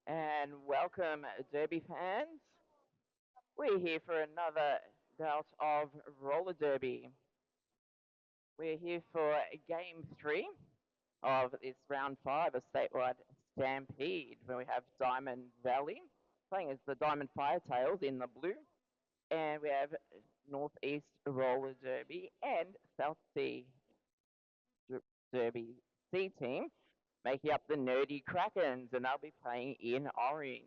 And welcome, Derby fans. We're here for another bout of roller derby. We're here for game three of this round five of statewide Stampede, where we have Diamond Valley playing as the Diamond Firetails in the blue, and we have Northeast Roller Derby and South Sea Derby C team making up the Nerdy Krakens, and they'll be playing in orange.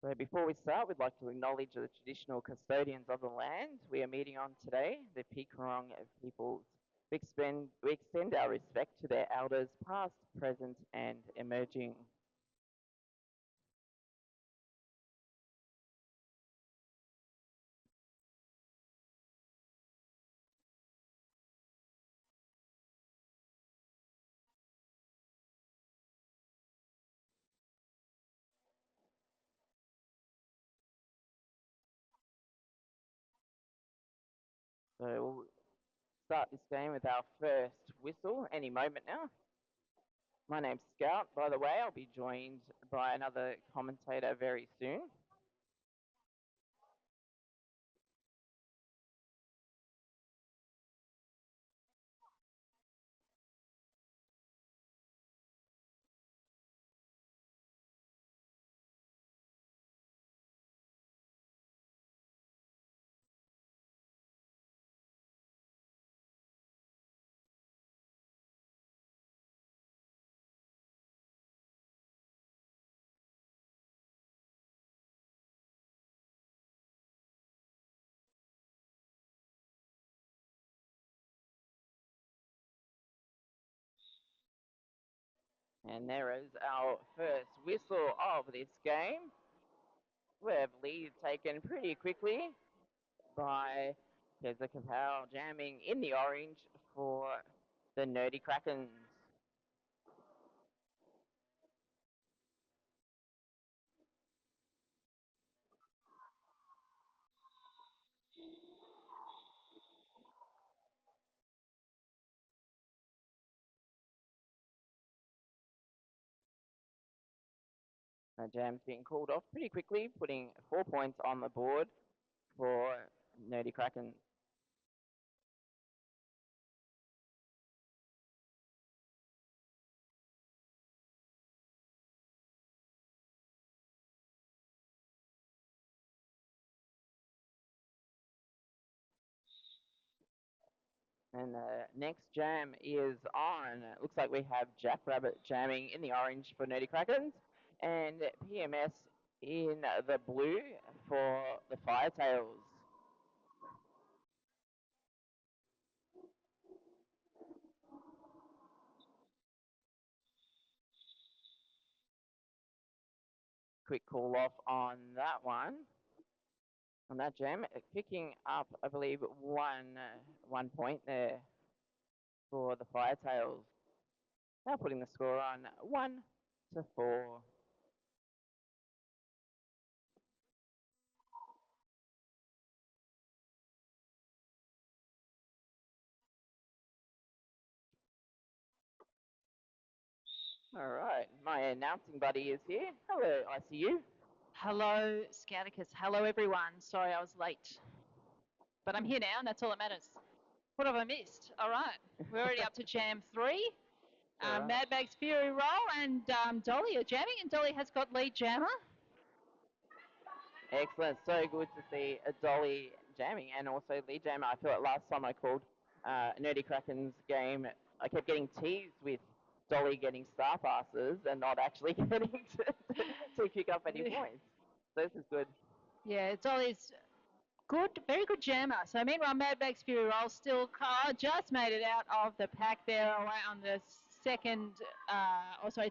So before we start, we'd like to acknowledge the traditional custodians of the land we are meeting on today, the Pikarong peoples. We extend our respect to their elders, past, present, and emerging. So we'll start this game with our first whistle any moment now. My name's Scout, by the way. I'll be joined by another commentator very soon. And there is our first whistle of this game. We have lead taken pretty quickly by Keza Kapow jamming in the orange for the Nerdy Krakens. Jam's being called off pretty quickly, putting 4 points on the board for Nerdy Krakens. And the next jam is on. It looks like we have Jackrabbit jamming in the orange for Nerdy Krakens and PMS in the blue for the Firetails. Quick call off on that one. On that jam, picking up, I believe, 1 point there for the Firetails. Now putting the score on 1-4. All right, my announcing buddy is here. Hello, I see you. Hello, Scouticus. Hello, everyone. Sorry I was late. But I'm here now, and that's all that matters. What have I missed? All right. We're already up to Jam 3. Right. Mad Max Fury Roll and Dolly are jamming, and Dolly has got lead jammer. Excellent. So good to see a Dolly jamming and also lead jammer. I feel like last time I called Nerdy Kraken's game, I kept getting teased with Dolly getting star passes and not actually getting to kick up any points. So this is good. Yeah, Dolly's good, very good jammer. So meanwhile, Mad Max Fury Roll still just made it out of the pack there away on the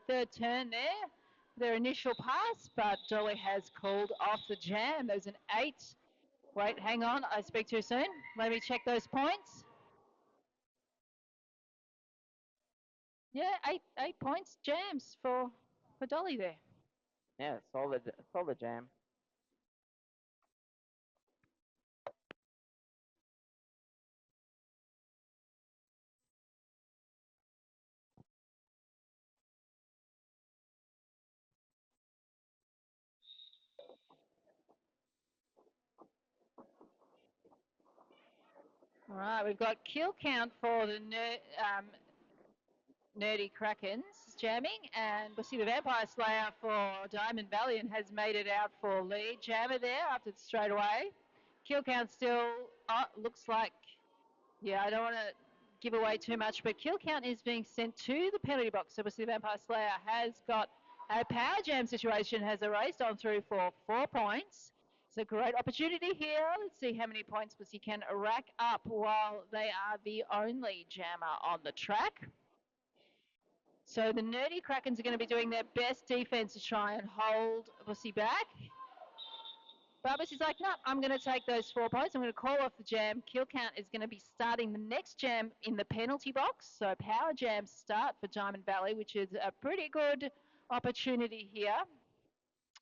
third turn there. Their initial pass, but Dolly has called off the jam. There's an 8. Wait, hang on. I speak too soon. Let me check those points. Yeah, eight points jams for Dolly there. Yeah, solid jam. All right, we've got kill count for the Nerdy Krakens jamming, and we'll see the Vampire Slayer for Diamond Valiant has made it out for lead jammer there after the straight away. Kill count still looks like, yeah, I don't want to give away too much, but kill count is being sent to the penalty box. So we'll see the Vampire Slayer has got a power jam situation, has erased on through for 4 points. It's a great opportunity here. Let's see how many points Pussy can rack up while they are the only jammer on the track. So the Nerdy Krakens are going to be doing their best defense to try and hold Pussy back. But Pussy's like, no, I'm going to take those 4 points. I'm going to call off the jam. Kill count is going to be starting the next jam in the penalty box. So power jams start for Diamond Valley, which is a pretty good opportunity here.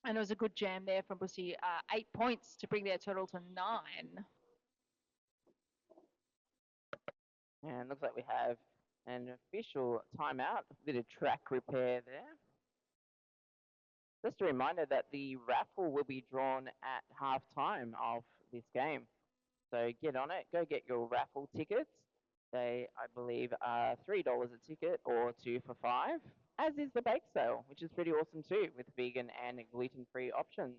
And it was a good jam there from Pussy. 8 points to bring their total to 9. And looks like we have an official timeout, a bit of track repair there. Just a reminder that the raffle will be drawn at halftime of this game. So get on it, go get your raffle tickets. They, I believe, are $3 a ticket or 2 for 5, as is the bake sale, which is pretty awesome too, with vegan and gluten-free options.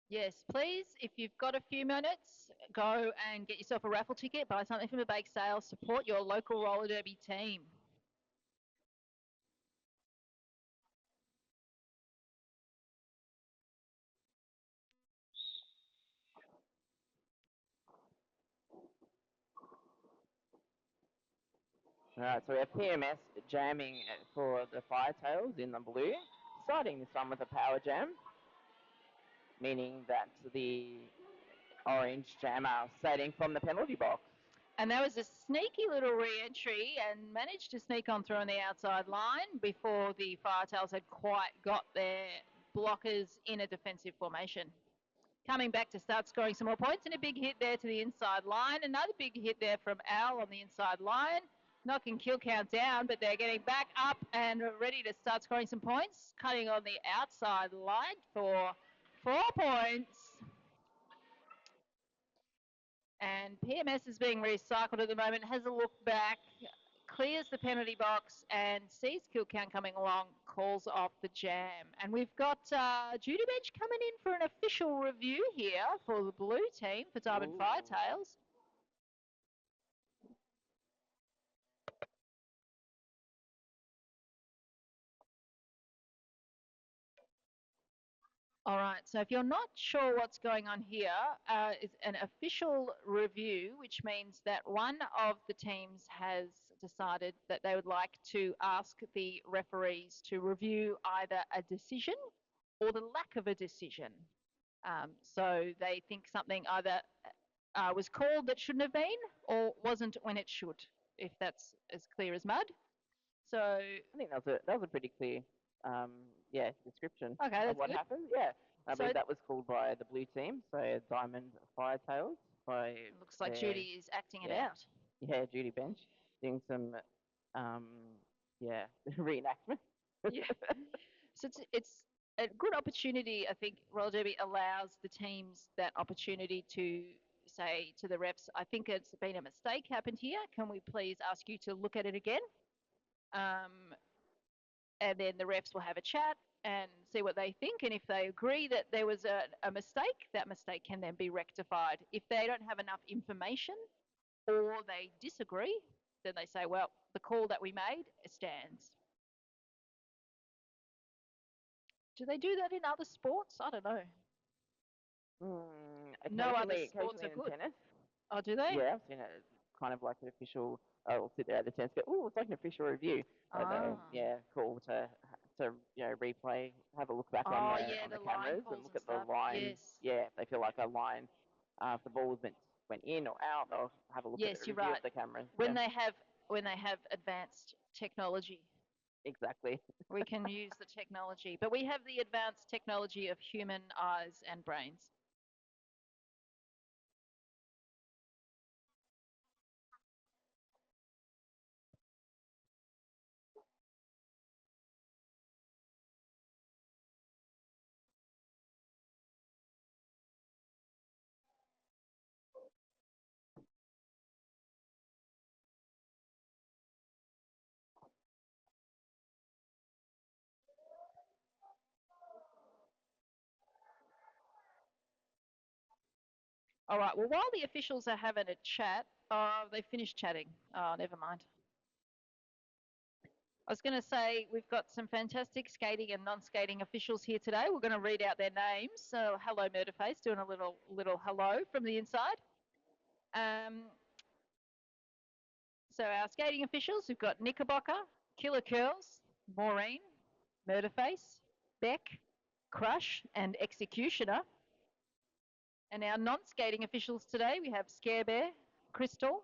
Yes, please, if you've got a few minutes, go and get yourself a raffle ticket, buy something from the bake sale, support your local roller derby team. All right, so we have PMS jamming for the Firetails in the blue, starting this one with a power jam, meaning that the orange jammer starting from the penalty box. And that was a sneaky little re-entry and managed to sneak on through on the outside line before the Firetails had quite got their blockers in a defensive formation. Coming back to start scoring some more points, and a big hit there to the inside line. Another big hit there from Al on the inside line, knocking kill count down, but they're getting back up and ready to start scoring some points. Cutting on the outside line for 4 points. And PMS is being recycled at the moment, has a look back, clears the penalty box and sees kill count coming along, calls off the jam. And we've got Judy Bench coming in for an official review here for the blue team for Diamond Firetails. All right, so if you're not sure what's going on here, it's an official review, which means that one of the teams has decided that they would like to ask the referees to review either a decision or the lack of a decision. So they think something either was called that shouldn't have been or wasn't when it should, if that's as clear as mud. So I think that was a pretty clear, description okay, of what good. happened. Yeah, I So believe that was called by the blue team, so Diamond Firetails. By looks like Judy is acting it out. Yeah, Judy Bench doing some, um, reenactment. Yeah. So it's a good opportunity. I think roller derby allows the teams that opportunity to say to the refs, I think it's been a mistake happened here. Can we please ask you to look at it again? And then the refs will have a chat and see what they think. And if they agree that there was a mistake, that mistake can then be rectified. If they don't have enough information or they disagree, then they say, well, the call that we made stands. Do they do that in other sports? I don't know. No other sports are in good. tennis. Oh, do they? Yeah, I've seen it kind of like an official. I'll sit there at the tennis. Go, oh, it's like an official review. Cool to replay, have a look back on the cameras and look at the line. Yes. Yeah, if they feel like a line, if the ball went in or out, they'll have a look at the review of the cameras. When they have advanced technology, exactly. we can use the technology, but we have the advanced technology of human eyes and brains. All right, well, while the officials are having a chat, they finished chatting. Oh, never mind. I was going to say we've got some fantastic skating and non-skating officials here today. We're going to read out their names. So, hello, Murderface, doing a little hello from the inside. So our skating officials, we've got Knickerbocker, Killer Curls, Maureen, Murderface, Beck, Crush, and Executioner. And our non-skating officials today, we have Scarebear, Crystal,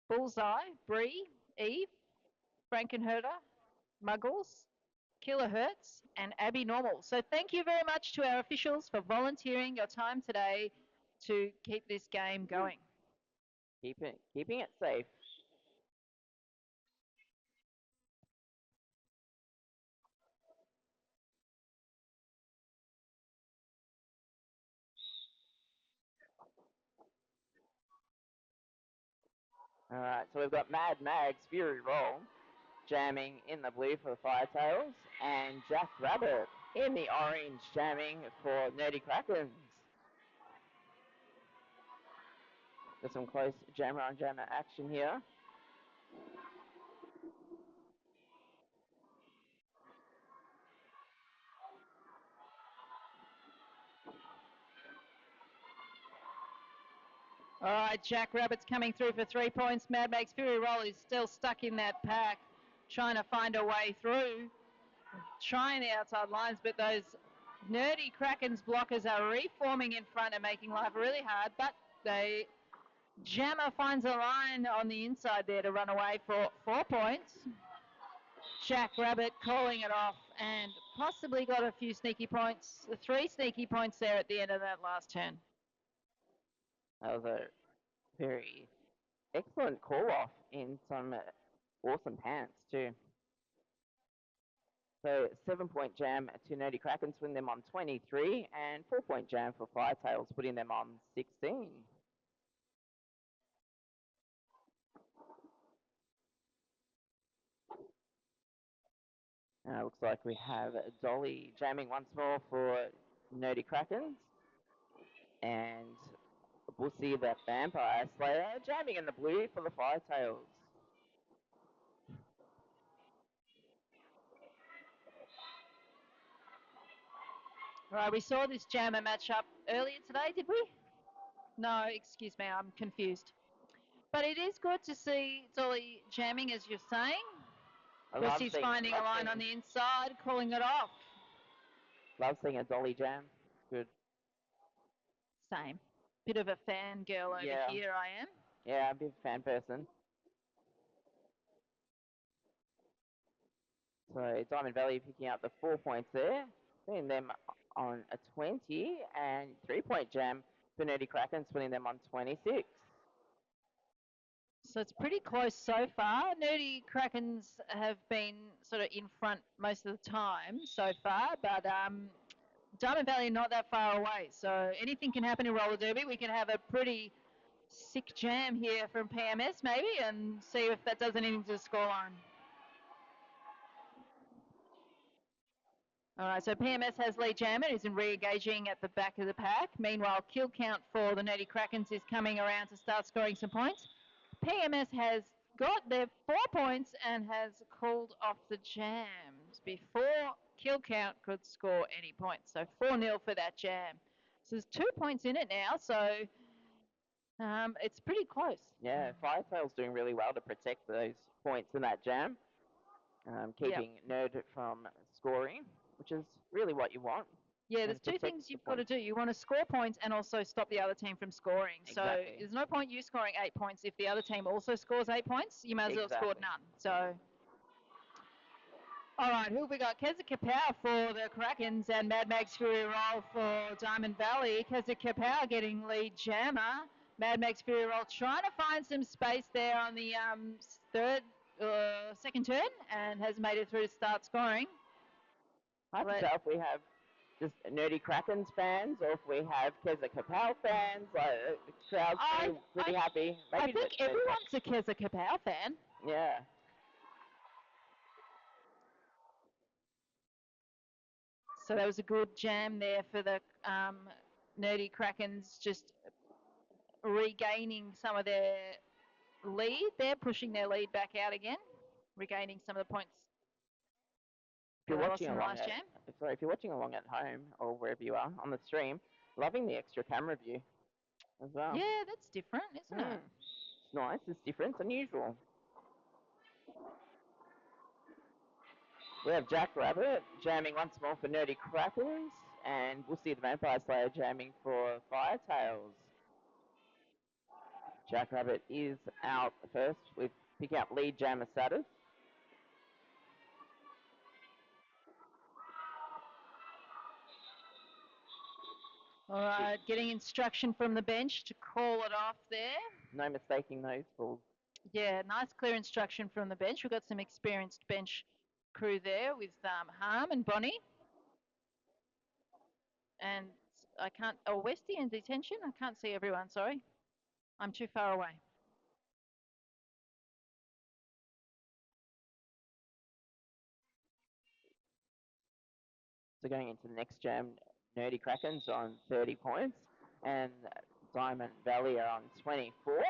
Bullseye, Bree, Eve, Frankenherder, Muggles, Kilohertz, and Abby Normal. So thank you very much to our officials for volunteering your time today to keep this game going. Keeping it safe. All right, so we've got Mad Mag's Fury Roll jamming in the blue for the Firetails, and Jack Rabbit in the orange jamming for Nerdy Krakens. Got some close jammer on jammer action here. All right, Jack Rabbit's coming through for 3 points. Mad Max Fury Roll is still stuck in that pack, trying to find a way through, trying the outside lines, but those Nerdy Krakens blockers are reforming in front and making life really hard, but Jammer finds a line on the inside there to run away for 4 points. Jack Rabbit calling it off and possibly got a few sneaky points, 3 sneaky points there at the end of that last turn. That was a very excellent call off in some awesome pants too. So 7-point jam to Nerdy Krakens, putting them on 23, and 4-point jam for Firetails, putting them on 16. Looks like we have Dolly jamming once more for Nerdy Krakens, and Bussy the Vampire Slayer jamming in the blue for the Firetails. All right, we saw this jammer matchup earlier today, did we? No, excuse me, I'm confused. But it is good to see Dolly jamming, as you're saying. Bussy's finding a line on the inside, calling it off. Love seeing a Dolly jam. Good. Same. Bit of a fangirl over here, I am. Yeah, I'm a big fan person. So Diamond Valley picking up the 4 points there, putting them on a 20, and 3-point jam for Nerdy Krakens, putting them on 26. So it's pretty close so far. Nerdy Krakens have been sort of in front most of the time so far, but Diamond Valley not that far away. So anything can happen in roller derby. We can have a pretty sick jam here from PMS maybe and see if that does anything to the scoreline. All right, so PMS has lead jammer, who's re-engaging at the back of the pack. Meanwhile, kill count for the Nerdy Krakens is coming around to start scoring some points. PMS has got their 4 points and has called off the jams before kill count could score any points. So 4-0 for that jam. So there's 2 points in it now, so it's pretty close. Yeah, Firetail's doing really well to protect those points in that jam, keeping Nerd from scoring, which is really what you want. Yeah, there's 2 things you've got to do. You want to score points and also stop the other team from scoring. Exactly. So there's no point you scoring 8 points if the other team also scores 8 points. You may as well have scored none. So, all right, who have we got? Keza Kapow for the Krakens and Mad Max Fury Roll for Diamond Valley. Keza Kapow getting lead jammer. Mad Max Fury Roll trying to find some space there on the second turn and has made it through to start scoring. Hard to tell if we have just Nerdy Krakens fans or if we have Keza Kapow fans. Like, the crowd's pretty happy. Maybe I think everyone's a Keza Kapow fan. Yeah. So that was a good jam there for the Nerdy Krakens, just regaining some of their lead. They're pushing their lead back out again, regaining some of the points If you're that they lost watching in the along last jam. if you're watching along at home or wherever you are on the stream, loving the extra camera view as well. Yeah, that's different, isn't it? It's nice. It's different. It's unusual. We have Jack Rabbit jamming once more for Nerdy Krakens, and we'll see the Vampire Slayer jamming for Firetails. Jack Rabbit is out first with picking up lead jammer status. All right, getting instruction from the bench to call it off there. No mistaking those balls. Yeah, nice clear instruction from the bench. We've got some experienced bench crew there with Harm and Bonnie. And I can't, oh, Westy in detention? I can't see everyone, sorry. I'm too far away. So going into the next jam, Nerdy Krakens on 30 points, and Diamond Valley are on 24,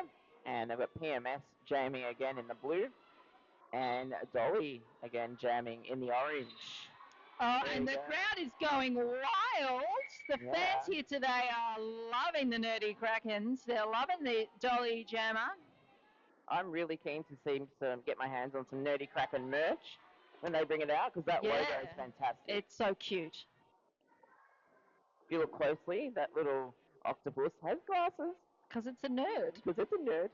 and they've got PMS jamming again in the blue, and Dolly again jamming in the orange. Oh, and the crowd is going wild. The fans here today are loving the Nerdy Krakens. They're loving the Dolly Jammer. I'm really keen to see get my hands on some Nerdy Kraken merch when they bring it out, because that logo is fantastic. It's so cute. If you look closely, that little octopus has glasses. Because it's a nerd. Because it's a nerd.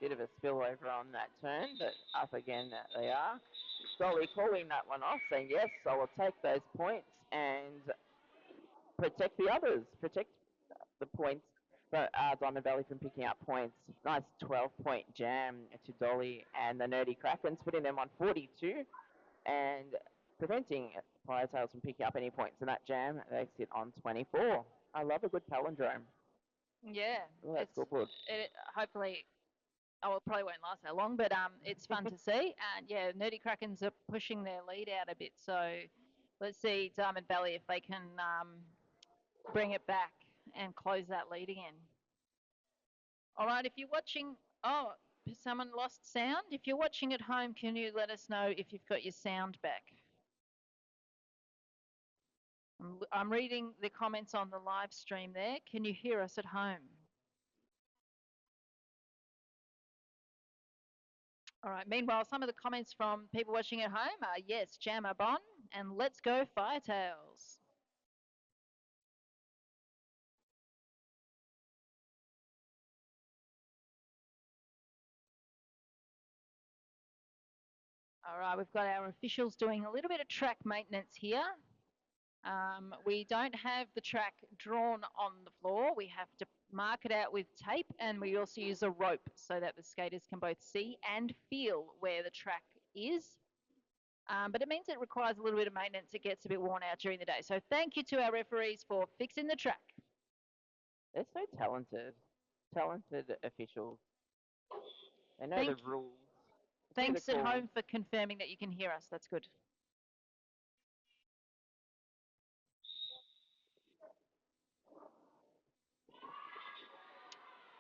Bit of a spillover on that turn, but up again they are. Dolly calling that one off, saying, yes, I will take those points and protect the others, protect the points for Diamond Valley from picking up points. Nice 12-point jam to Dolly and the Nerdy Krakens, putting them on 42 and preventing Firetails from picking up any points in that jam. They sit on 24. I love a good palindrome. Yeah. Oh, that's good. Hopefully, it probably won't last that long, but it's fun to see. And yeah, Nerdy Krakens are pushing their lead out a bit. So let's see Diamond Valley if they can bring it back and close that lead again. All right, if you're watching, oh, someone lost sound. If you're watching at home, can you let us know if you've got your sound back? I'm reading the comments on the live stream there. Can you hear us at home? All right, meanwhile, some of the comments from people watching at home are, yes, Jammer Bon, and let's go Firetails. All right, we've got our officials doing a little bit of track maintenance here. We don't have the track drawn on the floor. We have to mark it out with tape, and we also use a rope so that the skaters can both see and feel where the track is. But it means it requires a little bit of maintenance. It gets a bit worn out during the day. So thank you to our referees for fixing the track. They're so talented officials. They know the rules. Thanks at home for confirming that you can hear us. That's good.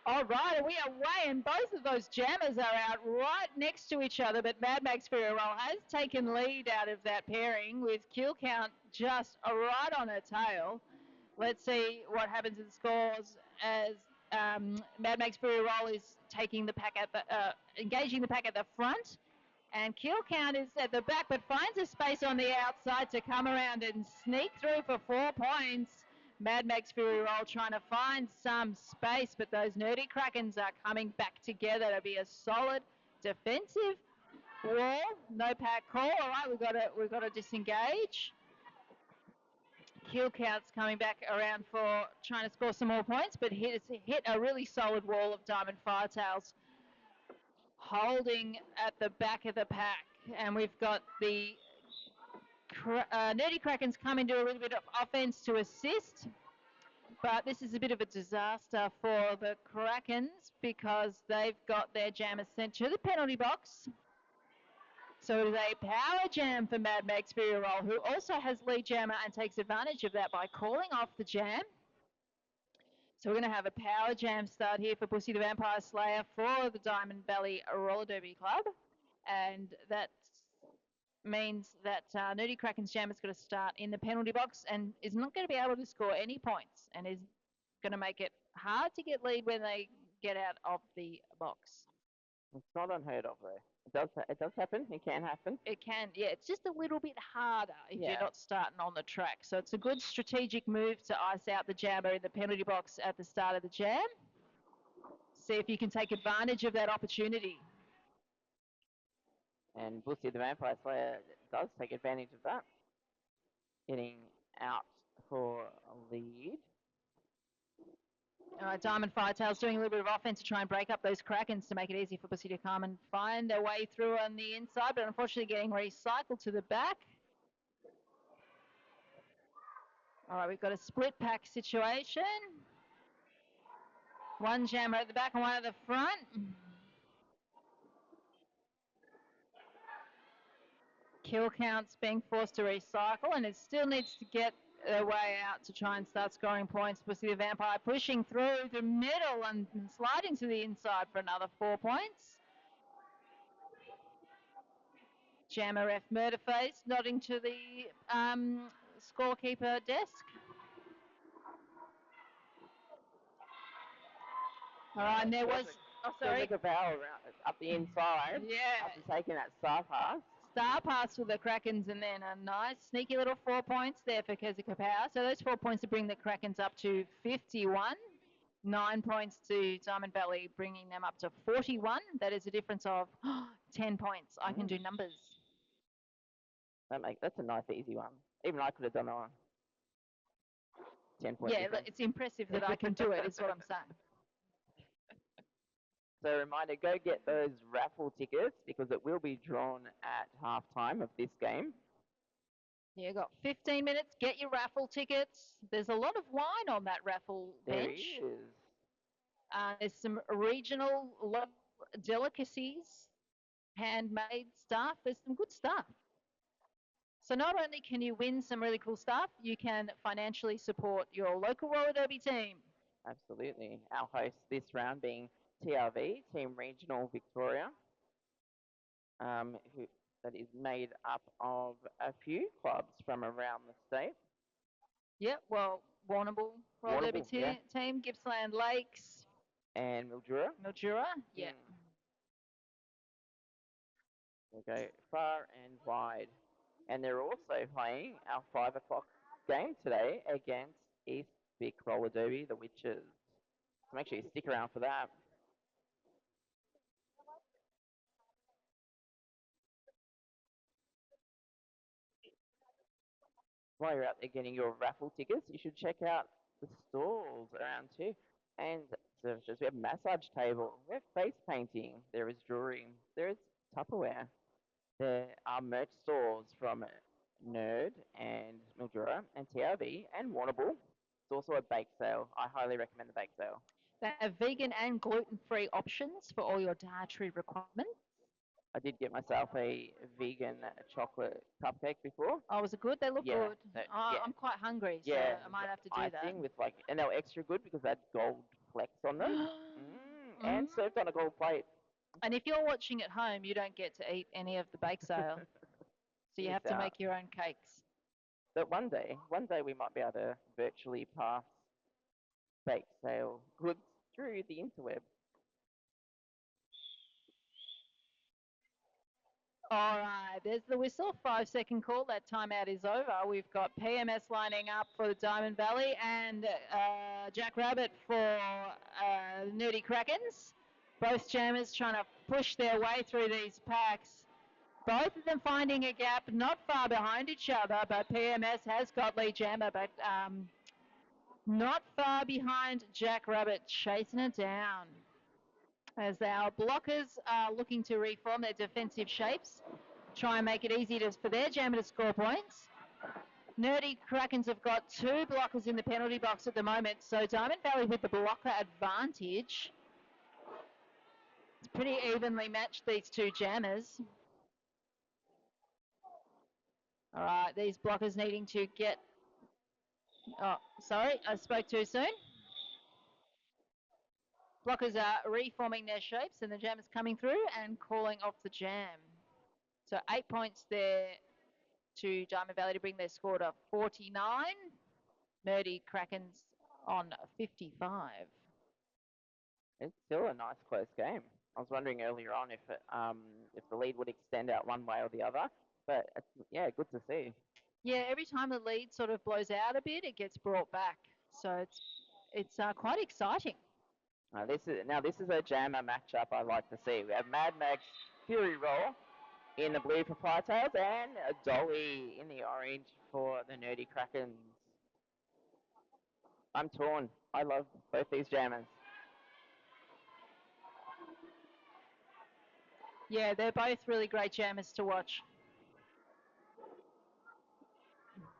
All right, we are away, and both of those jammers are out right next to each other, but Mad Max Fury Roll has taken lead out of that pairing with kill count just right on her tail. Let's see what happens in the scores as Mad Max Fury Roll is taking the pack at the, engaging the pack at the front, and kill count is at the back, but finds a space on the outside to come around and sneak through for 4 points. Mad Max Fury Roll trying to find some space, but those Nerdy Krakens are coming back together to be a solid defensive wall. No pack call. All right, we've got to disengage. Kill count's coming back around for trying to score some more points, but hit a really solid wall of Diamond Firetails holding at the back of the pack. and we've got the Nerdy Krakens come into a little bit of offense to assist. But this is a bit of a disaster for the Krakens because they've got their jammers sent to the penalty box. So it is a power jam for Mad Max Roll, who also has lead jammer and takes advantage of that by calling off the jam. So we're going to have a power jam start here for Bussy the Vampire Slayer for the Diamond Valley Roller Derby Club. And that means that Nerdy Kraken's jam is going to start in the penalty box and is not going to be able to score any points and is going to make it hard to get lead when they get out of the box. It's not unheard of though. It does happen. It can happen. It can, yeah. It's just a little bit harder if Yeah. you're not starting on the track. So it's a good strategic move to ice out the jammer in the penalty box at the start of the jam. See if you can take advantage of that opportunity. And Bussy the Vampire Slayer does take advantage of that. Getting out for a lead. All right, Diamond Firetail's doing a little bit of offense to try and break up those Krakens to make it easy for Bussy to come and find their way through on the inside, but unfortunately getting recycled to the back. All right, we've got a split pack situation. One jammer at the back and one at the front. Kill counts being forced to recycle, and it still needs to get their way out to try and start scoring points. Pussy the Vampire pushing through the middle and sliding to the inside for another 4 points. Jammer F Murderface nodding to the scorekeeper desk. All right, and there was... Oh, sorry. Like a barrel around up the inside. Yeah. After taking that star pass. Star pass for the Krakens, and then a nice sneaky little 4 points there for Kezuka Power. So those 4 points to bring the Krakens up to 51. 9 points to Diamond Valley, bringing them up to 41. That is a difference of 10 points. I can do numbers. That's a nice easy one. Even I could have done that one. 10 points. Yeah, it's impressive that I can do it, is what I'm saying. So reminder, go get those raffle tickets because it will be drawn at halftime of this game. Yeah, you've got 15 minutes. Get your raffle tickets. There's a lot of wine on that raffle bench. There is. There's some regional delicacies, handmade stuff. There's some good stuff. So not only can you win some really cool stuff, you can financially support your local roller derby team. Absolutely. Our hosts this round being TRV, Team Regional Victoria, that is made up of a few clubs from around the state. Yep, well, Warrnambool Roller Derby team, Gippsland Lakes. And Mildura. Mildura, yeah. They go far and wide. And they're also playing our 5 o'clock game today against East Vic Roller Derby, the Witches. So make sure you stick around for that. While you're out there getting your raffle tickets, you should check out the stalls around too. And we have a massage table, we have face painting, there is jewelry, there is Tupperware. There are merch stores from Nerd and Mildura and TRV and Warrnambool. It's also a bake sale. I highly recommend the bake sale. They have vegan and gluten-free options for all your dietary requirements. I did get myself a vegan chocolate cupcake before. Oh, was it good? They look good. I'm quite hungry, so I might have to do that. And they were extra good because they had gold flecks on them. And served on a gold plate. And if you're watching at home, you don't get to eat any of the bake sale. So you have to make your own cakes. But one day we might be able to virtually pass bake sale goods through the interweb. All right, there's the whistle. 5-second call. That timeout is over. We've got PMS lining up for the Diamond Valley and Jack Rabbit for Nerdy Krakens. Both jammers trying to push their way through these packs. Both of them finding a gap not far behind each other, but PMS has got lead jammer, but not far behind Jack Rabbit, chasing it down. As our blockers are looking to reform their defensive shapes. try and make it easy for their jammer to score points. Nerdy Krakens have got 2 blockers in the penalty box at the moment, so Diamond Valley with the blocker advantage. It's pretty evenly matched, these 2 jammers. All right, these blockers needing to get... Oh, sorry, I spoke too soon. Blockers are reforming their shapes and the jammers coming through and calling off the jam. So 8 points there to Diamond Valley to bring their score to 49. Nerdy Krakens on 55. It's still a nice close game. I was wondering earlier on if the lead would extend out one way or the other, but yeah, good to see. Yeah, every time the lead sort of blows out a bit, it gets brought back. So it's quite exciting. This is a jammer matchup I like to see. We have Mad Max Fury Roll in the blue for Firetails and Dolly in the orange for the Nerdy Krakens. I'm torn. I love both these jammers. Yeah, they're both really great jammers to watch.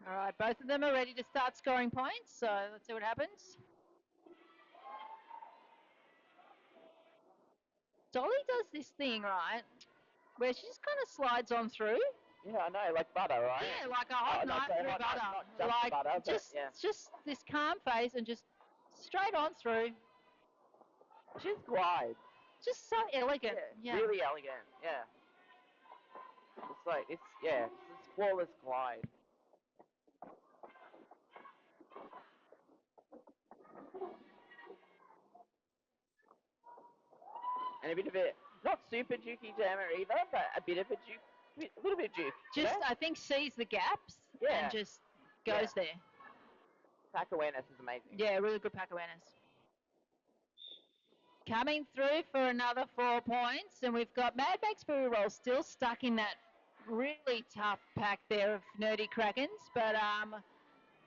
All right, both of them are ready to start scoring points, so let's see what happens. Dolly does this thing, right, where she just kind of slides on through. Yeah, I know, like butter, right? Yeah, like a hot knife through butter. Not just like butter, just this calm face and just straight on through. She's glide. Just so elegant. Yeah. Really elegant. Yeah. It's a flawless glide. And a bit of it, not super jukey jammer either, but a bit of a little bit juke. Just, I think, sees the gaps and just goes there. Pack awareness is amazing. Yeah, really good pack awareness. Coming through for another 4 points, and we've got Mad Max Fury Roll still stuck in that really tough pack there of Nerdy Krakens, but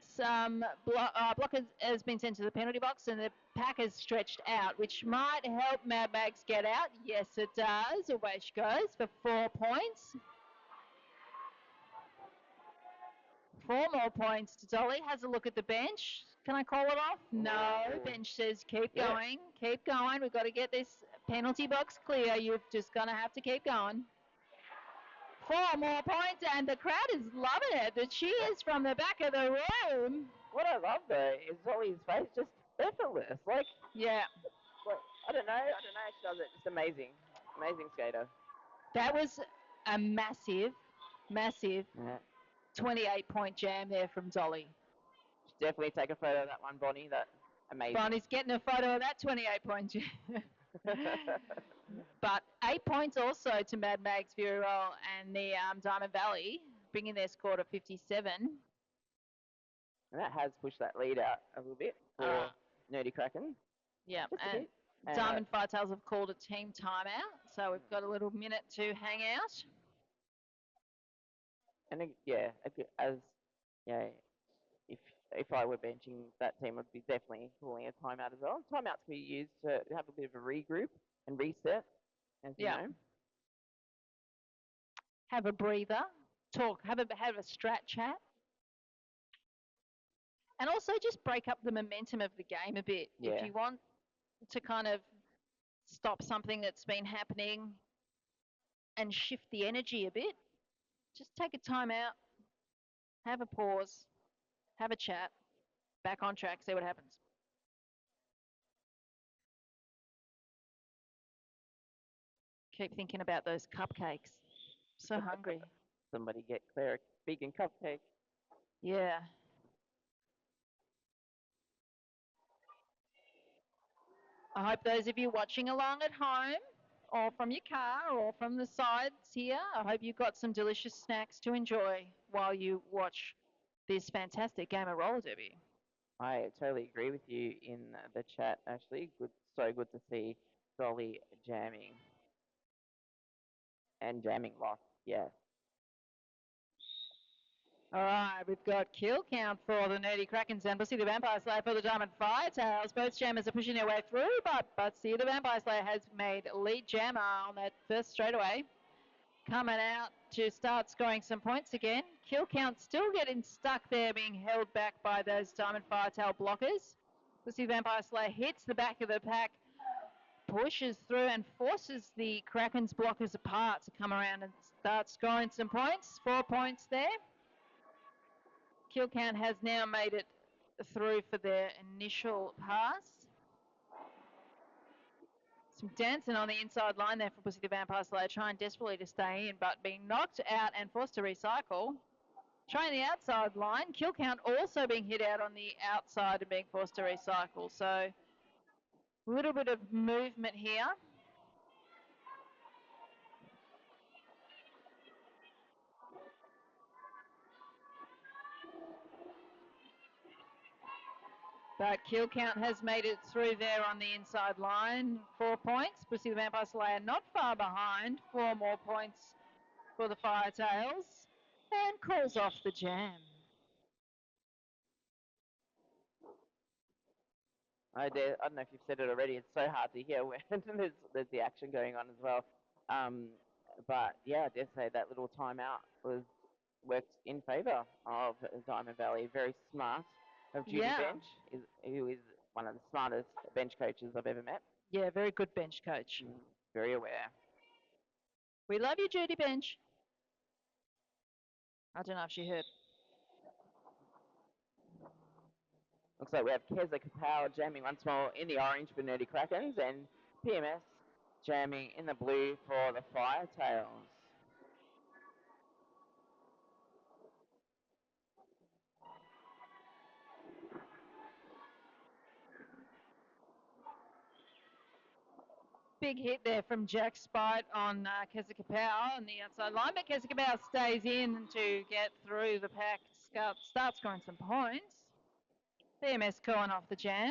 some block has been sent to the penalty box and the pack has stretched out, which might help Mad Max get out. Yes, it does. Away she goes for 4 points. 4 more points to Dolly. Has a look at the bench. Can I call it off? No. Bench says keep going. Keep going. We've got to get this penalty box clear. You're just going to have to keep going. 4 more points, and the crowd is loving it. The cheers from the back of the room. What I love though is Dolly's face just effortless. Like, yeah. Like, I don't know. She does it. Just amazing skater. That was a massive 28-point jam there from Dolly. Definitely take a photo of that one, Bonnie. That amazing. Bonnie's getting a photo of that 28-point jam. But 8 points also to Mad Max Fury Roll and the Diamond Valley, bringing their score to 57. And that has pushed that lead out a little bit for Nerdy Kraken. Yeah, and Diamond Firetails have called a team timeout, so we've got a little minute to hang out. And if I were benching that team, I'd be definitely calling a timeout as well. Timeouts can be used to have a bit of a regroup and reset, as you know. Have a breather, talk, have a strat chat. And also just break up the momentum of the game a bit. Yeah. If you want to kind of stop something that's been happening and shift the energy a bit, just take a time out, have a pause, have a chat, back on track, see what happens. Keep thinking about those cupcakes. So hungry. Somebody get Claire a vegan cupcake. Yeah. I hope those of you watching along at home or from your car or from the sides here, I hope you've got some delicious snacks to enjoy while you watch this fantastic game of roller derby. I totally agree with you in the chat, Ashley. So good to see Dolly jamming. And jamming lots, yeah. All right, we've got kill count for the Nerdy Krakens and Bussy the Vampire Slayer for the Diamond Firetails. Both jammers are pushing their way through, but Bussy the Vampire Slayer has made lead jammer on that first straightaway. coming out to start scoring some points again. Kill count still getting stuck there, being held back by those Diamond Firetail blockers. Pussy Vampire Slayer hits the back of the pack, pushes through and forces the Kraken's blockers apart to come around and start scoring some points. 4 points there. Kill count has now made it through for their initial pass. Some dancing on the inside line there for Pussy the Vampire Slayer, trying desperately to stay in, but being knocked out and forced to recycle. Trying the outside line, Kill count also being hit out on the outside and being forced to recycle. So a little bit of movement here. But Kill count has made it through there on the inside line. 4 points. Pussy the Vampire Slayer not far behind. 4 more points for the Firetails. And calls off the jam. I don't know if you've said it already. It's so hard to hear when there's the action going on as well. But yeah, I dare say that little timeout worked in favour of Diamond Valley. Very smart of Judy Bench, who is one of the smartest bench coaches I've ever met. Yeah, very good bench coach. Very aware. We love you, Judy Bench. I don't know if she heard. Looks like we have Keza Kapow jamming once more in the orange for Nerdy Krakens and PMS jamming in the blue for the Firetails. Big hit there from Jack Spite on Keza Kapow on the outside line, but Keza Kapow stays in to get through the pack, start scoring some points. PMS calling off the jam.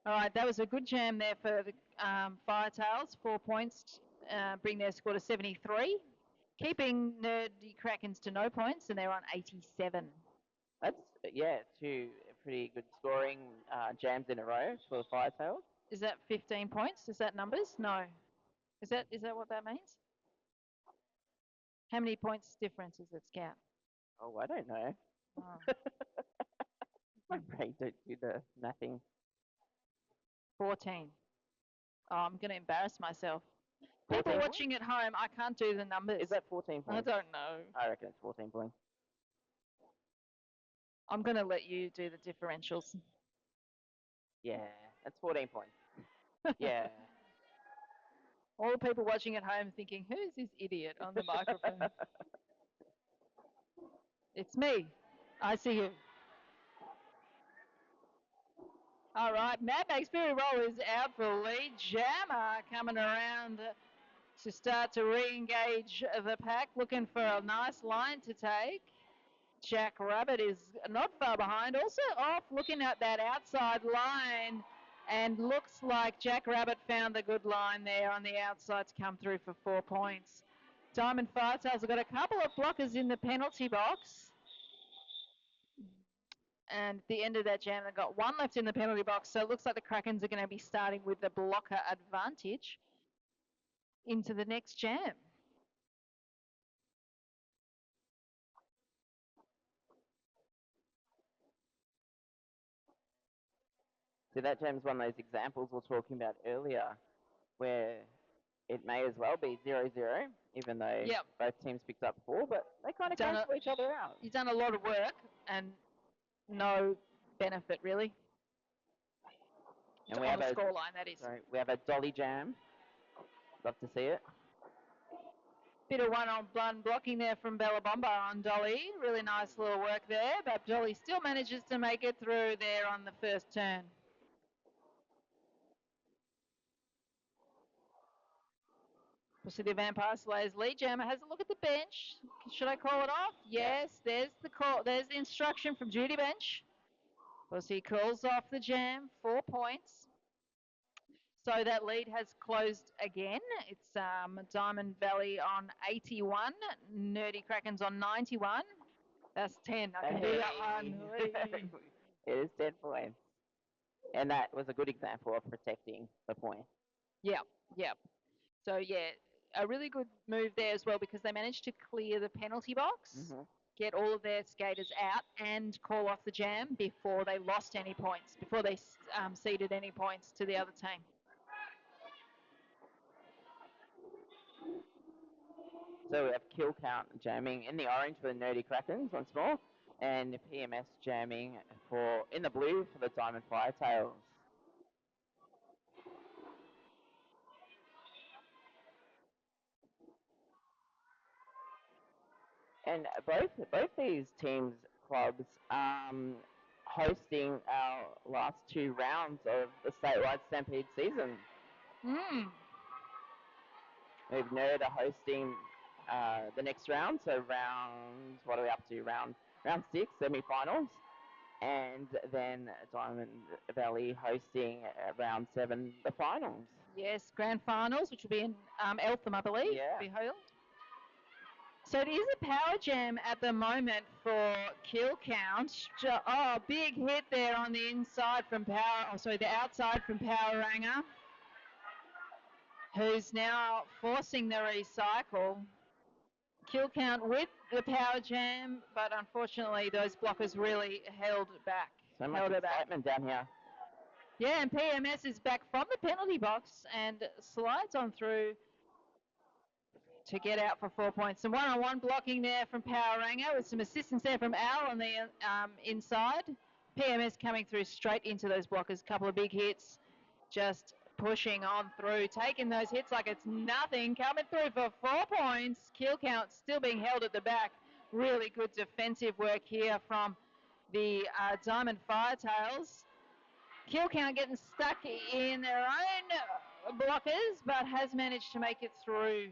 All right, that was a good jam there for the Firetails. 4 points, bring their score to 73. Keeping Nerdy Krakens to no points, and they're on 87. That's, yeah, 2 pretty good scoring jams in a row for the Firetails. Is that 15 points? Is that numbers? No. Is that what that means? How many points difference is it, Scout? Oh, I don't know. Oh. My brain don't do the mathing. 14. Oh, I'm going to embarrass myself. People watching at home, I can't do the numbers. Is that 14 points? I don't know. I reckon it's 14 points. I'm going to let you do the differentials. Yeah, that's 14 points. Yeah. All the people watching at home thinking, who's this idiot on the microphone? It's me. I see you. All right, Mad Max Spirit Roll is out for lead. Jammer coming around to start to re-engage the pack, looking for a nice line to take. Jack Rabbit is not far behind, also off looking at that outside line, and looks like Jack Rabbit found the good line there on the outside to come through for 4 points. Diamond Firetails have got a couple of blockers in the penalty box. And at the end of that jam, they've got 1 left in the penalty box, so it looks like the Krakens are going to be starting with the blocker advantage into the next jam. So that jam's one of those examples we were talking about earlier, where it may as well be 0-0, even though both teams picked up 4, but they kind of cancel each other out. You've done a lot of work and no benefit, really. And we have a scoreline, that is. Sorry, we have a dolly jam. Love to see it. Bit of one-on-one blocking there from Bella Bomba on Dolly. Really nice little work there, but Dolly still manages to make it through there on the first turn. So the Vampire Slayer's lead jammer has a look at the bench. Should I call it off? Yes, there's the call. There's the instruction from Judy Bench. He calls off the jam, 4 points. So that lead has closed again. It's Diamond Valley on 81, Nerdy Krakens on 91. That's 10. I can do that one. It is 10 points. And that was a good example of protecting the point. Yeah. So, yeah, a really good move there as well because they managed to clear the penalty box, Hmm. get all of their skaters out, and call off the jam before they lost any points, before they ceded any points to the other team. So we have kill count jamming in the orange for the Nerdy Krakens once more, and PMS jamming for in the blue for the Diamond Firetails. And both these teams clubs hosting our last two rounds of the statewide Stampede season. Mm. We've Nerd are hosting the next round, so what are we up to? Round 6 semi-finals, and then Diamond Valley hosting round 7 the finals. Yes, grand finals, which will be in Eltham, I believe. Yeah. Be held. So it is a power jam at the moment for kill count. Oh, big hit there on the inside from Power. Oh, sorry, the outside from Power Ranger, who's now forcing the recycle. Kill count with the power jam, but unfortunately those blockers really held it back. So much excitement down here. Yeah, and PMS is back from the penalty box and slides on through to get out for 4 points. Some one-on-one blocking there from Power Ranger with some assistance there from Al on the inside. PMS coming through straight into those blockers. Couple of big hits, just pushing on through, taking those hits like it's nothing. Coming through for 4 points. Kill count still being held at the back. Really good defensive work here from the Diamond Firetails. Kill count getting stuck in their own blockers, but has managed to make it through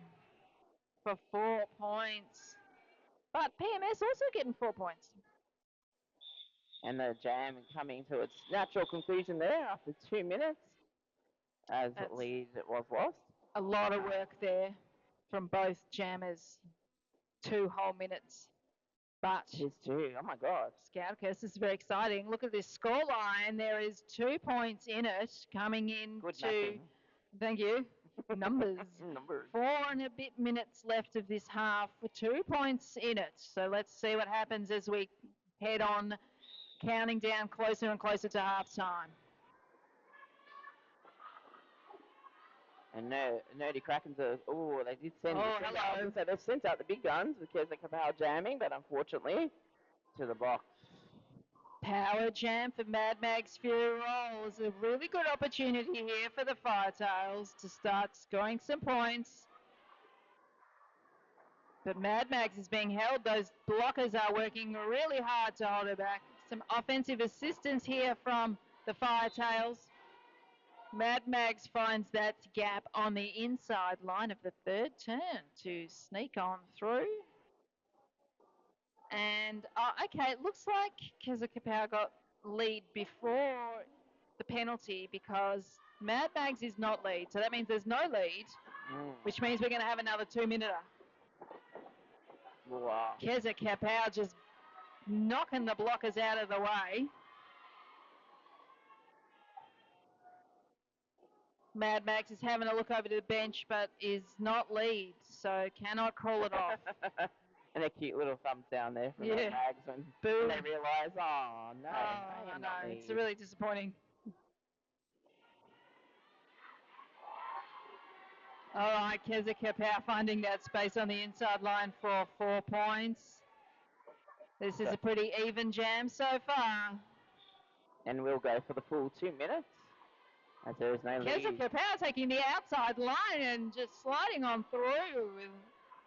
for 4 points. But PMS also getting 4 points. And the jam coming to its natural conclusion there after 2 minutes as the lead was lost. A lot of work there from both jammers. 2 whole minutes. But His two, oh my God. Scoutcast, this is very exciting. Look at this score line. There is 2 points in it coming in Good to, mapping. thank you, numbers. Numbers. 4 and a bit minutes left of this half for 2 points in it. So let's see what happens as we head on, counting down closer and closer to half time. And Nerdy Krakens are, they did send, hello. so they've sent out the big guns because they're power jamming, but unfortunately, to the box. Power jam for Mad Mag's Fury Rolls. A really good opportunity here for the Firetails to start scoring some points. But Mad Max is being held. Those blockers are working really hard to hold it back. Some offensive assistance here from the Firetails. Mad Max finds that gap on the inside line of the third turn to sneak on through. And, okay, it looks like Keza Kapow got lead before the penalty because Mad Mags is not lead. So that means there's no lead, which means we're going to have another 2-minute. Wow. Keza Kapow just knocking the blockers out of the way. Mad Max is having a look over to the bench, but is not lead, so cannot call it off. And a cute little thumbs down there from the Mags when they realise, oh no, I know, it's really disappointing. All right, Keza Kapow finding that space on the inside line for 4 points. This is a pretty even jam so far. And we'll go for the full 2 minutes. As there is no lead. Keza Kapow taking the outside line and just sliding on through,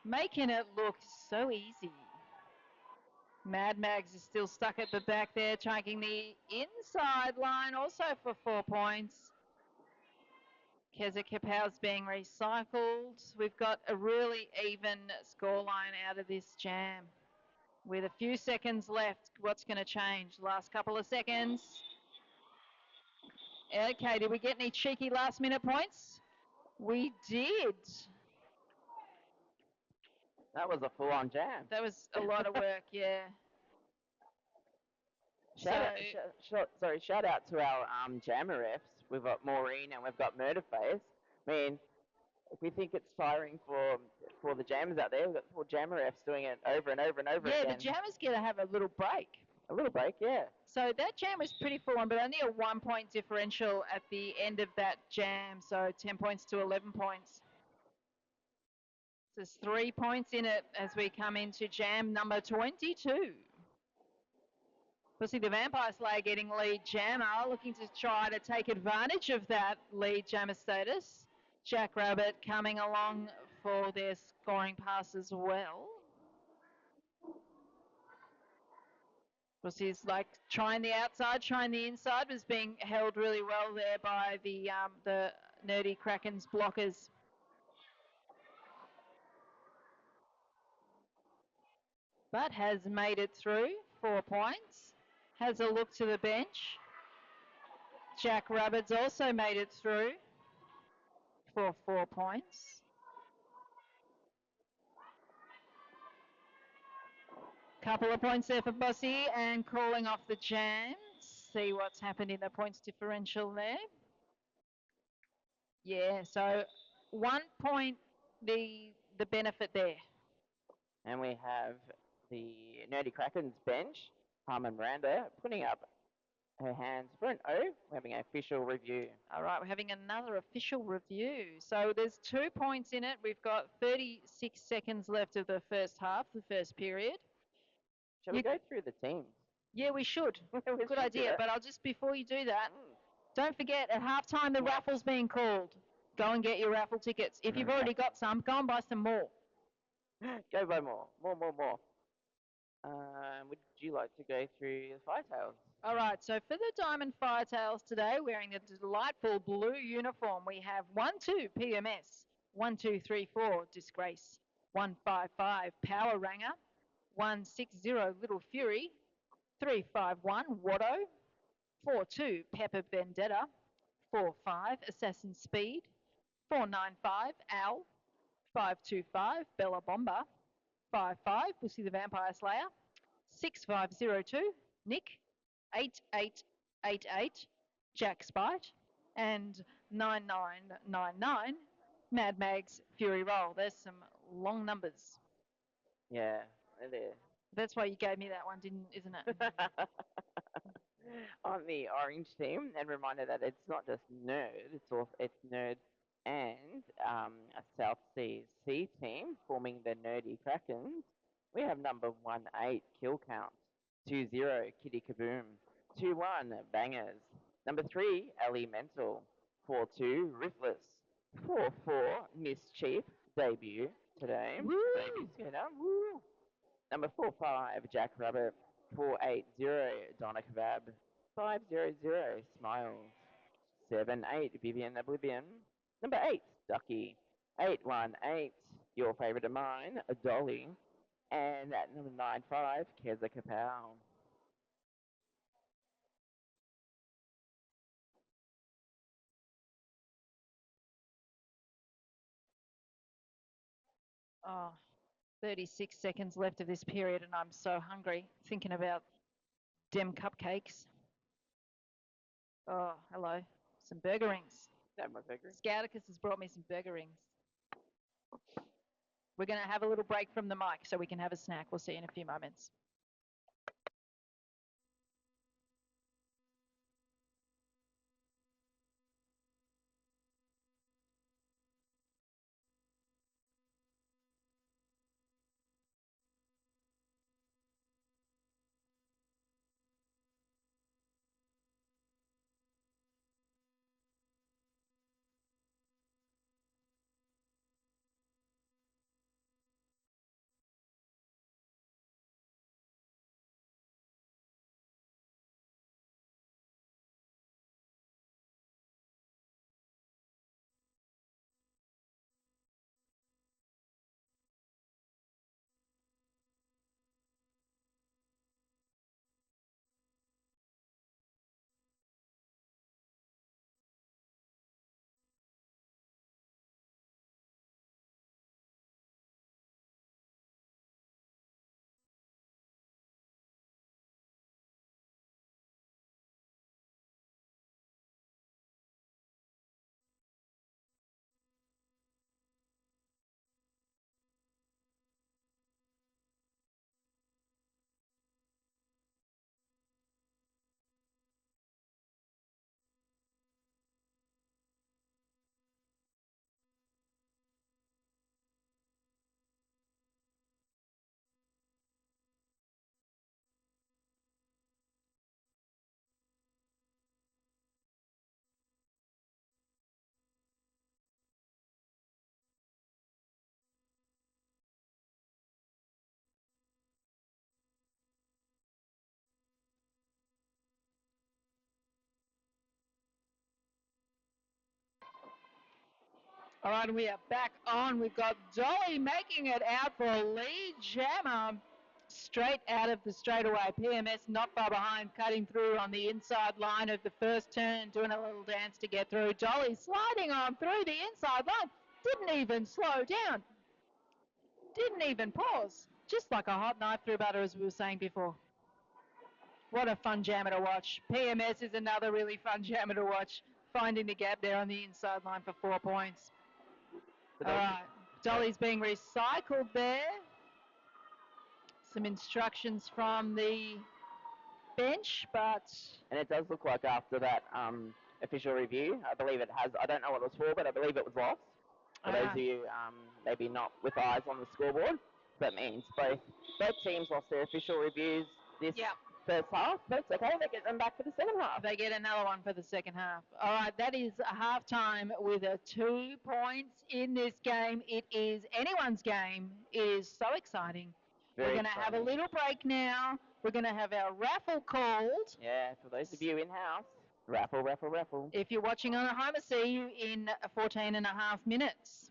making it look so easy. Mad Mags is still stuck at the back there, taking the inside line also for 4 points. Keza Kapow's being recycled. We've got a really even scoreline out of this jam. With a few seconds left, what's going to change? Last couple of seconds. Okay, did we get any cheeky last-minute points? We did. That was a full-on jam. That was a lot of work, yeah. Shout out to our jammer refs. We've got Maureen and we've got Murderface. I mean, if we think it's tiring for the jammers out there, we've got four jammer refs doing it over and over and over Yeah, the again. jammer's going to have a little break. A little break, yeah. So that jam was pretty full on, but only a 1 point differential at the end of that jam. So 10 points to 11 points. There's 3 points in it as we come into jam number 22. We'll see the Vampire Slayer getting lead jammer, looking to try to take advantage of that lead jammer status. Jackrabbit coming along for their scoring pass as well. Was he's like trying the outside, trying the inside, was being held really well there by the Nerdy Kraken's blockers. But has made it through, 4 points. Has a look to the bench. Jackrabbit's also made it through for 4 points. Couple of points there for Bossy and calling off the jam. See what's happened in the points differential there. Yeah, so 1 point the benefit there. And we have the Nerdy Kraken's bench, Harmon Miranda, putting up her hands for an O. We're having an official review. All right, we're having another official review. So there's 2 points in it. We've got 36 seconds left of the first half, the first period. Shall we go through the teams? Yeah, we should. We Good should idea. But I'll just, before you do that, don't forget, at halftime, the raffle's being called. Go and get your raffle tickets. If you've already got some, go and buy some more. Go buy more. More. Would you like to go through the Firetails? All right, so for the Diamond Firetails today, wearing the delightful blue uniform, we have 1-2 PMS, 1-2-3-4 Disgrace, 1-5-5 Power Ranger, 1-6-0 Little Fury, 3-5-1 Watto, 4-2 Pepper Vendetta, 4-5 Assassin Speed, 4-9-5 Owl, 5-2-5 Bella Bomber, 5-5 Bussy the Vampire Slayer, 6-5-0-2 Nick, 8-8-8-8 Jack Spite, and 9-9-9-9 Mad Mag's Fury Roll. There's some long numbers. Yeah, they're there. That's why you gave me that one, isn't it? On the orange team, and reminder that it's not just nerd, it's nerd and a South Sea C team forming the Nerdy Krakens. We have number 1-8 Kill Count, 2-0 Kitty Kaboom, 2-1 Bangers, number 3 Ellie Mental, 4-2 Ruthless, 4-4 Mischief debut today. Woo! Debut skater. Woo! Number 4-5 Jackrabbit, 4-8-0 Donna Kebab, 5-0-0 Smiles, 7-8 Vivian Oblivion, number 8 Ducky, 8-1-8 Your Favorite of Mine, Dolly, and at number 9-5 Keza Kapow. Oh, 36 seconds left of this period, and I'm so hungry thinking about dem cupcakes. Oh, hello. Some burger rings. That my burger. Scouticus has brought me some burger rings. We're going to have a little break from the mic so we can have a snack. We'll see you in a few moments. All right, we are back on. We've got Dolly making it out for a lead jammer straight out of the straightaway. PMS not far behind, cutting through on the inside line of the first turn, doing a little dance to get through. Dolly sliding on through the inside line. Didn't even slow down. Didn't even pause. Just like a hot knife through butter, as we were saying before. What a fun jammer to watch. PMS is another really fun jammer to watch. Finding the gap there on the inside line for 4 points. All right, Dolly's being recycled there. Some instructions from the bench, but... And it does look like after that official review, I believe it has, I don't know what it was for, but I believe it was lost. For those of you maybe not with eyes on the scoreboard, that means both teams lost their official reviews this first half, but it's okay, they get them back for the second half. They get another one for the second half. All right, that is a halftime with 2 points in this game. It is anyone's game. It is so exciting. We're going to have a little break now. We're going to have our raffle called. Yeah, for those of you in-house, raffle, raffle, raffle. If you're watching on at home, I'll see you in 14 and a half minutes.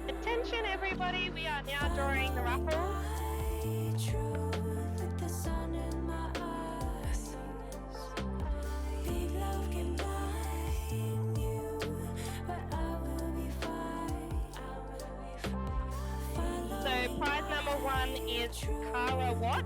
Attention everybody, we are now drawing the raffle. So prize number 1 is Cara Watt.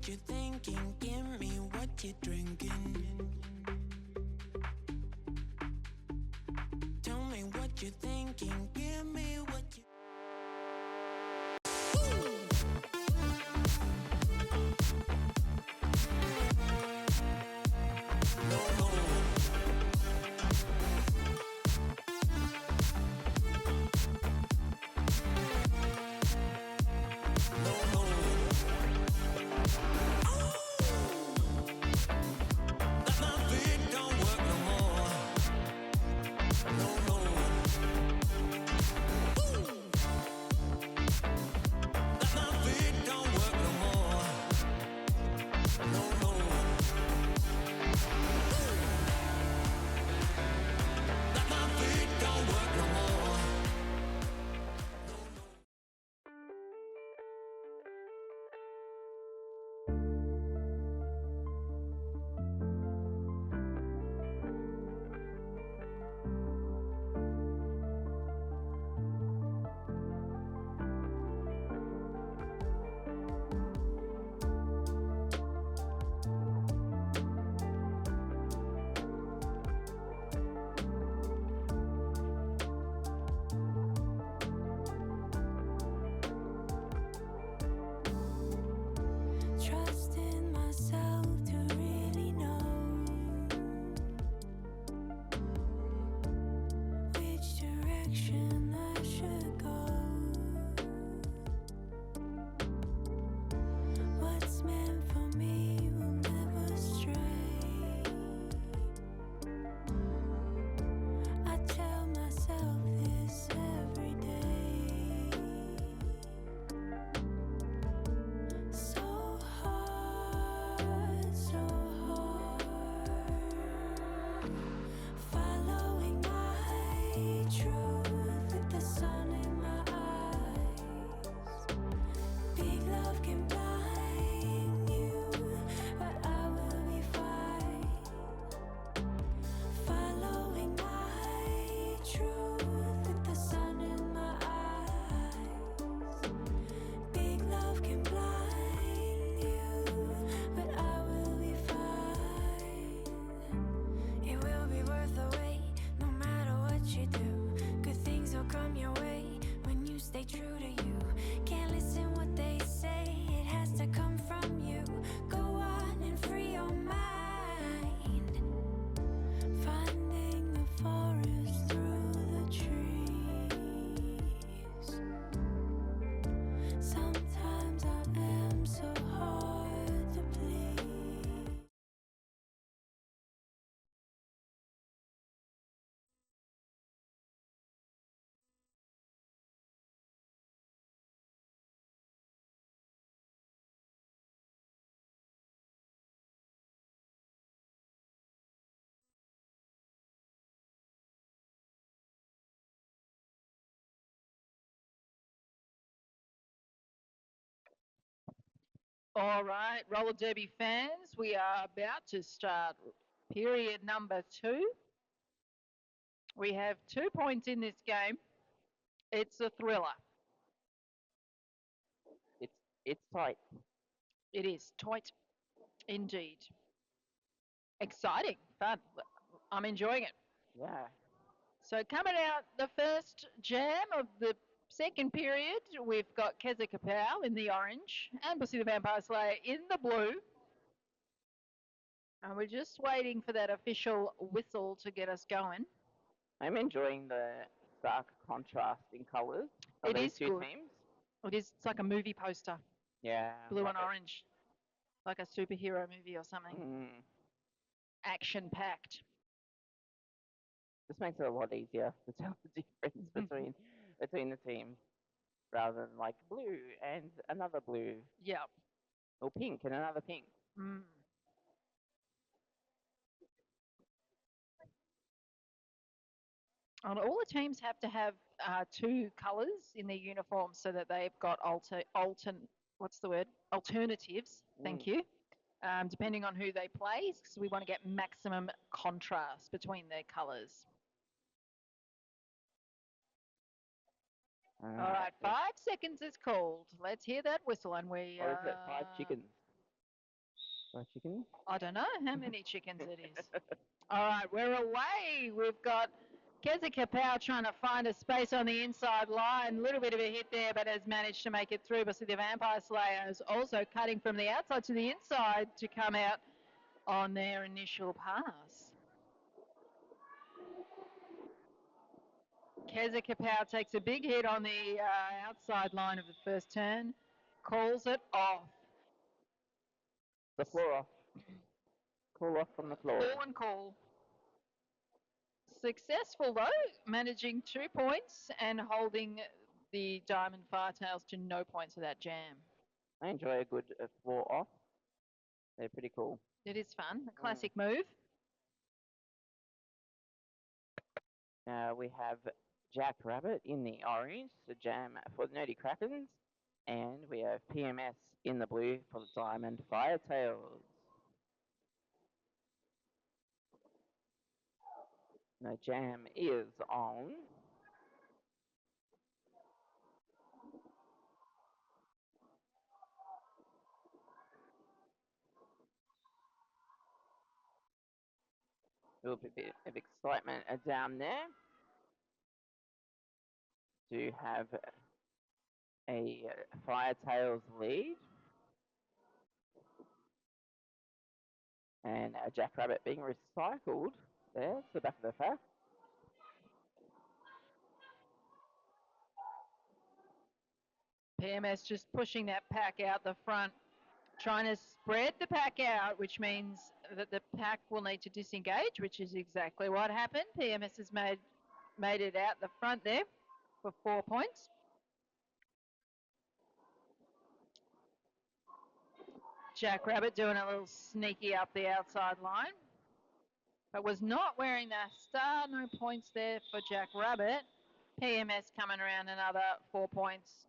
what you're thinking. Give me what you're drinking. Tell me what you're thinking. Give me what you. Trusting myself to really know which direction I should go. What's meant for me will never stray. I tell myself this every day. So hard, so hard. Following my truth with the sun in my eyes. Big love can blind you, but I will be fine. Following my truth with the sun in my eyes. Big love can blind you, but I will be fine. It will be worth the wait, no matter what you do. Good things will come your way when you stay true to you. Can't listen what they say, it has to come from you. Go on and free your mind. Finding the forest through the trees. Sometimes I am so hard to please. All right, roller derby fans, we are about to start period number 2. We have 2 points in this game. It's a thriller. It's tight. It is tight indeed. Exciting, fun. I'm enjoying it. Yeah. So coming out the first jam of the second period, we've got Keza Kapow in the orange and Pussy the Vampire Slayer in the blue. And we're just waiting for that official whistle to get us going. I'm enjoying the stark contrast in colours of It these is two good. teams. It is. It's like a movie poster, Yeah. blue love and orange, like a superhero movie or something. Mm. Action packed. This makes it a lot easier to tell the difference between the teams, rather than like blue and another blue, Yeah. or pink and another pink. Mm. And all the teams have to have 2 colours in their uniforms so that they've got alternatives. Thank you. Depending on who they play, because we want to get maximum contrast between their colours. All right, 5 seconds is called. Let's hear that whistle, and we. Or is it 5 chickens? Fried chicken. I don't know how many chickens it is. All right, we're away. We've got Keza Kapow trying to find a space on the inside line. A little bit of a hit there, but has managed to make it through. But see, the Vampire Slayer is also cutting from the outside to the inside to come out on their initial pass. Keza Kapow takes a big hit on the outside line of the first turn, calls it off. The floor off. Call off from the floor. Ball and call. Successful though, managing 2 points and holding the Diamond Firetails to no points for that jam. I enjoy a good floor off. They're pretty cool. It is fun, a classic move. We have Jack Rabbit in the orange, the jam for the Nerdy Krakens, and we have PMS in the blue for the Diamond Firetails. The jam is on. A little bit of excitement down there to have a Firetails lead. And a Jackrabbit being recycled there to the back of the pack. PMS just pushing that pack out the front, trying to spread the pack out, which means that the pack will need to disengage, which is exactly what happened. PMS has made it out the front there for 4 points. Jackrabbit doing a little sneaky up the outside line, but was not wearing the star. No points there for Jackrabbit. PMS coming around another 4 points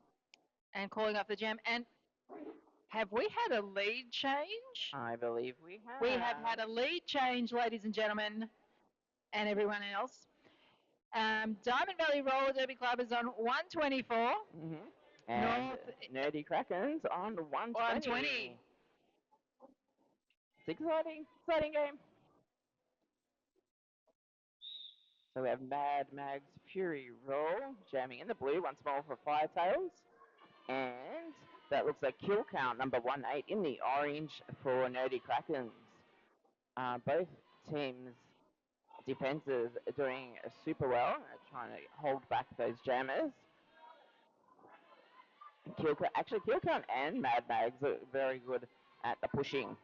and calling off the jam. And have we had a lead change? I believe we have. We have had a lead change, ladies and gentlemen, and everyone else. Diamond Valley Roller Derby Club is on 124. Mm-hmm. And Nerdy Krakens on 120. 120. It's exciting game. So we have Mad Mag's Fury Roll jamming in the blue once more for Firetails. And that looks like kill count number 18 in the orange for Nerdy Krakens. Both teams' defenses are doing super well, trying to hold back those jammers. Kill count and Mad Mags are very good at the pushing.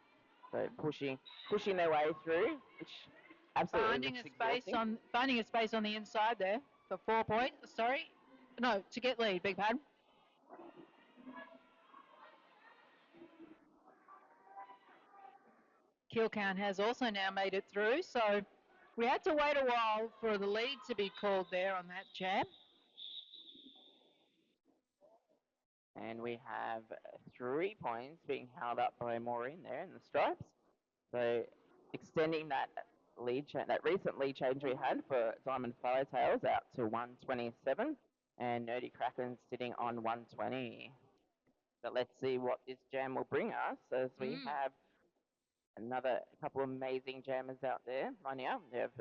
So pushing their way through, which absolutely finding a space on the inside there for 4 points. Sorry, no, to get lead. Big pardon. Kill count has also now made it through, so we had to wait a while for the lead to be called there on that jam. And we have 3 points being held up by Maureen there in the stripes. So extending that that recent lead change we had for Diamond Firetails out to 127, and Nerdy Kraken sitting on 120. But let's see what this jam will bring us as we have another couple of amazing jammers out there right now. We have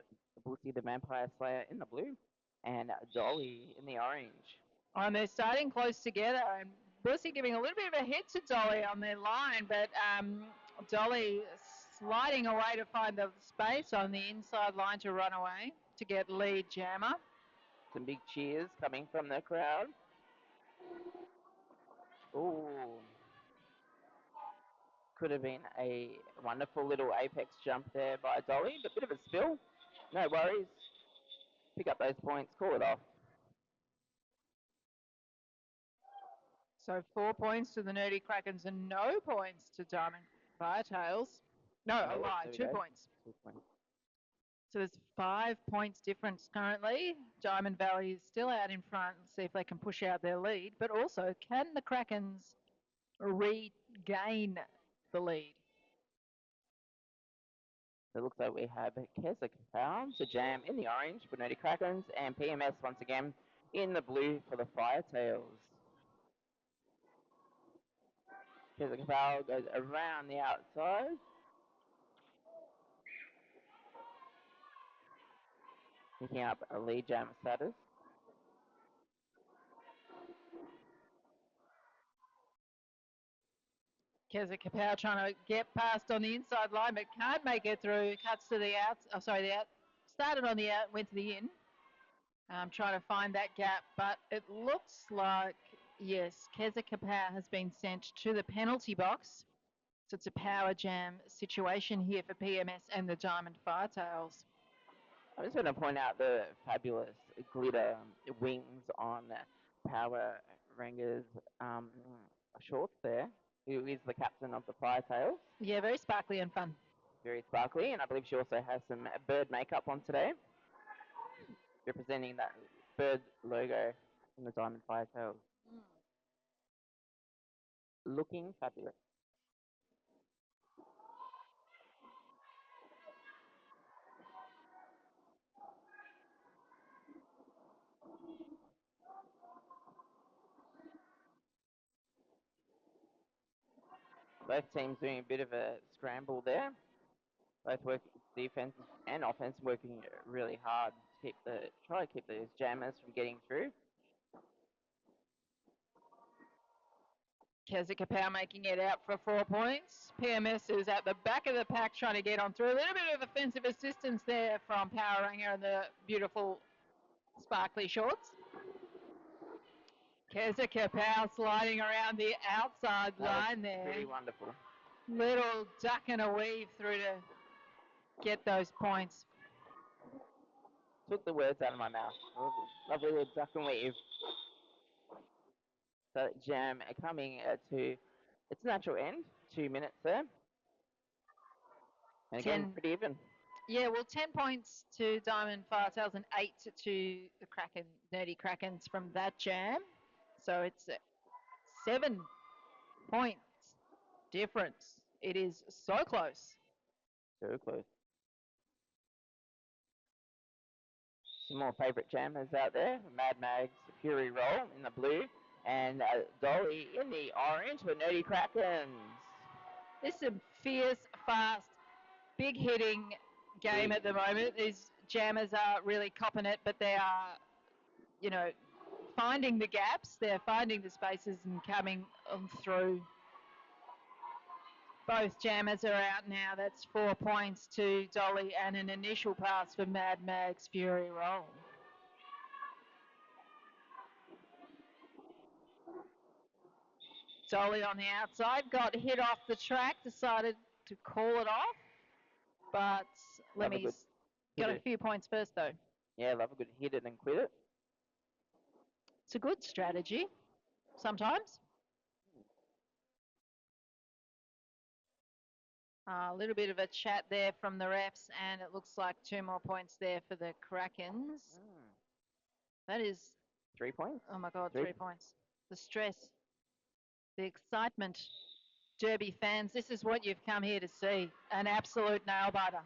Bussy the Vampire Slayer in the blue and Dolly in the orange. And they're starting close together, and Bussy giving a little bit of a hit to Dolly on their line, but Dolly sliding away to find the space on the inside line to run away to get lead jammer. Some big cheers coming from the crowd. Ooh. Could have been a wonderful little apex jump there by Dolly, but a bit of a spill. No worries. Pick up those points, call it off. So 4 points to the Nerdy Krakens and no points to Diamond Firetails. No, a lie, 2 points. 2 points. So there's 5 points difference currently. Diamond Valley is still out in front. Let's see if they can push out their lead. But also, can the Krakens regain the lead? So it looks like we have Keswick Pound to jam in the orange for Nerdy Krakens and PMS once again in the blue for the Firetails. Keswick Pound goes around the outside picking up a lead jam status. Keza Kapow trying to get past on the inside line, but can't make it through. Cuts to the out. Oh, sorry, the out. Started on the out, went to the in. Trying to find that gap, but it looks like, yes, Keza Kapow has been sent to the penalty box. So it's a power jam situation here for PMS and the Diamond Firetails. I'm just going to point out the fabulous glitter wings on Power Ranger's shorts there, who is the captain of the Firetails. Yeah, very sparkly and fun. Very sparkly, and I believe she also has some bird makeup on today, representing that bird logo in the Diamond Firetails. Looking fabulous. Both teams doing a bit of a scramble there. Both work defense and offense working really hard to try to keep those jammers from getting through. Keza Kapow making it out for 4 points. PMS is at the back of the pack trying to get on through. A little bit of offensive assistance there from Power Ranger and the beautiful sparkly shorts. Keza Kapow sliding around the outside line there. Pretty wonderful. Little duck and a weave through to get those points. Took the words out of my mouth. Lovely little duck and weave. So jam coming to its natural end. 2 minutes there. And again, pretty even. Yeah, well, 10 points to Diamond Firetails and 8 to the Kraken, Nerdy Krakens from that jam. So it's 7 points difference. It is so close. So close. Some more favourite jammers out there. Mad Mag's Fury Roll in the blue. And Dolly in the orange for Nerdy Krakens. This is a fierce, fast, big hitting game at the moment. These jammers are really copping it, but they are, you know, finding the gaps. They're finding the spaces and coming through. Both jammers are out now. That's 4 points to Dolly and an initial pass for Mad Mag's Fury Roll. Dolly on the outside, got hit off the track, decided to call it off. But Lemmy's got a few points first, though. Yeah, love a good hit it and quit it. It's a good strategy, sometimes. A little bit of a chat there from the refs, and it looks like 2 more points there for the Krakens. That is 3 points. Oh my God, 3 points. The stress, the excitement. Derby fans, this is what you've come here to see. An absolute nail-biter.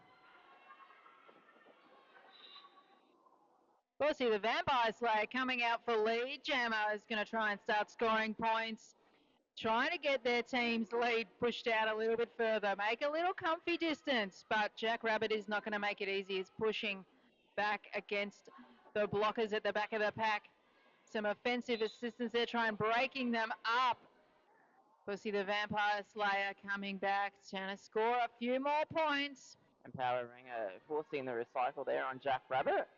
Of course, the Vampire Slayer coming out for lead. Jammer is going to try and start scoring points. Trying to get their team's lead pushed out a little bit further. Make a little comfy distance, but Jack Rabbit is not going to make it easy. He's pushing back against the blockers at the back of the pack. Some offensive assistance there, trying breaking them up. Pussy the Vampire Slayer coming back, trying to score a few more points. And Power Ranger forcing the recycle there on Jack Rabbit.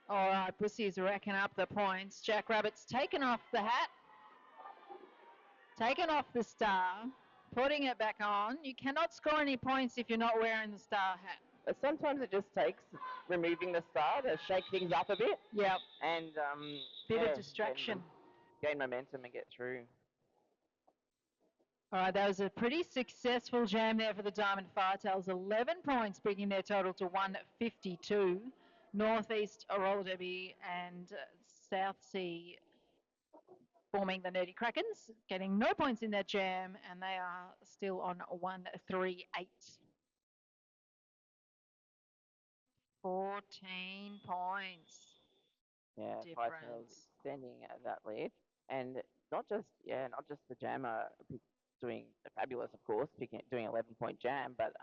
All right, Pussy's racking up the points. Jack Rabbit's taken off the hat, taken off the star, putting it back on. You cannot score any points if you're not wearing the star hat. But sometimes it just takes removing the star to shake things up a bit. Yep. And bit of distraction. Gain momentum and get through. All right, that was a pretty successful jam there for the Diamond Firetails. 11 points, bringing their total to 152. Northeast Roller Derby and South Sea forming the Nerdy Krakens, getting no points in that jam, and they are still on 138. 14 points. Yeah, Firetails extending that lead, and not just the jammer doing fabulous, of course, doing 11-point jam, but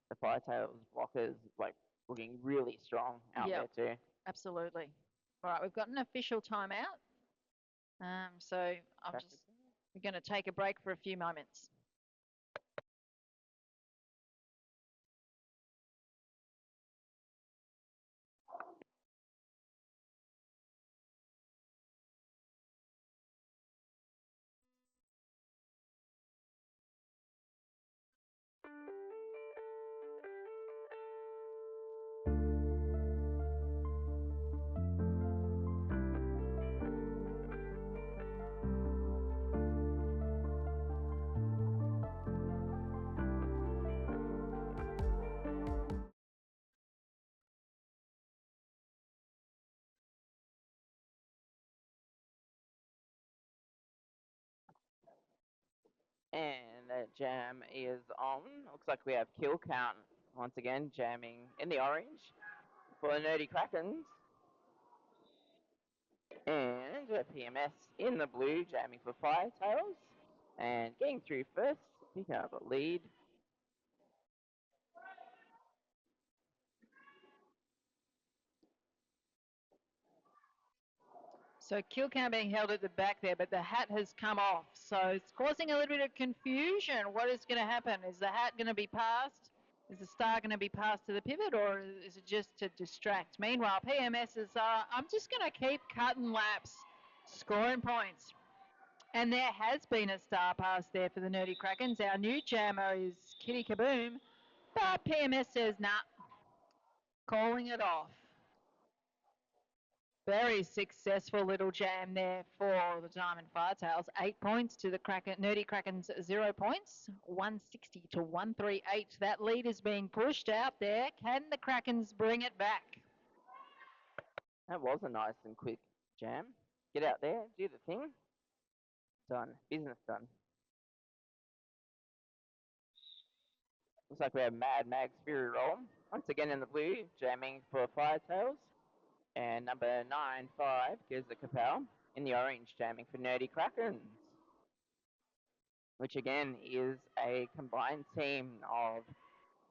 the Firetails blockers like looking really strong out Yep. there too. Absolutely. All right, we've got an official timeout. So we're going to take a break for a few moments. And that jam is on. Looks like we have kill count once again jamming in the orange for the Nerdy Krakens. And PMS in the blue jamming for Firetails. And getting through first, picking up a lead. So kill count being held at the back there, but the hat has come off. So it's causing a little bit of confusion. What is going to happen? Is the hat going to be passed? Is the star going to be passed to the pivot, or is it just to distract? Meanwhile, PMS is, I'm just going to keep cutting laps, scoring points. And there has been a star pass there for the Nerdy Krakens. Our new jammer is Kitty Kaboom, but PMS says, nah, calling it off. Very successful little jam there for the Diamond Firetails. 8 points to the Nerdy Krakens, 0 points. 160 to 138. That lead is being pushed out there. Can the Krakens bring it back? That was a nice and quick jam. Get out there, do the thing. Done. Business done. Looks like we have Mad Mag's Fury Roll. Once again in the blue, jamming for Firetails. And number 9-5 gives the Kapow in the orange, jamming for Nerdy Krakens. Which again is a combined team of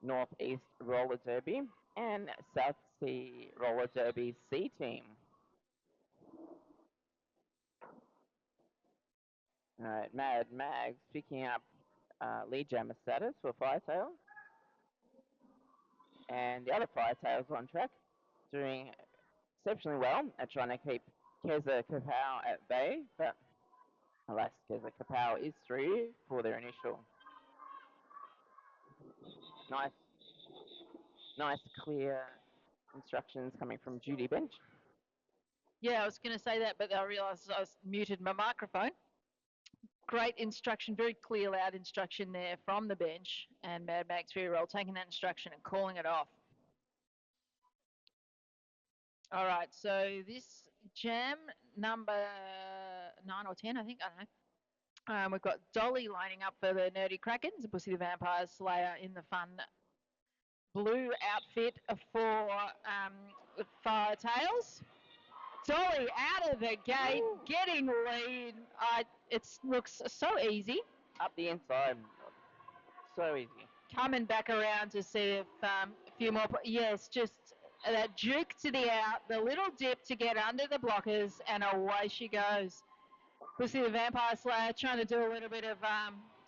Northeast Roller Derby and South Sea Roller Derby C team. Alright, Mad Mags picking up lead jammer status for Firetail. And the other Firetails on track, doing exceptionally well at trying to keep Keza Kapow at bay, but alas, Keza Kapow is through for their initial. Nice clear instructions coming from Judy Bench. Yeah, I was going to say that, but I realised I was muted my microphone. Great instruction, very clear, loud instruction there from the bench. And Mad Max Fury Roll taking that instruction and calling it off. All right, so this jam number 9 or 10, I think, I don't know. We've got Dolly lining up for the Nerdy Krakens. We'll see the Vampire Slayer in the fun blue outfit for Firetails. Dolly out of the gate, getting lead. It looks so easy. Up the inside. So easy. Coming back around to see if a few more. Yes, just that juke to the out, the little dip to get under the blockers, and away she goes. We'll see the Vampire Slayer trying to do a little bit of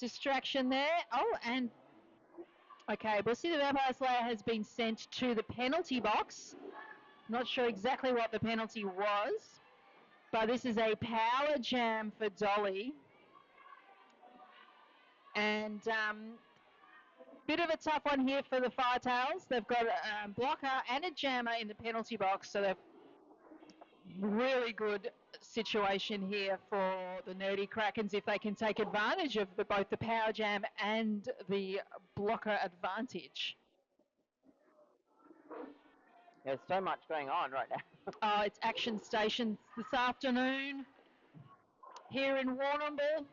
distraction there. Oh, and okay, we'll see the Vampire Slayer has been sent to the penalty box. Not sure exactly what the penalty was, but this is a power jam for Dolly. And bit of a tough one here for the Firetails. They've got a blocker and a jammer in the penalty box, so they've really good situation here for the Nerdy Krakens if they can take advantage of both the power jam and the blocker advantage. There's so much going on right now. Oh, it's action stations this afternoon here in Warrnambool.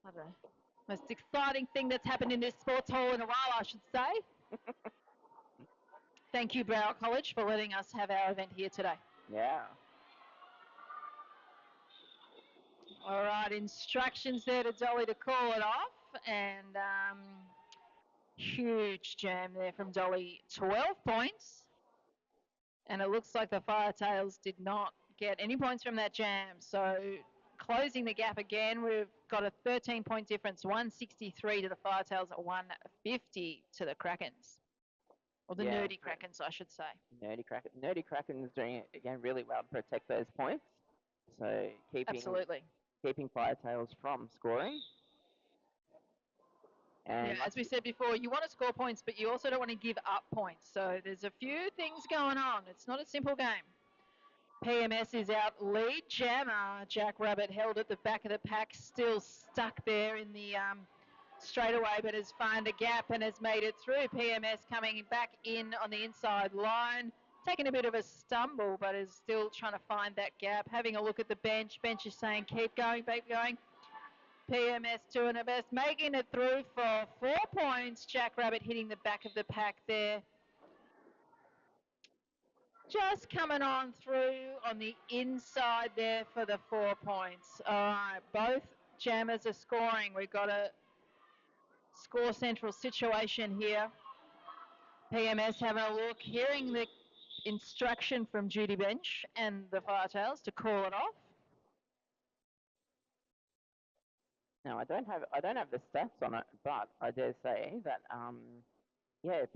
I don't know. Most exciting thing that's happened in this sports hall in a while, I should say. Thank you, Broward College, for letting us have our event here today. Yeah. All right, instructions there to Dolly to call it off. And Huge jam there from Dolly. 12 points. And it looks like the Firetails did not get any points from that jam. So closing the gap again, we've got a 13-point difference, 163 to the Firetails, 150 to the Krakens. Or the Yeah, Nerdy Krakens, I should say. Nerdy Kraken's doing it again really well to protect those points. So Absolutely. keeping Firetails from scoring. And yeah, as we said before, you want to score points, but you also don't want to give up points. So there's a few things going on. It's not a simple game. PMS is out. Lead jammer, Jack Rabbit, held at the back of the pack, still stuck there in the straightaway, but has found a gap and has made it through. PMS coming back in on the inside line, taking a bit of a stumble, but is still trying to find that gap. Having a look at the bench. Bench is saying, keep going, keep going. PMS doing her best, making it through for 4 points. Jack Rabbit hitting the back of the pack there. Just coming on through on the inside there for the 4 points. All right, both jammers are scoring. We've got a score central situation here. PMS having a look, hearing the instruction from Judy Bench and the Firetails to call it off. Now I don't have the stats on it, but I dare say that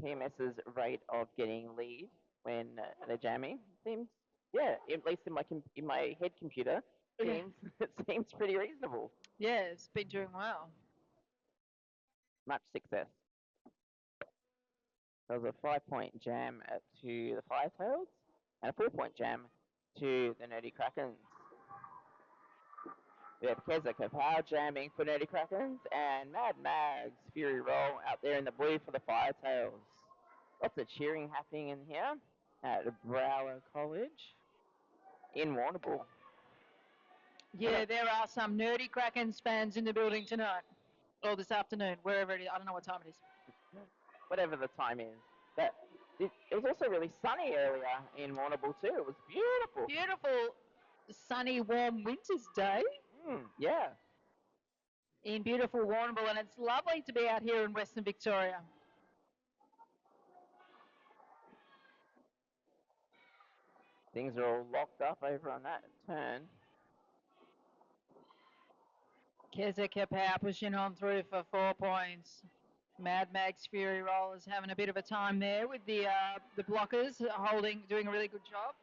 PMS's rate of getting lead when they're jamming seems, at least in my head computer, it seems pretty reasonable. Yeah, it's been doing well. Much success. There was a 5-point jam to the Firetails and a 4-point jam to the Nerdy Krakens. We have Kezika Power jamming for Nerdy Krakens and Mad Mag's Fury Roll out there in the blue for the Firetails. Lots of cheering happening in here at Brower College in Warrnambool. Yeah, there are some Nerdy Krakens fans in the building tonight. Or this afternoon, wherever it is. I don't know what time it is. Whatever the time is. But it was also really sunny earlier in Warrnambool too. It was beautiful. Beautiful, sunny, warm winter's day. Yeah. In beautiful Warrnambool, and it's lovely to be out here in Western Victoria. Things are all locked up over on that turn. Kezika Power pushing on through for 4 points. Mad Mag's Fury Roll is having a bit of a time there with the blockers doing a really good job.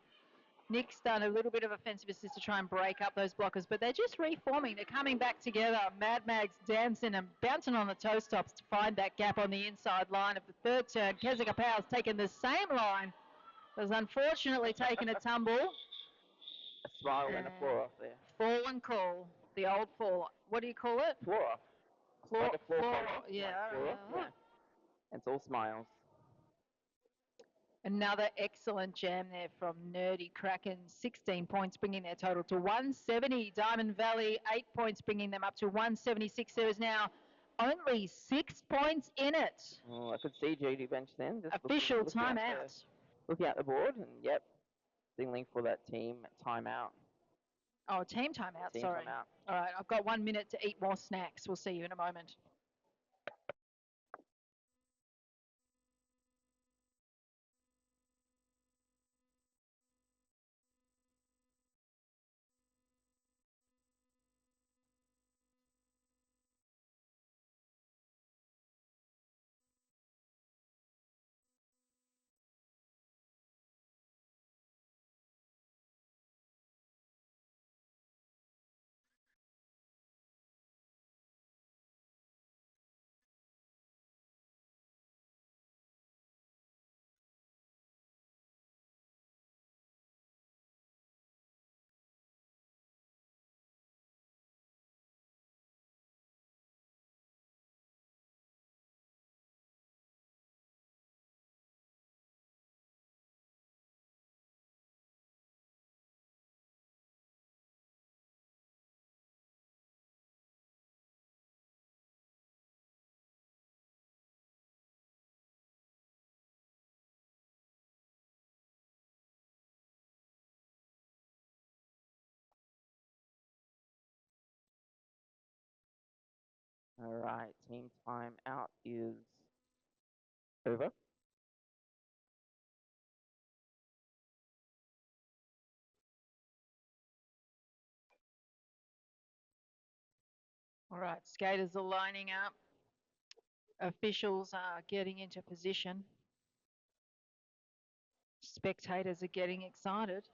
Nick's done a little bit of offensive assist to try and break up those blockers, but they're just reforming. They're coming back together. Mad Mag's dancing and bouncing on the toe stops to find that gap on the inside line of the third turn. Kezika Power's taken the same line, has unfortunately taken a tumble. A smile and a floor off there. Fall and call, the old fall. What do you call it? Floor off. Like a floor off. Yeah. It's all smiles. Another excellent jam there from Nerdy Kraken. 16 points, bringing their total to 170. Diamond Valley, 8 points, bringing them up to 176. There is now only 6 points in it. Oh, I could see Judy Bench then. Just Official timeout. Looking at the board, and signaling for that team timeout. Oh, team timeout, sorry. Timeout. All right, I've got 1 minute to eat more snacks. We'll see you in a moment. All right, team timeout is Over. All right, skaters are lining up. Officials are getting into position. Spectators are getting excited.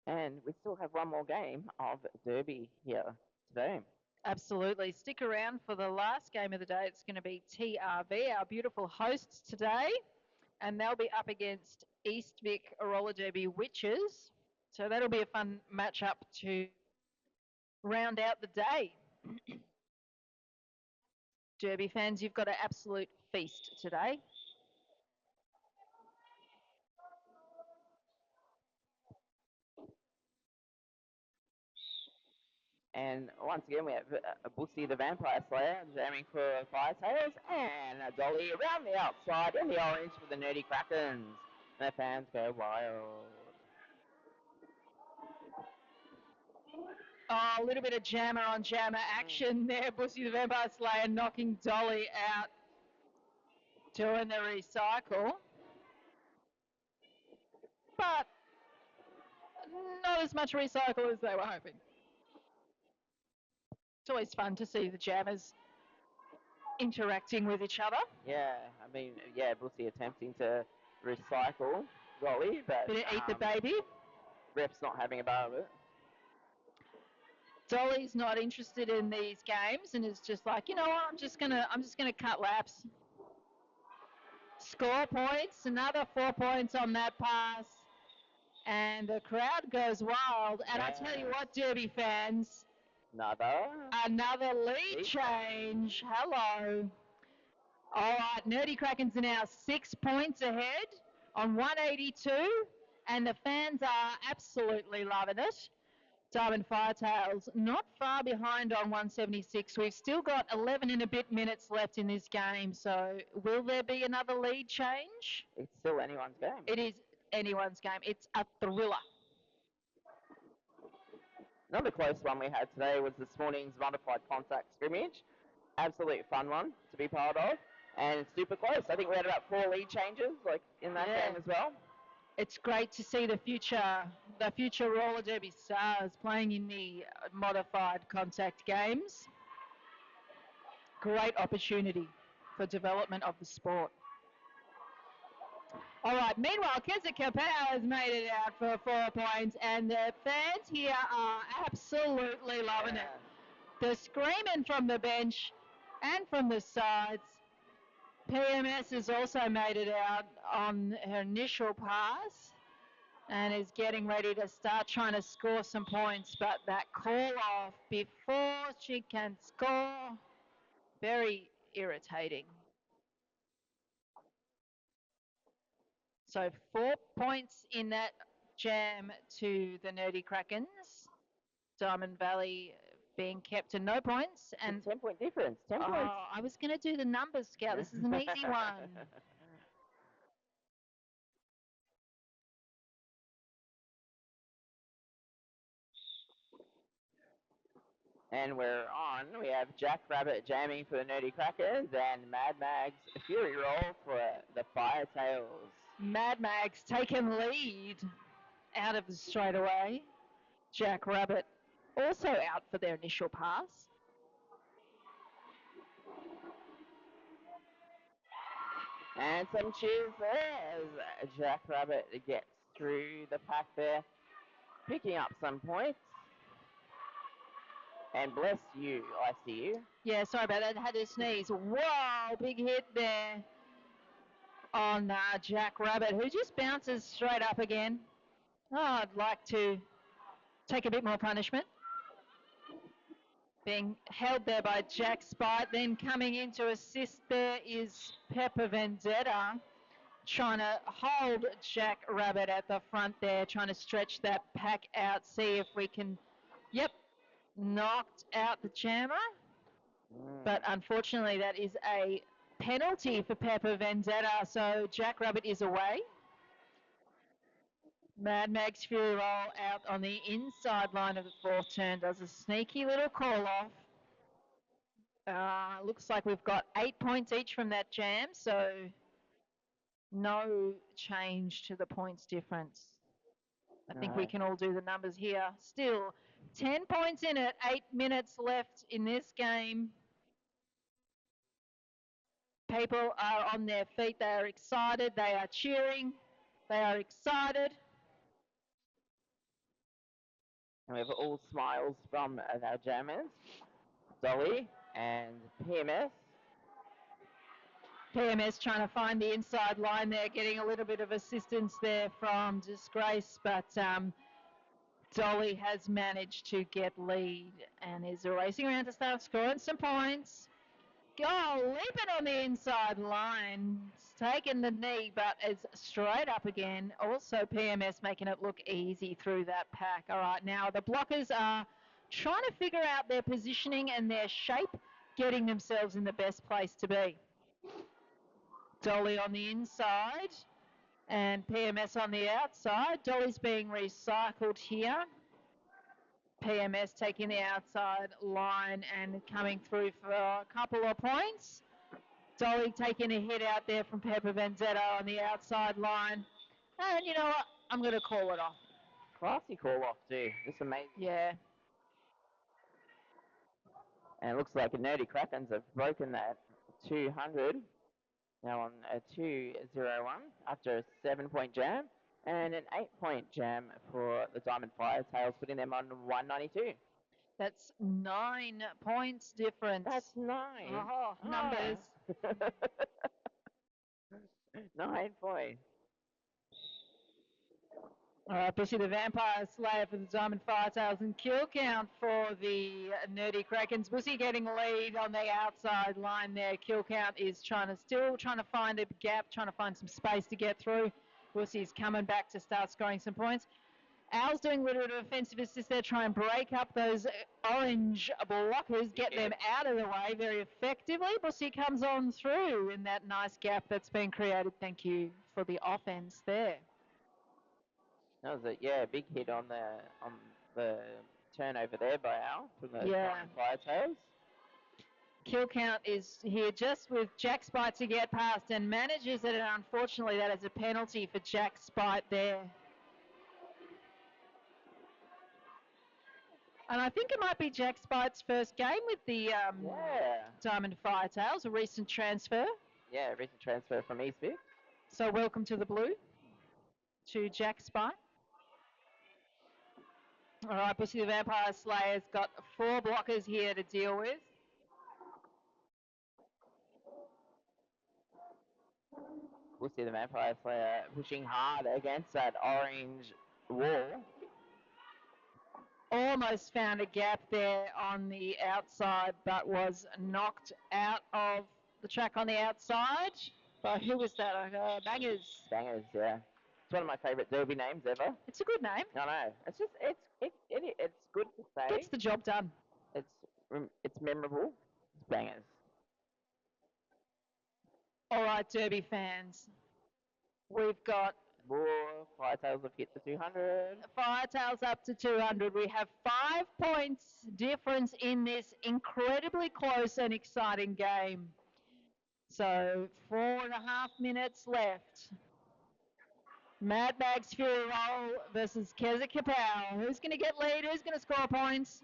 And we still have one more game of Derby here today. Absolutely. Stick around for the last game of the day. It's going to be TRV, our beautiful hosts today. And they'll be up against East Vic Roller Derby Witches. So that'll be a fun matchup to round out the day. Derby fans, you've got an absolute feast today. And once again, we have Bussy the Vampire Slayer jamming for Firetails, and Dolly around the outside in the orange for the Nerdy Krakens. And the fans go wild. Oh, a little bit of jammer on jammer action there. Bussy the Vampire Slayer knocking Dolly out, doing the recycle. But not as much recycle as they were hoping. It's always fun to see the jammers interacting with each other. Yeah, I mean, yeah, Bussy attempting to recycle Dolly, but Bit of eat the baby. ref's not having a bar of it. Dolly's not interested in these games and is just like, you know what, I'm just gonna cut laps. Score points, another 4 points on that pass. And the crowd goes wild. And I tell you what, Derby fans, another lead change. Hello. All right, Nerdy Krakens are now 6 points ahead on 182, and the fans are absolutely loving it. Diamond Firetails not far behind on 176. We've still got 11 and a bit minutes left in this game, so will there be another lead change? It's still anyone's game. It is anyone's game. It's a thriller. Another close one we had today was this morning's modified contact scrimmage. Absolute fun one to be part of, and super close. I think we had about 4 lead changes like in that game as well. It's great to see the future roller derby stars playing in the modified contact games. Great opportunity for development of the sport. All right, meanwhile, Keswick Capel has made it out for 4 points, and the fans here are absolutely loving it. They're screaming from the bench and from the sides. PMS has also made it out on her initial pass and is getting ready to start trying to score some points, but that call off before she can score, very irritating. So 4 points in that jam to the Nerdy Krakens. Diamond Valley being kept to no points. And 10-point difference. 10 points. I was going to do the numbers, Scout. This is an easy one. And we're on. We have Jack Rabbit jamming for the Nerdy Krakens and Mad Mag's Fury Roll for the Firetails. Mad Mag's taken lead out of the straightaway. Jack Rabbit also out for their initial pass. And some cheers there as Jack Rabbit gets through the pack there, picking up some points. And bless you, I see you. Yeah, sorry about that. I had to sneeze. Whoa, big hit there on Jack Rabbit, who just bounces straight up again. Oh, I'd like to take a bit more punishment. Being held there by Jack Spite. Then coming in to assist there is Pepper Vendetta, trying to hold Jack Rabbit at the front there, trying to stretch that pack out, see if we can, knocked out the jammer. But unfortunately, that is a penalty for Pepper Vendetta, so Jack Rabbit is away. Mad Mag's Fury Roll out on the inside line of the fourth turn, does a sneaky little call off. Looks like we've got 8 points each from that jam, so no change to the points difference. I think we No. can all do the numbers here. Still 10 points in it, 8 minutes left in this game. People are on their feet, they are excited, they are cheering, they are excited. And we have all smiles from our jammers, Dolly and PMS. PMS trying to find the inside line there, getting a little bit of assistance there from Disgrace, but Dolly has managed to get lead and is racing around to start scoring some points. Oh, leaping on the inside line. It's taken the knee, but it's straight up again. Also, PMS making it look easy through that pack. All right, now the blockers are trying to figure out their positioning and their shape, getting themselves in the best place to be. Dolly on the inside and PMS on the outside. Dolly's being recycled here. PMS taking the outside line and coming through for a couple of points. Dolly taking a hit out there from Pepper Vanzetto on the outside line. And you know what? I'm going to call it off. Classy call off too. Just amazing. Yeah. And it looks like the Nerdy Krakens have broken that 200. Now on a 201 after a 7-point jam. And an 8-point jam for the Diamond Firetails, putting them on 192. That's 9 points difference. That's 9. Oh, numbers. 9 points. All right, Bushy the Vampire Slayer for the Diamond Firetails and kill count for the Nerdy Krakens. Bushy getting lead on the outside line there. Kill count is still trying to find a gap, trying to find some space to get through. Bushy's coming back to start scoring some points. Al's doing a little bit of offensive assist there, try and break up those orange blockers, get them out of the way very effectively. Bushy comes on through in that nice gap that's been created. Thank you for the offense there. That was a big hit on the turnover there by Al from the Diamond Firetails. Kill count is here just with Jack Spite to get past and manages it, and unfortunately that is a penalty for Jack Spite there. And I think it might be Jack Spite's first game with the Diamond Firetails, a recent transfer. Yeah, recent transfer from East Vic. So welcome to the blue, to Jack Spite. All right, Bushy the Vampire Slayer's got 4 blockers here to deal with. Bushy the Vampire Slayer pushing hard against that orange wall. Almost found a gap there on the outside, but was knocked out of the track on the outside. But who was that? Bangers. Bangers, yeah. It's one of my favourite derby names ever. It's a good name. I know. It's just it's good to say. Gets the job done. It's memorable. It's bangers. All right, Derby fans. We've got More Firetails have hit the 200. Firetails up to 200. We have 5 points difference in this incredibly close and exciting game. So 4.5 minutes left. Mad Max Fury Roll versus Keza Kapow. Who's going to get lead? Who's going to score points?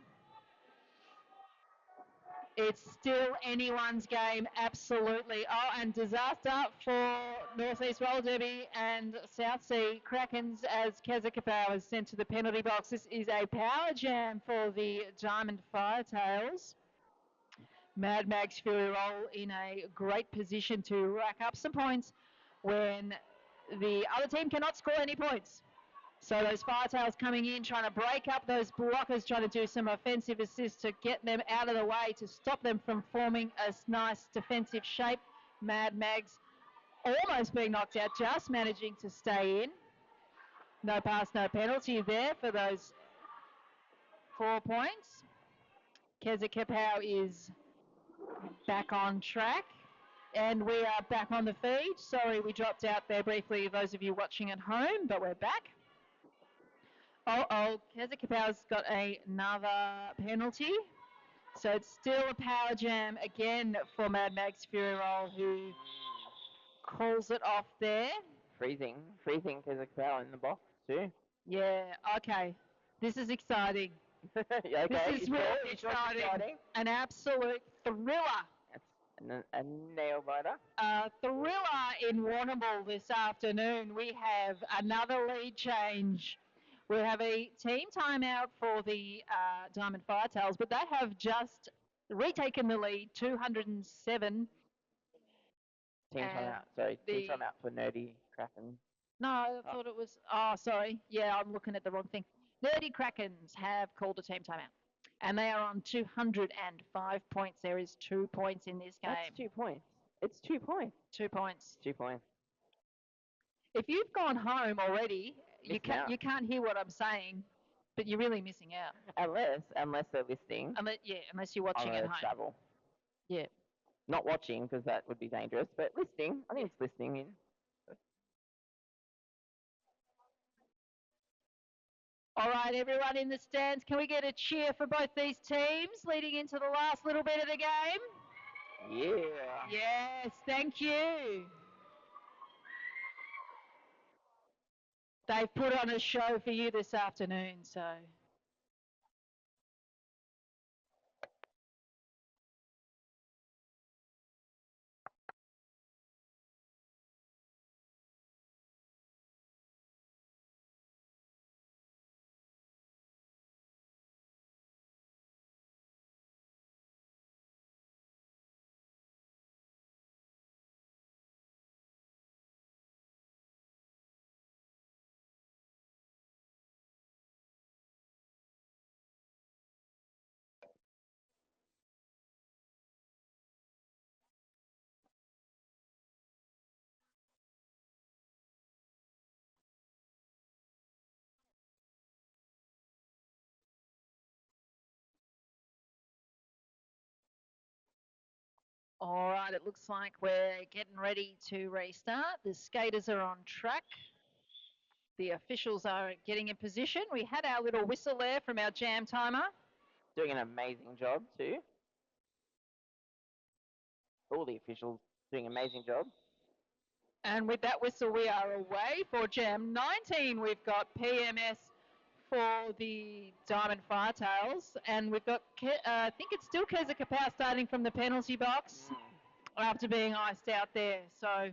It's still anyone's game, absolutely. Oh, and disaster for Northeast Roller Derby and South Sea Krakens as Keza Kapow is sent to the penalty box. This is a power jam for the Diamond Firetails. Mad Max Fury Roll in a great position to rack up some points when the other team cannot score any points. So those Firetails coming in, trying to break up those blockers, trying to do some offensive assists to get them out of the way, to stop them from forming a nice defensive shape. Mad Mags almost being knocked out, just managing to stay in. No pass, no penalty there for those 4 points. Keza Kapow is back on track. And we are back on the feed. Sorry, we dropped out there briefly, those of you watching at home, but we're back. Keza Kapow's got another penalty. So it's still a power jam again for Mad Max Fury Roll, who calls it off there. Freezing because of power in the box too. Yeah, okay. This is exciting. Yeah, okay, This is you really sure? You sure it's exciting. An absolute thriller. That's a nail biter. Thriller in Warrnambool this afternoon. We have another lead change. We have a team timeout for the Diamond Firetails, but they have just retaken the lead, 207. Team And timeout. Sorry, team the- timeout for Nerdy Kraken. No, I thought it was. Oh, sorry. Yeah, I'm looking at the wrong thing. Nerdy Krakens have called a team timeout, and they are on 205 points. There is 2 points in this game. That's 2 points. It's 2 points. 2 points. 2 points. If you've gone home already, you Missing out. can't hear what I'm saying, but you're really missing out. Unless they're listening Unless you're watching on at a home. travel. Yeah. Not watching because that would be dangerous, but listening. I think it's listening in. All right, everyone in the stands, can we get a cheer for both these teams leading into the last little bit of the game? Yeah. Yes, thank you. They've put on a show for you this afternoon, so. All right, it looks like we're getting ready to restart. The skaters are on track. The officials are getting in position. We had our little whistle there from our jam timer. Doing an amazing job too. All the officials doing an amazing job. And with that whistle, we are away for Jam 19. We've got PMS for the Diamond Firetails. And we've got, I think it's still Keza Kapow starting from the penalty box after being iced out there. So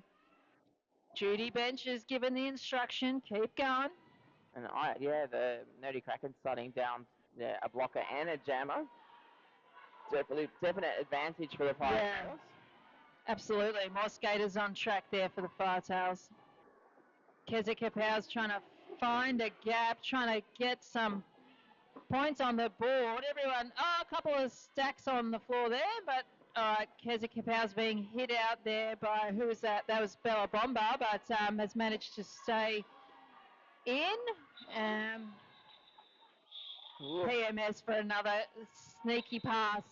Judy Bench is given the instruction, keep going. And the Nerdy Kraken starting down a blocker and a jammer. Definite advantage for the Firetails. Yeah. Absolutely. More skaters on track there for the Firetails. Keza Kapow's trying to find a gap, trying to get some points on the board. Everyone, a couple of stacks on the floor there, but all right, Keza Kapow's being hit out there by, who was that? That was Bella Bomba, but has managed to stay in. PMS for another sneaky pass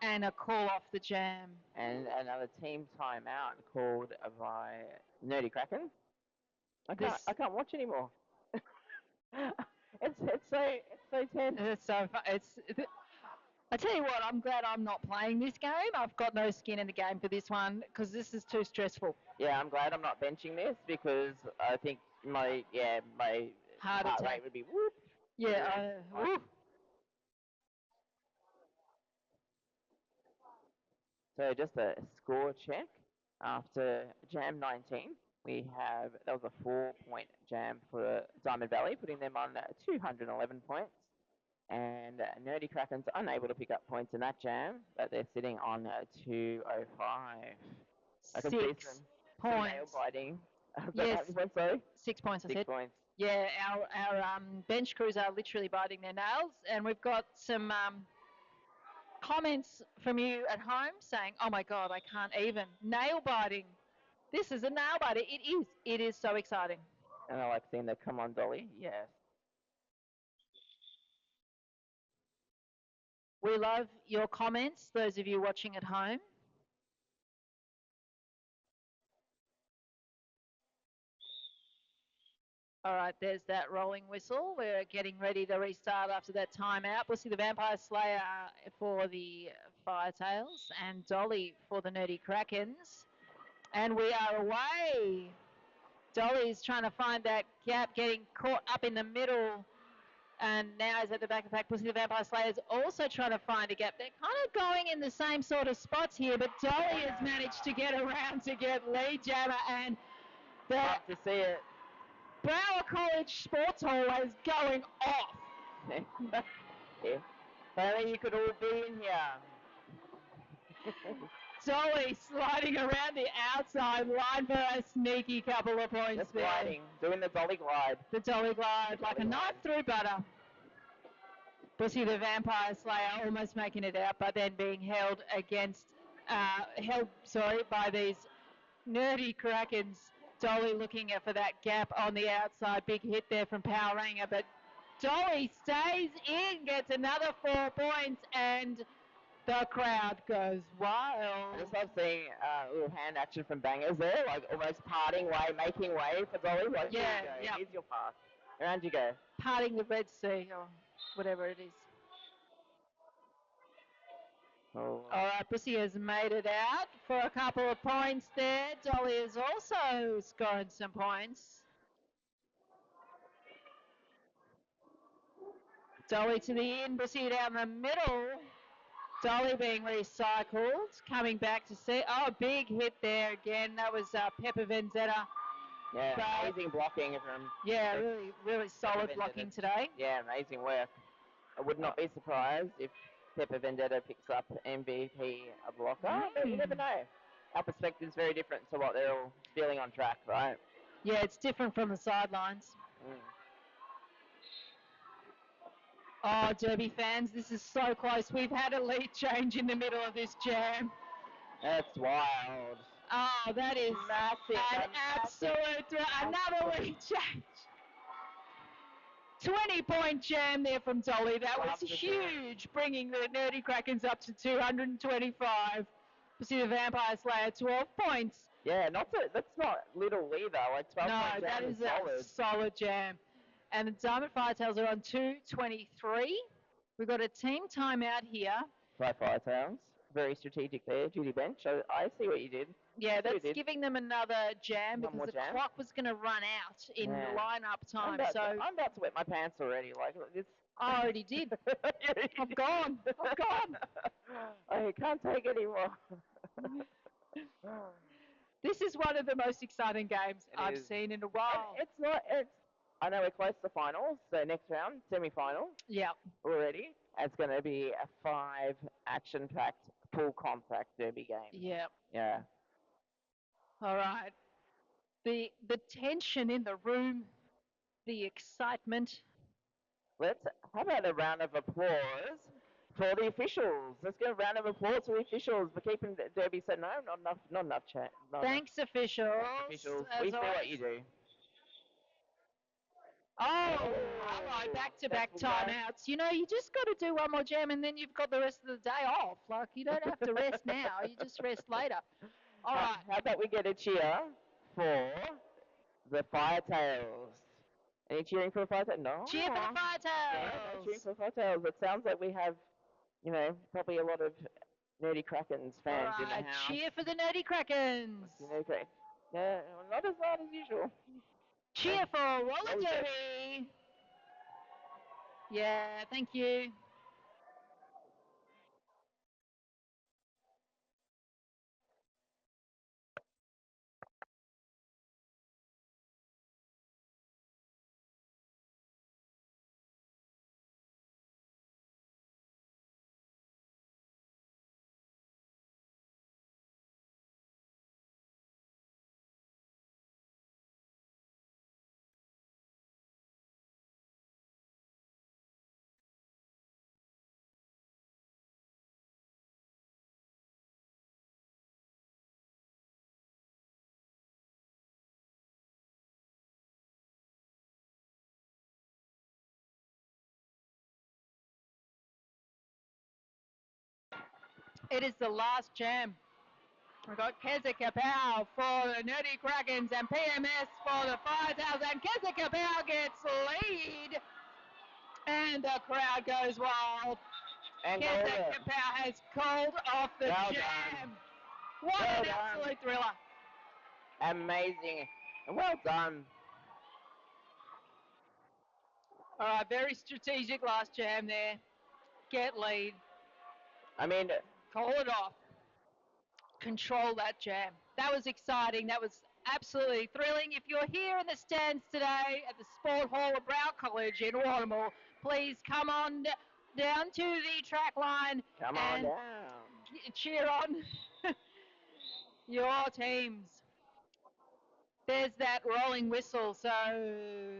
and a call off the jam. And another team timeout called by Nerdy Kraken. I can't watch anymore. it's so tense. It's so fun. I tell you what, I'm glad I'm not playing this game. I've got no skin in the game for this one because this is too stressful. Yeah, I'm glad I'm not benching this because I think my heart rate would be whoop. Yeah. Whoop. So just a score check after Jam 19. That was a 4-point jam for Diamond Valley, putting them on 211 points. And Nerdy Kraken's unable to pick up points in that jam, but they're sitting on 205. I can 6 see some nail points. biting. Yes. Sorry? 6 points, I 6 said. points. Yeah, our bench crews are literally biting their nails, and we've got some comments from you at home saying, "Oh my God, I can't even nail biting. This is a nail biter. It is. It is so exciting." And I like seeing the come on dolly. Yes. We love your comments, those of you watching at home. All right, there's that rolling whistle. We're getting ready to restart after that timeout. We'll see the Vampire Slayer for the Firetails and Dolly for the Nerdy Krakens. And we are away. Dolly's trying to find that gap, getting caught up in the middle. And now is at the back of the pack. Pussy the Vampire Slayer's also trying to find a gap. They're kind of going in the same sort of spots here, but Dolly has managed to get around to get lead jammer, and the Love to see it. Brower College Sports Hall is going off. Yeah. If only you could all be in here. Dolly sliding around the outside line for a sneaky couple of points Just there. gliding, doing the dolly glide. The Dolly glide, like a Dolly knife through butter. Pussy the Vampire Slayer almost making it out, but then being held by these nerdy Krakens. Dolly looking for that gap on the outside. Big hit there from Power Ranger, but Dolly stays in, gets another 4 points, and the crowd goes wild. I just love seeing a little hand action from Bangers there, like almost parting way, making way for Dolly. Like, Yeah, here you go, yep. here's your pass. Around you go. Parting the Red Sea, or whatever it is. Oh. All right, Pussy has made it out for a couple of points there. Dolly has also scored some points. Dolly to the end, Pussy down the middle. Dolly being recycled, coming back to see. Oh, big hit there again. That was Pepper Vendetta. Yeah, But- amazing blocking from. Yeah, really solid Vendetta. blocking today. Yeah, amazing work. I would not be surprised if Pepper Vendetta picks up MVP a blocker, but you never know. Our perspective is very different to what they're all feeling on track, right? Yeah, it's different from the sidelines. Mm. Oh, Derby fans, this is so close. We've had a lead change in the middle of this jam. That's wild. Oh, that is Massive. an absolute another lead change. 20-point jam there from Dolly. That Love was to see it. huge, bringing the Nerdy Krakens up to 225. We see the Vampire Slayer 12 points. Yeah, that's not little either. Like 12 No, point that jam is solid. a solid jam. And the Diamond Firetails are on 223. We've got a team timeout here. Right, Firetails. Very strategic there, Judy Bench. I see what you did. Yeah, See what you that's did. giving them another jam One because more the jam. clock was going to run out in Yeah. line-up I'm time. about, So I'm about to wet my pants already. Like this. I already did. I'm gone. I'm gone. I can't take it anymore. This is one of the most exciting games It I've is. seen in a while. It's not. I know we're close to finals, so next round, semi-final Yeah. already. It's going to be a 5 action-packed, full compact derby game. Yeah. Yeah. All right. The tension in the room, the excitement. How about a round of applause for the officials? Let's get a round of applause for the officials for keeping the derby set. No, not enough chat. Thanks, officials. Officials, as we see what always. you do. Oh, all right, back-to-back That's what we timeouts. You know, you just got to do one more jam and then you've got the rest of the day off. Like, you don't have to rest now. You just rest later. All right. How about we get a cheer for the Firetails? Any cheering for the Firetails? No. Cheer for the Yeah, no Firetails. cheering for the Firetails. It sounds like we have, probably a lot of Nerdy Krakens All fans in right, the house. cheer for the Nerdy Krakens. Yeah, not as loud as usual. Cheer for Roller Roller Derby. Yeah, thank you. It is the last jam. We've got Keza Kapow for the Nerdy Krakens and PMS for the Firetails, and Keza Kapow gets lead, and the crowd goes wild. And Keza called it. Kapow has called off the Well jam. done. What Well an done. absolute thriller. Amazing. And well done. All right, very strategic last jam there. Get lead, I mean, call it off, control that jam. That was exciting. That was absolutely thrilling. If you're here in the stands today at the Sport Hall of Brown College in Watermore, please come on down to the track line come on and down. cheer on your teams. There's that rolling whistle, so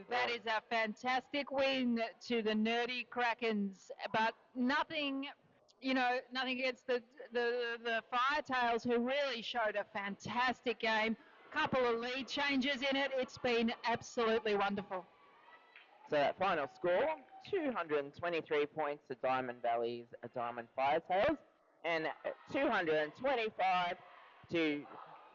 that is a fantastic win to the Nerdy Krakens, but nothing, nothing against the Firetails, who really showed a fantastic game. Couple of lead changes in it. It's been absolutely wonderful. So that final score, 223 points to Diamond Valley's Diamond Firetails, and 225 to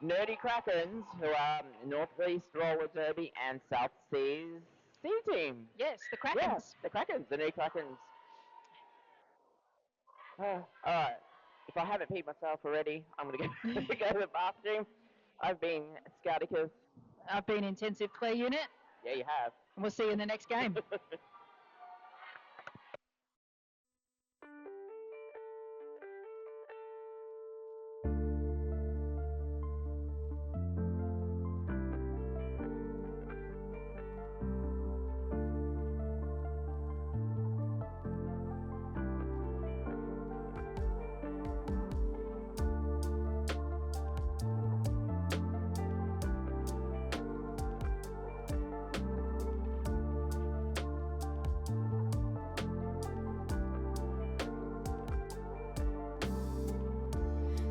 Nerdy Krakens, who are Northeast Roller Derby and South Seas C Team. Yes, the Krakens. Yeah, the Krakens, the new Krakens. Alright, if I haven't peed myself already, I'm going to go to the bathroom. I've been Scouticus. I've been intensive clear unit. Yeah, you have. And we'll see you in the next game.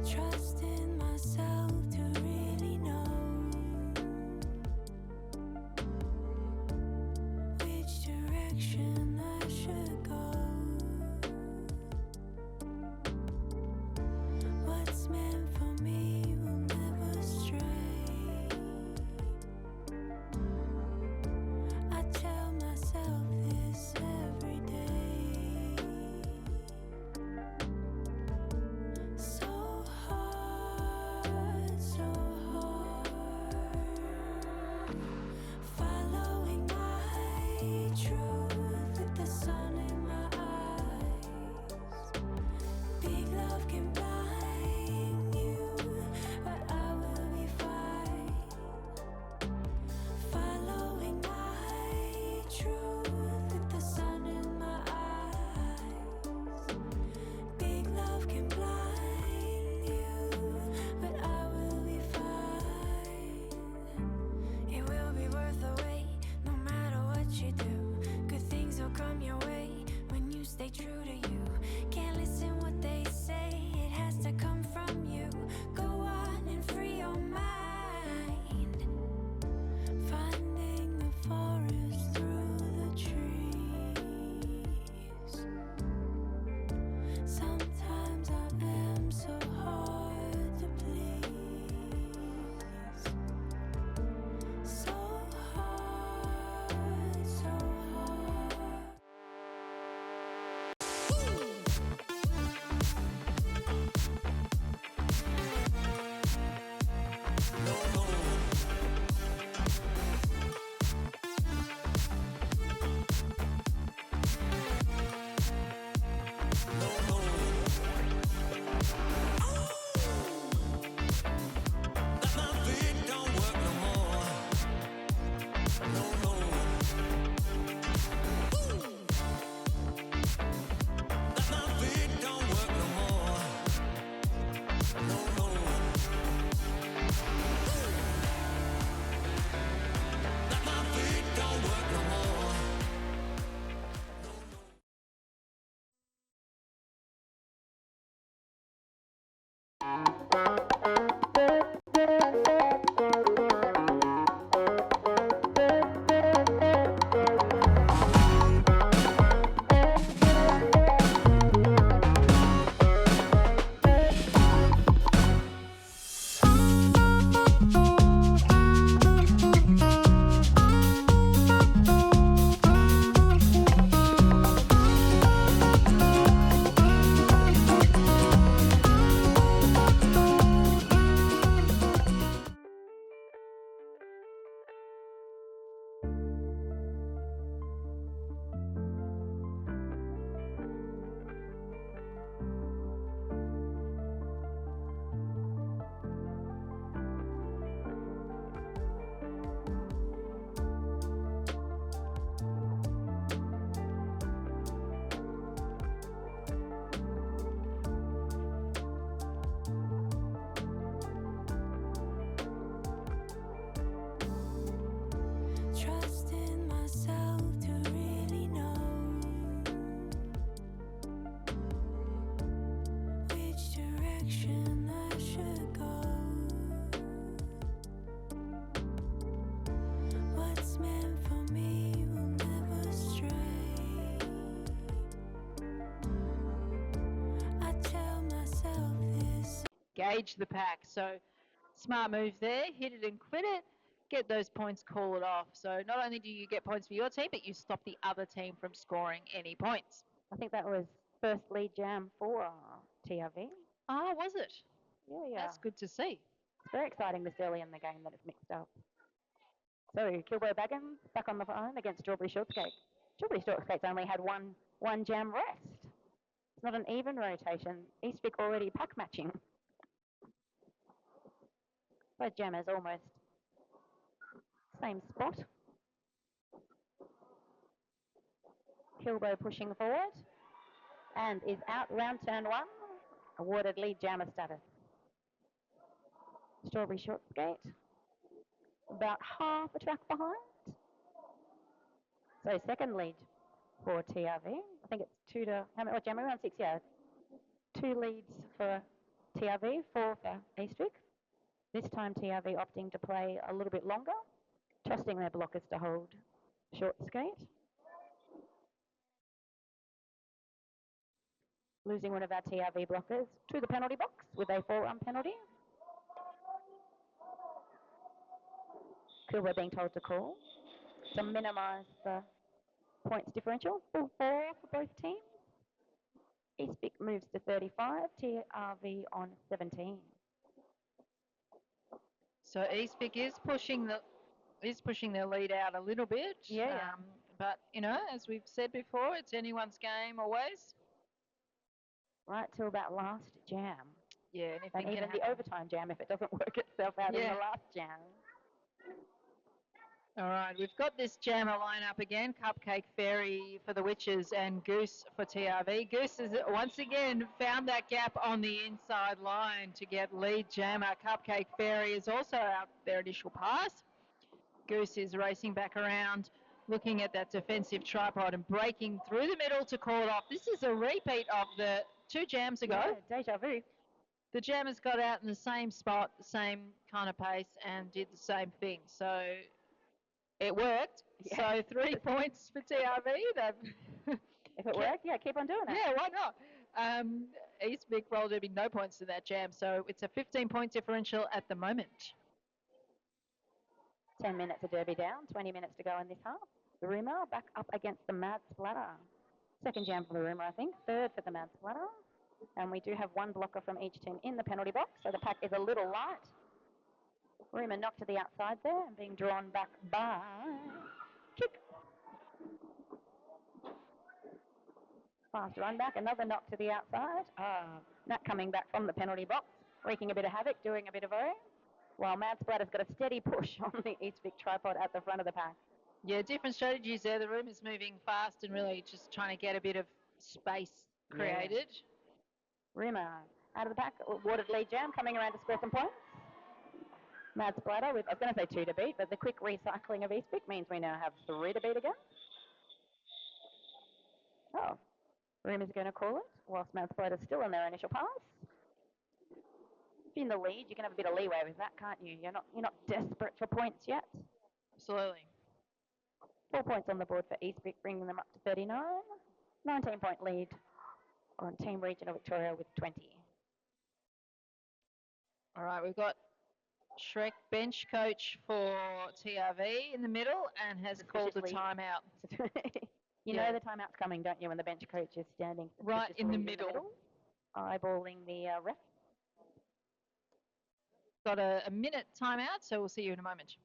Trusting myself to really know which direction I should go. What's meant for me will never stray. I tell myself this every day. So hard, so hard. Following my truth engage the pack. So smart move there, hit it and quit it, get those points, call it off. So not only do you get points for your team, but you stop the other team from scoring any points. I think that was first lead jam for TRV. Oh, was it? Yeah. That's good to see. It's very exciting this early in the game that it's mixed up. So Kilbo Baggins back on the phone against Strawberry Shortcake. Strawberry Shortcake's only had one jam rest. It's not an even rotation. Eastwick already pack matching. Both jammers almost same spot. Kilbo pushing forward and is out round turn one, awarded lead jammer status. Strawberry Shortskate about half a track behind. So second lead for TRV. I think it's 2 to, how many, what jammer, around 6, yeah. 2 leads for TRV, 4 for Eastwick. This time TRV opting to play a little bit longer, trusting their blockers to hold short skate. Losing one of our TRV blockers to the penalty box with a 4-run penalty. Kilbo being told to call to minimise the points differential. Full 4 for both teams. Eastwick moves to 35, TRV on 17. So Eastwick is pushing their lead out a little bit. Yeah. But you know, as we've said before, it's anyone's game always. Right till that last jam. Yeah, And even the overtime jam if it doesn't work itself out in the last jam. All right, we've got this jammer lineup again. Cupcake Fairy for the Witches and Goose for TRV. Goose has once again found that gap on the inside line to get lead jammer. Cupcake Fairy is also out their initial pass. Goose is racing back around, looking at that defensive tripod and breaking through the middle to call it off. This is a repeat of the 2 jams ago. Yeah, deja vu. The jammers got out in the same spot, the same kind of pace, and did the same thing. So it worked. Yeah. So 3 points for TRV. If it worked, yeah, keep on doing it. Yeah, why not? Eastwick rolled derby, no points to that jam. So it's a 15-point differential at the moment. 10 minutes of derby down, 20 minutes to go in this half. The Rumour back up against the Mad Splatter. Second jam for the Rumour, I think. Third for the Mad Splatter. And we do have one blocker from each team in the penalty box, so the pack is a little light. Rumour knocked to the outside there and being drawn back by Kick. Fast run back, another knock to the outside. Nat coming back from the penalty box, wreaking a bit of havoc, doing a bit of O. While Mad Splatter's got a steady push on the Eastwick tripod at the front of the pack. Yeah, different strategies there. The Rumour's moving fast and really just trying to get a bit of space created. Rumour out of the pack, awarded lead jam, coming around to score some points. Mad Splatter with, I was going to say 2 to beat, but the quick recycling of Eastwick means we now have 3 to beat again. Oh, Rumour's going to call it, whilst Mad Splatter's still in their initial pass. If you're in the lead, you can have a bit of leeway with that, can't you? You're not desperate for points yet. Absolutely. 4 points on the board for Eastwick, bringing them up to 39. 19-point lead on Team Regional Victoria with 20. All right, we've got Shrek bench coach for TRV in the middle and has called a timeout. You know the timeout's coming, don't you, when the bench coach is standing right in the middle, eyeballing the ref. Got a minute timeout, so we'll see you in a moment.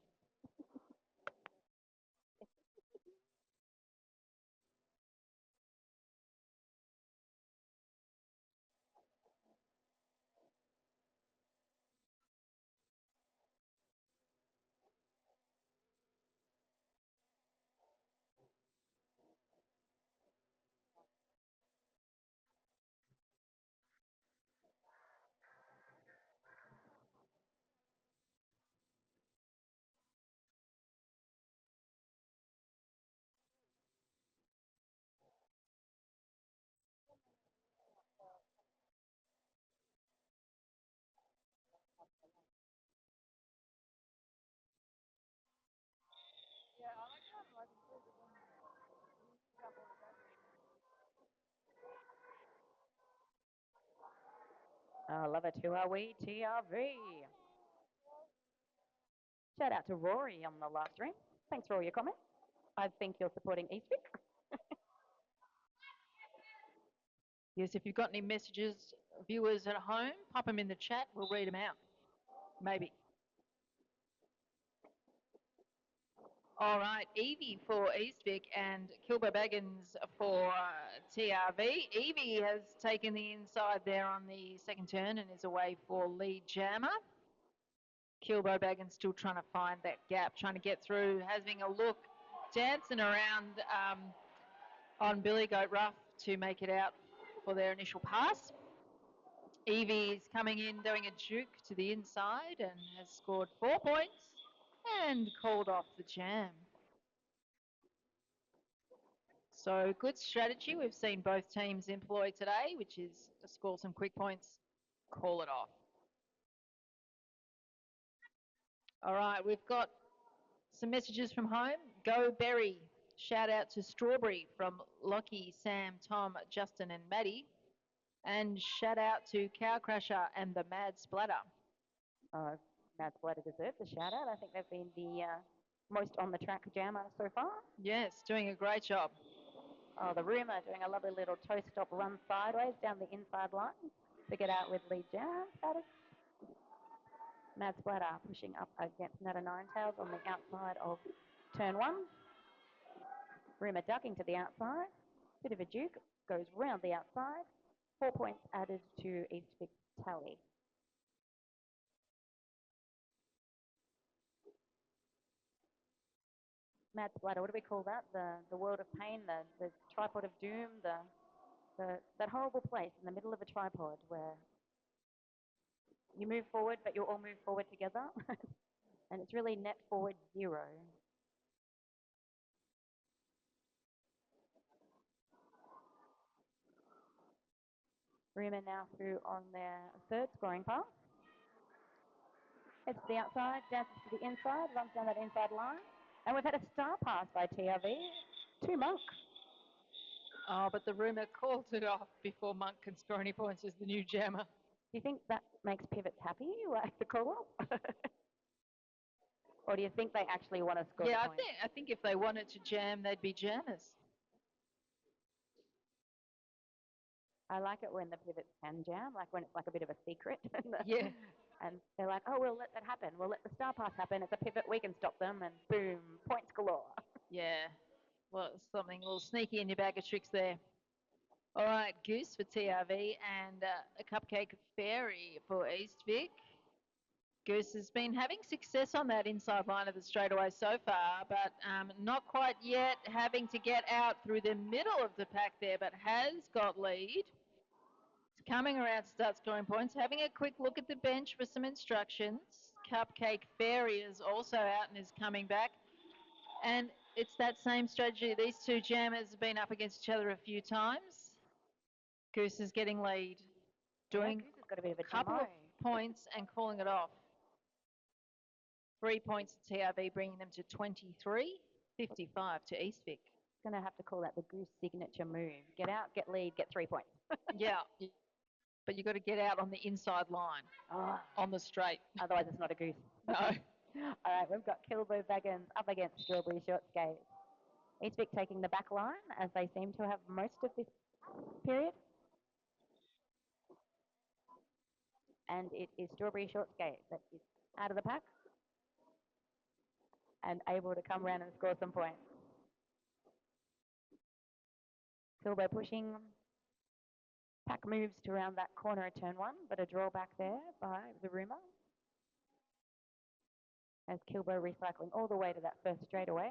I love it. Who are we? TRV. Shout out to Rory on the last stream. Thanks for all your comments. I think you're supporting Eastwick. Yes, if you've got any messages, viewers at home, pop them in the chat. We'll read them out. Maybe. All right, Evie for Eastwick and Kilbo Baggins for TRV. Evie has taken the inside there on the second turn and is away for lead jammer. Kilbo Baggins still trying to find that gap, trying to get through, having a look, dancing around on Billy Goat Rough to make it out for their initial pass. Evie is coming in, doing a juke to the inside and has scored 4 points and called off the jam. So good strategy we've seen both teams employ today, which is to score some quick points, call it off. All right, we've got some messages from home. Go Berry. Shout out to Strawberry from Lockie, Sam, Tom, Justin and Maddie. And shout out to Cow Crusher and the Mad Splatter. Mad Splatter deserves a shout out. I think they've been the most on the track jammer so far. Yes, doing a great job. Oh, the Rumour doing a lovely little toe stop run sideways down the inside line to get out with lead jam status. Mad Splatter pushing up against Nutter Ninetails on the outside of turn 1. Rumour ducking to the outside. Bit of a juke, goes round the outside. 4 points added to Eastwick's tally. Mad Splatter, what do we call that? The world of pain, the tripod of doom, that horrible place in the middle of a tripod where you move forward, but you all move forward together. And it's really net forward 0. Rumour now through on their third scoring pass. Heads to the outside, dances to the inside, runs down that inside line. And we've had a star pass by TRV to Monk. Oh, but the Rumour called it off before Monk can score any points as the new jammer. Do you think that makes pivots happy, like the call off? Or do you think they actually want to score the points? I think if they wanted to jam, they'd be jammers. I like it when the pivots can jam, like when it's like a bit of a secret. Yeah. And they're like, oh, we'll let that happen. We'll let the star pass happen. It's a pivot. We can stop them. And boom, points galore. Yeah. Well, something a little sneaky in your bag of tricks there. All right, Goose for TRV and a Cupcake Fairy for Eastwick. Goose has been having success on that inside line of the straightaway so far, but not quite yet having to get out through the middle of the pack there, but has got lead. It's coming around to start scoring points, having a quick look at the bench for some instructions. Cupcake Fairy is also out and is coming back. And it's that same strategy. These two jammers have been up against each other a few times. Goose is getting lead, doing Goose has got a bit of a couple of points and calling it off. 3 points to TRV, bringing them to 23, 55 to Eastwick. Going to have to call that the Goose signature move. Get out, get lead, get 3 points. Yeah, but you've got to get out on the inside line, on the straight. Otherwise, it's not a Goose. No. All right, we've got Kilbo Baggins up against Strawberry Short Skates. Eastwick taking the back line, as they seem to have most of this period. And it is Strawberry Short Skates that is out of the pack and able to come around and score some points. Kilbo pushing. Pack moves to around that corner of turn 1, but a drawback there by the Rumour. As Kilbo recycling all the way to that first straightaway.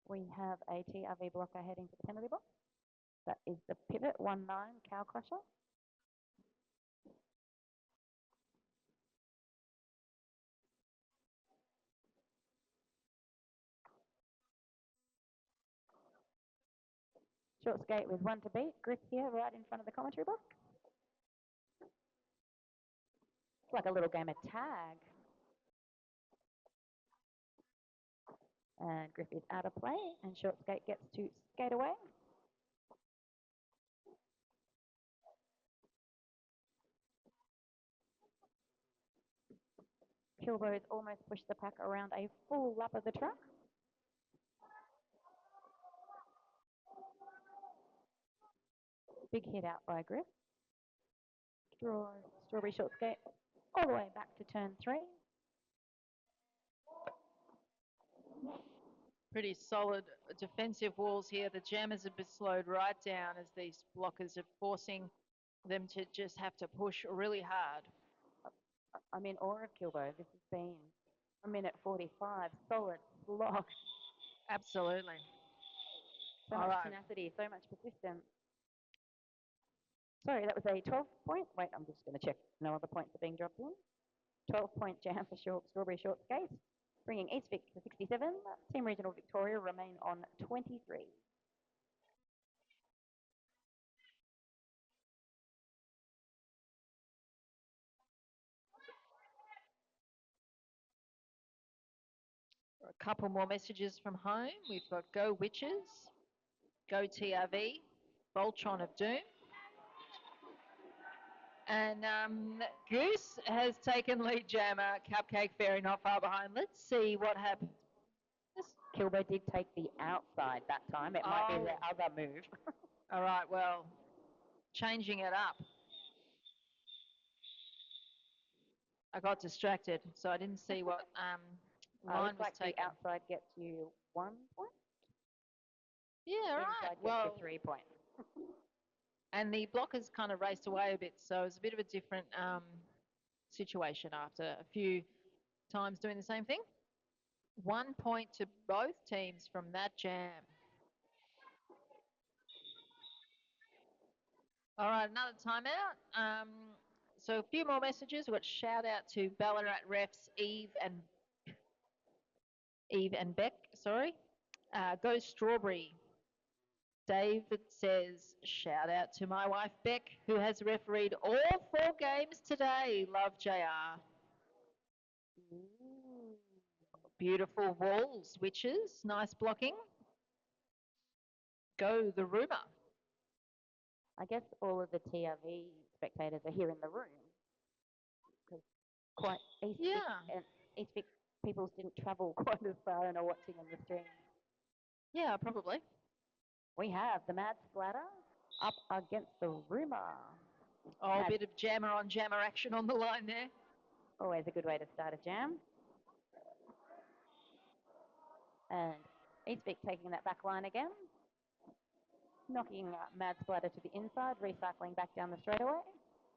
We have a TRV blocker heading to the penalty box. That is the pivot 1-9 Cow Crusher. Short skate with 1 to beat. Griff here right in front of the commentary box. It's like a little game of tag. And Griff is out of play, and short skate gets to skate away. Kilbo's almost pushed the pack around a full lap of the track. Big hit out by Griff. Strawberry short skate all the way back to turn 3. Pretty solid defensive walls here. The jammers have been slowed right down as these blockers are forcing them to just have to push really hard. I'm in awe of Kilbo. This has been a minute 45, solid slog. Absolutely. So All much right. tenacity, so much persistence. Sorry, that was a 12-point. Wait, I'm just going to check. No other points are being dropped in. 12-point jam for Strawberry Short Skate, bringing East Vic to 67. Team Regional Victoria remain on 23. A couple more messages from home. We've got Go Witches, Go TRV, Voltron of Doom. And Goose has taken lead jammer, Cupcake Fairy not far behind. Let's see what happens. Kilbo did take the outside that time. It might be the other move. All right, well, changing it up. I got distracted, so I didn't see what line looks was like taken. the outside gets you 1 point. Yeah, all right. Inside Well, gets you 3 points. and the blockers kind of raced away a bit, so it's a bit of a different situation after a few times doing the same thing. 1 point to both teams from that jam. All right, another timeout. So a few more messages. We've got shout out to Ballarat refs Eve and Beck. Sorry. Go Strawberry. David says, shout out to my wife Beck, who has refereed all 4 games today. Love JR. Beautiful walls, Witches. Nice blocking. Go the rumour. I guess all of the TRV spectators are here in the room. Because quite East Vic and East Vic people didn't travel quite as far and are watching on the stream. Yeah, probably. We have the Mad Splatter up against the rumour. Oh, a bit of jammer on jammer action on the line there. Always a good way to start a jam. And East Vic taking that back line again. Knocking Mad Splatter to the inside, recycling back down the straightaway,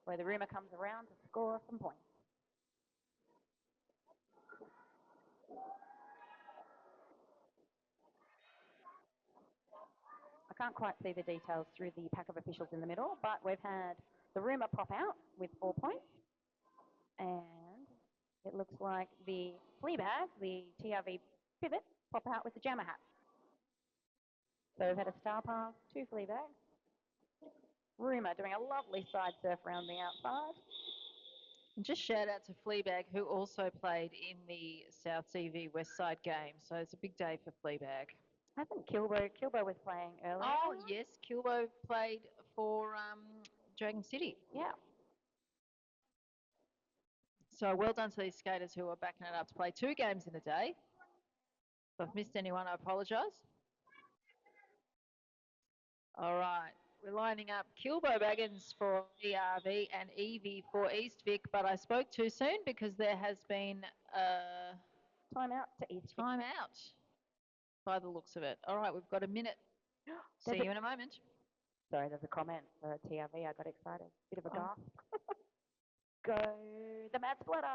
where the rumour comes around to score some points. I can't quite see the details through the pack of officials in the middle, but we've had the rumour pop out with 4 points. And it looks like the Fleabag, the TRV pivot, pop out with the jammer hat. So we've had a star pass, 2 Fleabags. Rumour doing a lovely side surf around the outside. And just shout out to Fleabag, who also played in the South CV West Side game. So it's a big day for Fleabag. Hasn't Kilbo was playing earlier? Oh, yes, Kilbo played for Dragon City. Yeah. So well done to these skaters who are backing it up to play 2 games in a day. If I've missed anyone, I apologise. All right, we're lining up Kilbo Baggins for ERV and Evie for East Vic, but I spoke too soon because there has been a time out to East Vic. Time out by the looks of it. All right, we've got a minute. See you in a moment. Sorry, there's a comment for TRV. I got excited. Bit of a gasp. Go the Mad Splatter.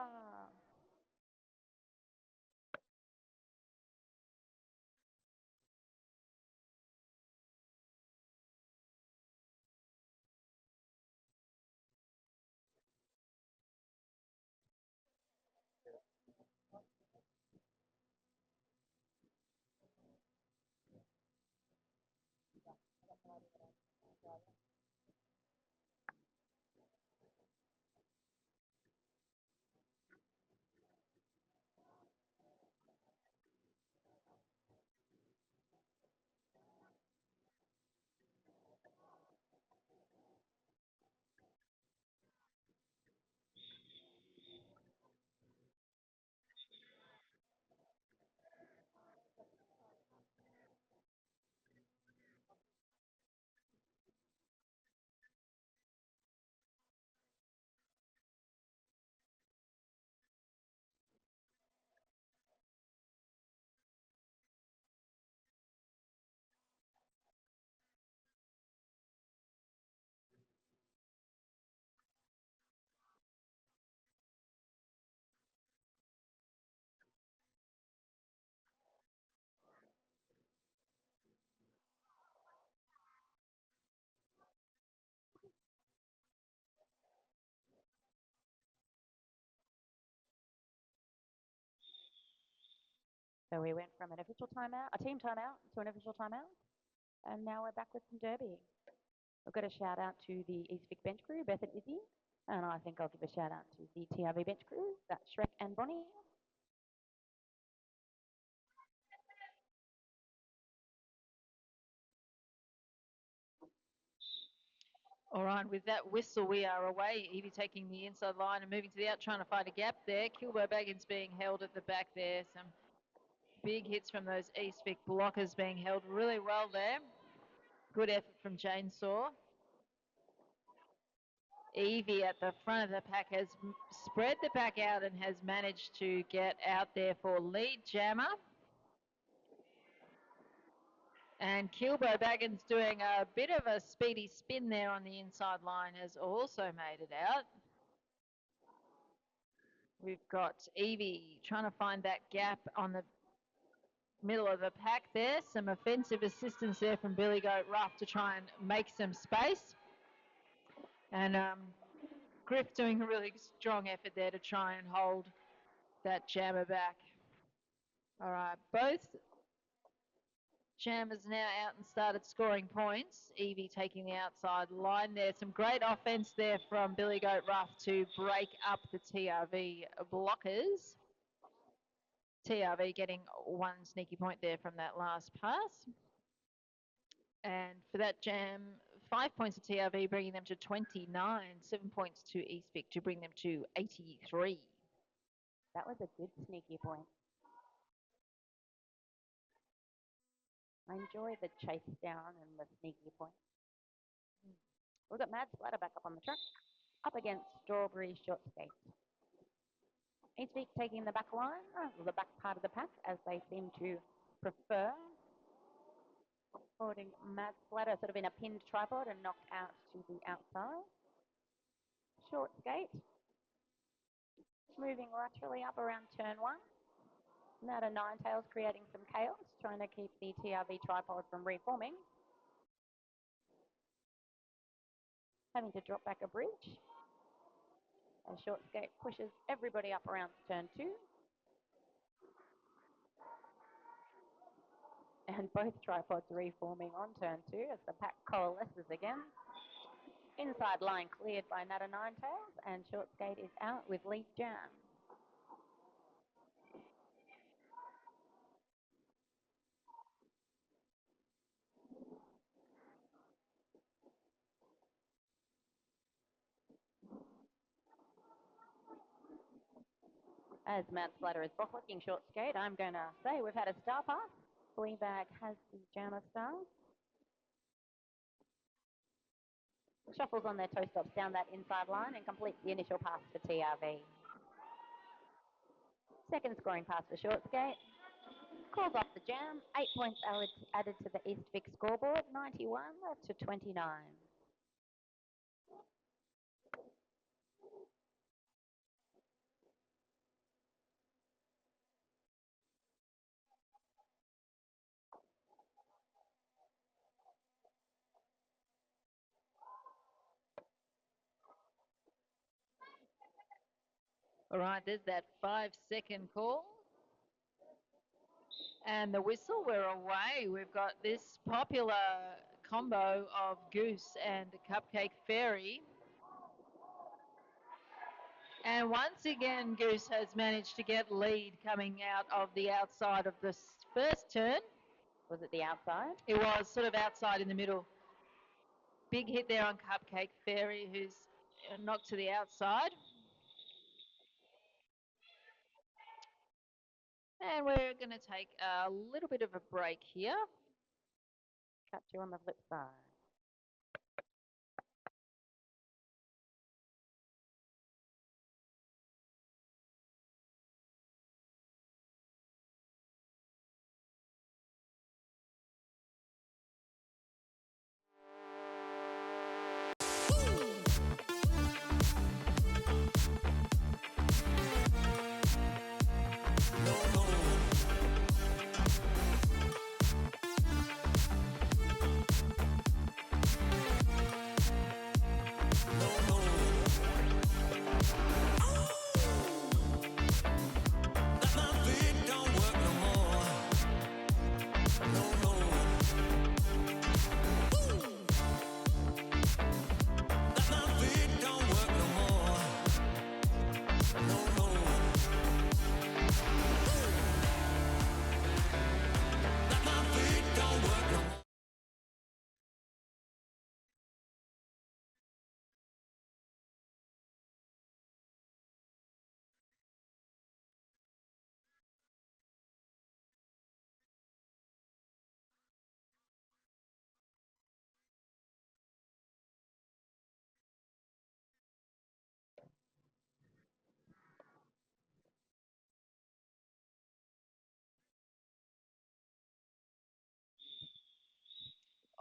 So we went from an official timeout, a team timeout, to an official timeout, and now we're back with some derby. We've got a shout out to the East Vic bench crew, Beth and Izzy, and I think I'll give a shout out to the TRV bench crew, that's Shrek and Bonnie. All right, with that whistle, we are away. Evie taking the inside line and moving to the out, trying to find a gap there. Kilbo Baggins being held at the back there. Some big hits from those East Vic blockers being held really well there. Good effort from Jane Saw. Evie at the front of the pack has spread the pack out and has managed to get out there for lead jammer. And Kilbo Baggins doing a bit of a speedy spin there on the inside line has also made it out. We've got Evie trying to find that gap on the middle of the pack there. Some offensive assistance there from Billy Goat Ruff to try and make some space. And Griff doing a really strong effort there to try and hold that jammer back. All right, both jammers now out and started scoring points. Evie taking the outside line there. Some great offense there from Billy Goat Ruff to break up the TRV blockers. TRV getting one sneaky point there from that last pass. And for that jam, 5 points to TRV, bringing them to 29. 7 points to East Vic to bring them to 83. That was a good sneaky point. I enjoy the chase down and the sneaky point. We've got Mad Splatter back up on the track, up against Strawberry Short Skate. East Vic taking the back line, the back part of the pack, as they seem to prefer. Holding Mad Splatter sort of in a pinned tripod and knocked out to the outside. Short Skate. Moving laterally up around turn 1. Now to Nine Tails creating some chaos, trying to keep the TRV tripod from reforming. Having to drop back a bridge. And Short Skate pushes everybody up around turn 2. And both tripods reforming on turn 2 as the pack coalesces again. Inside line cleared by Nata Nine Tails, and Short Skate is out with lead jam. As Mad Splatter is bottlicking Short Skate, I'm going to say we've had a star pass. Fleabag has the jammer stars. Shuffles on their toe stops down that inside line and completes the initial pass for TRV. Second scoring pass for Short Skate. Calls off the jam. 8 points added to the East Vic scoreboard. 91 to 29. All right, there's that 5-second call. And the whistle, we're away. We've got this popular combo of Goose and Cupcake Fairy. And once again, Goose has managed to get lead coming out of the outside of the first turn. Was it the outside? It was sort of outside in the middle. Big hit there on Cupcake Fairy, who's knocked to the outside. And we're going to take a little bit of a break here. Catch you on the flip side.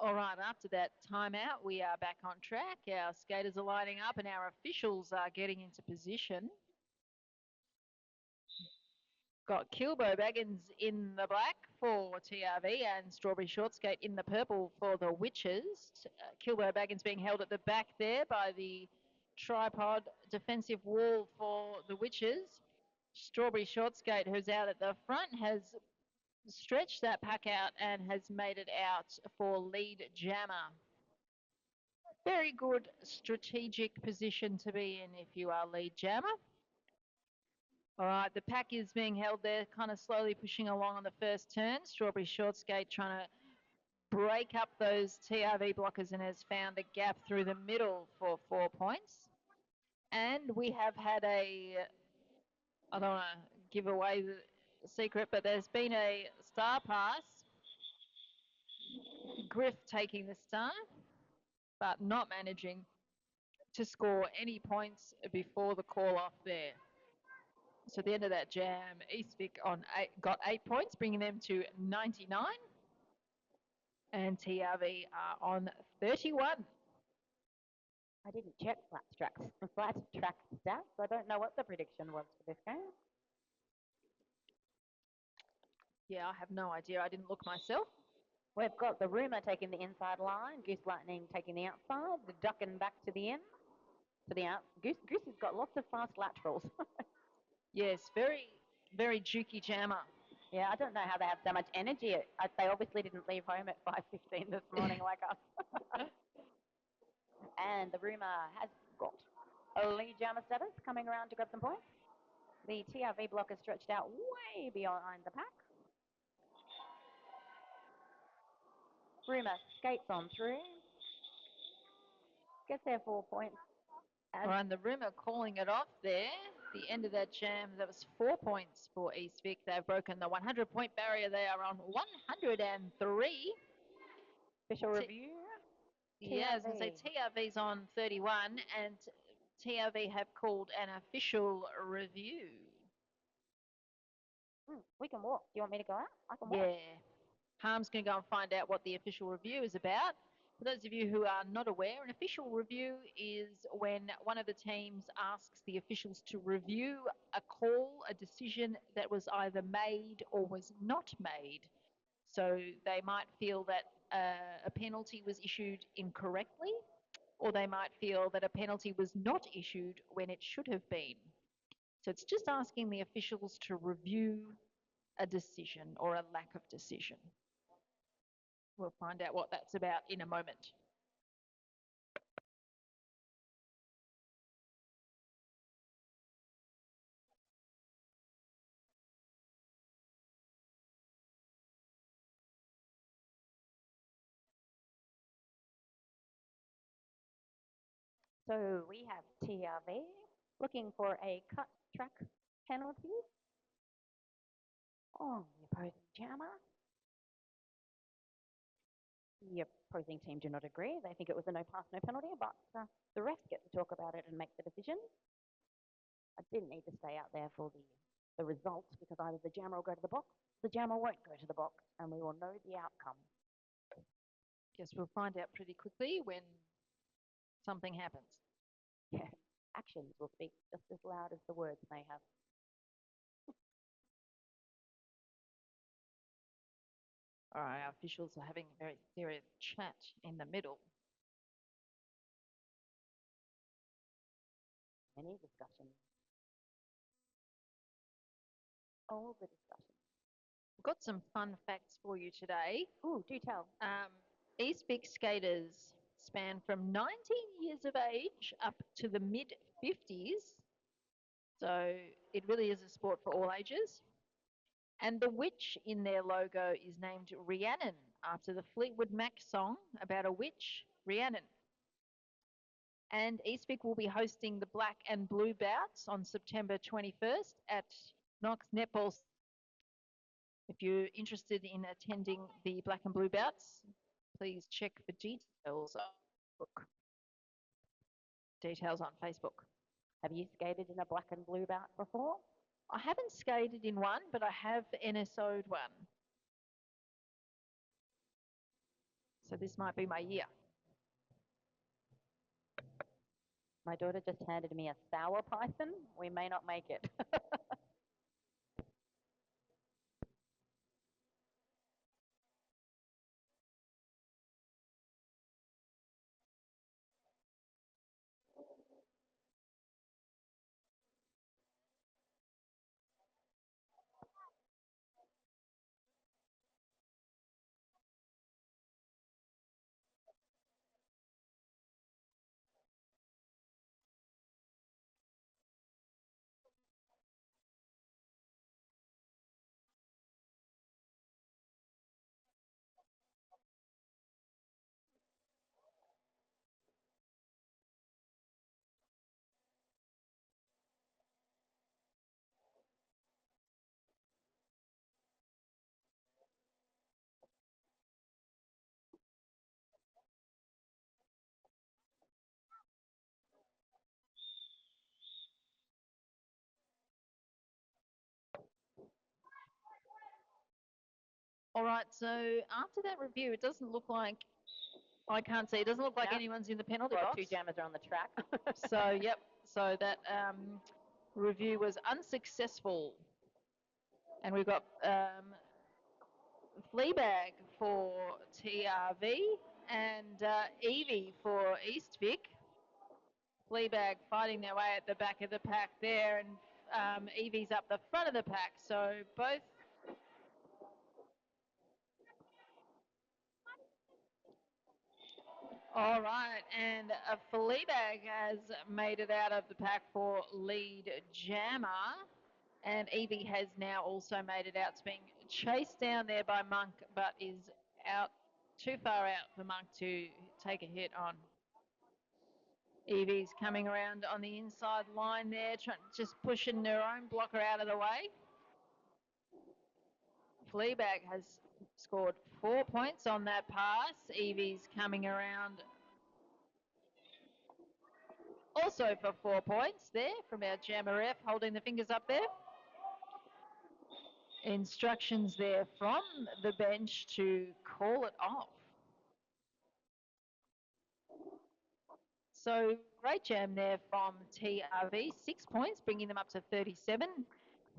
All right, after that timeout, we are back on track. Our skaters are lining up and our officials are getting into position. Got Kilbo Baggins in the black for TRV and Strawberry Shortskate in the purple for the Witches. Kilbo Baggins being held at the back there by the tripod defensive wall for the Witches. Strawberry Shortskate, who's out at the front, has stretched that pack out and has made it out for lead jammer. Very good strategic position to be in if you are lead jammer. All right, the pack is being held there, kind of slowly pushing along on the first turn. Strawberry Shortskate trying to break up those TRV blockers and has found a gap through the middle for 4 points. And we have had I don't want to give away the secret, but there's been a star pass. Griff taking the star, but not managing to score any points before the call off there. So at the end of that jam, Eastvic got 8 points, bringing them to 99. And TRV are on 31. I didn't check flat track stats. I don't know what the prediction was for this game. Yeah, I have no idea. I didn't look myself. We've got the Rumour taking the inside line, Goose Lightning taking the outside, the Ducking back to the end. To the out. Goose has got lots of fast laterals. Yes, very, very jukey jammer. Yeah, I don't know how they have so much energy. They obviously didn't leave home at 5:15 this morning like us. And the Rumour has got a lead jammer status coming around to grab some points. The TRV block is stretched out way behind the pack. Rumour skates on through. Gets their 4 points. And the Rumour calling it off there. The end of that jam, that was 4 points for Eastvic. They've broken the 100-point barrier. They are on 103. Official review. Yeah, I was going to say TRV's on 31 and TRV have called an official review. We can walk. Do you want me to go out? I can walk. Yeah. Harm's going to go and find out what the official review is about. For those of you who are not aware, an official review is when one of the teams asks the officials to review a call, a decision that was either made or was not made. So they might feel that a penalty was issued incorrectly, or they might feel that a penalty was not issued when it should have been. So it's just asking the officials to review a decision or a lack of decision. We'll find out what that's about in a moment. So we have TRV looking for a cut track penalty on the opposing jammer. The opposing team do not agree. They think it was a no pass, no penalty, but the refs get to talk about it and make the decision. I didn't need to stay out there for the results because either the jammer will go to the box, the jammer won't go to the box, and we will know the outcome. Guess we'll find out pretty quickly when something happens. Yeah, actions will speak just as loud as the words may have. All right, our officials are having a very serious chat in the middle. Any discussion? All the discussion. We've got some fun facts for you today. Ooh, do tell. Eastvic skaters span from 19 years of age up to the mid-50s. So it really is a sport for all ages. And the witch in their logo is named Rhiannon, after the Fleetwood Mac song about a witch, Rhiannon. And Eastvic will be hosting the black and blue bouts on September 21st at Knox Netball. If you're interested in attending the black and blue bouts, please check for details on Facebook. Details on Facebook. Have you skated in a black and blue bout before? I haven't skated in one, but I have NSO'd one. So this might be my year. My daughter just handed me a sour python. We may not make it. All right, so after that review, it doesn't look like, I can't see, it doesn't look like No. anyone's in the penalty Well, box. 2 jammers are on the track. So, yep, so that review was unsuccessful. And we've got Fleabag for TRV and Evie for Eastvic. Fleabag fighting their way at the back of the pack there, and Evie's up the front of the pack. So both. All right, and Fleabag has made it out of the pack for lead jammer, and Evie has now also made it out. It's being chased down there by Monk, but is out too far out for Monk to take a hit on. Evie's coming around on the inside line there, just pushing her own blocker out of the way. Fleabag has scored 4 points on that pass. Evie's coming around also for 4 points there from our jammer ref, holding the fingers up there. Instructions there from the bench to call it off. So great jam there from TRV, 6 points, bringing them up to 37.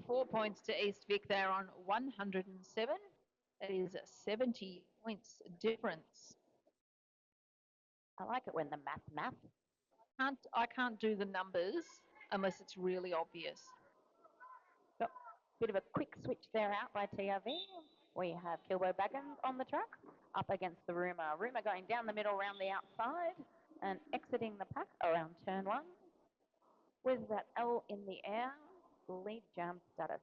4 points to Eastvic, they're on 107. That is 70 points difference. I like it when the math. I can't do the numbers unless it's really obvious. Got a bit of a quick switch there out by TRV. We have Kilbo Baggins on the track, up against the Rumour. Rumour going down the middle, around the outside, and exiting the pack around turn 1. With that L in the air, lead jam status.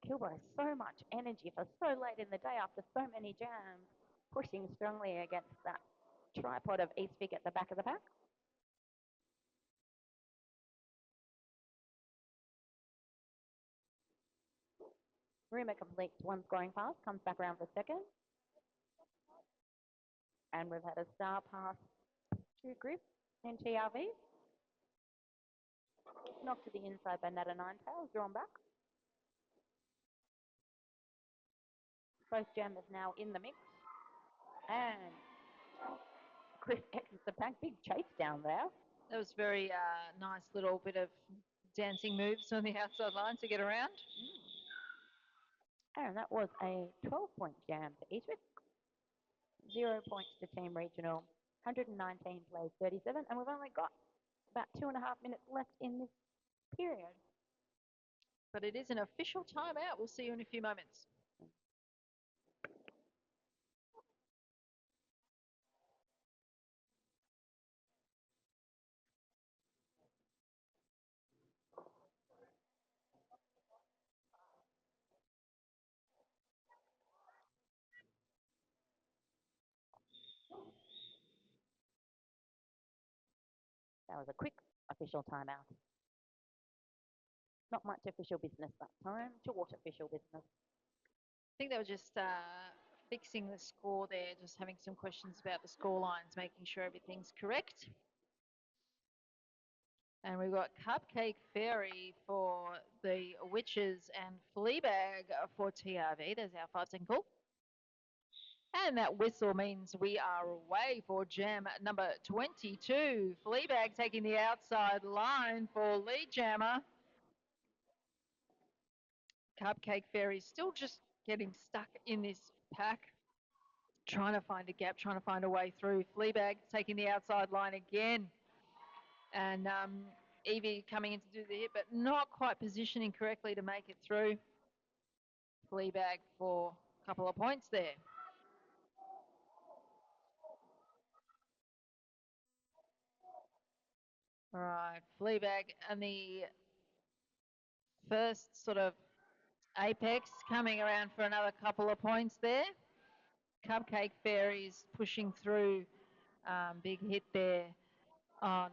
Kilbo, so much energy for so late in the day after so many jams, pushing strongly against that tripod of Eastvic at the back of the pack. Rumour completes 1 scoring pass, comes back around for second. And we've had a star pass to Griff in TRV. Knocked to the inside by Nata Ninetails, drawn back. Both jammers now in the mix. And Griff exits the pack. Big chase down there. That was very nice little bit of dancing moves on the outside line to get around. And that was a 12-point jam to Eastwick. 0 points to Team Regional. 119 plays 37. And we've only got about 2.5 minutes left in this period. But it is an official timeout. We'll see you in a few moments. That was a quick official timeout. Not much official business that time. Short official business. I think they were just fixing the score there, just having some questions about the score lines, making sure everything's correct. And we've got Cupcake Fairy for the Witches and Fleabag for TRV. There's our 5 second call. And that whistle means we are away for jam number 22. Fleabag taking the outside line for lead jammer. Cupcake Fairy still just getting stuck in this pack, trying to find a gap, trying to find a way through. Fleabag taking the outside line again. And Evie coming in to do the hit, but not quite positioning correctly to make it through. Fleabag for a couple of points there. All right, Fleabag and the first sort of apex coming around for another couple of points there. Cupcake Fairies pushing through. Big hit there on...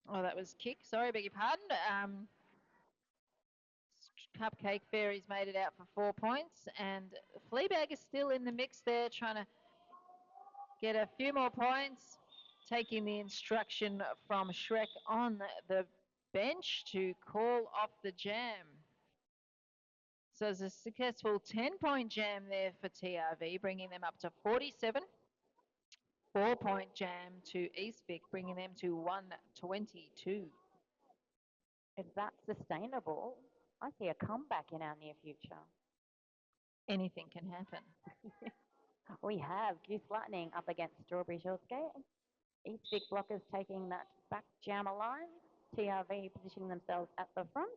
oh, that was kick. Sorry, beg your pardon. Cupcake Fairies made it out for 4 points, and Fleabag is still in the mix there, trying to get a few more points, taking the instruction from Shrek on the bench to call off the jam. So it's a successful 10-point jam there for TRV, bringing them up to 47. 4-point jam to Eastvic, bringing them to 122. If that's sustainable, I see a comeback in our near future. Anything can happen. We have Goose Lightning up against Strawberry Shortskate. Eastvic blockers taking that back jammer line. TRV positioning themselves at the front.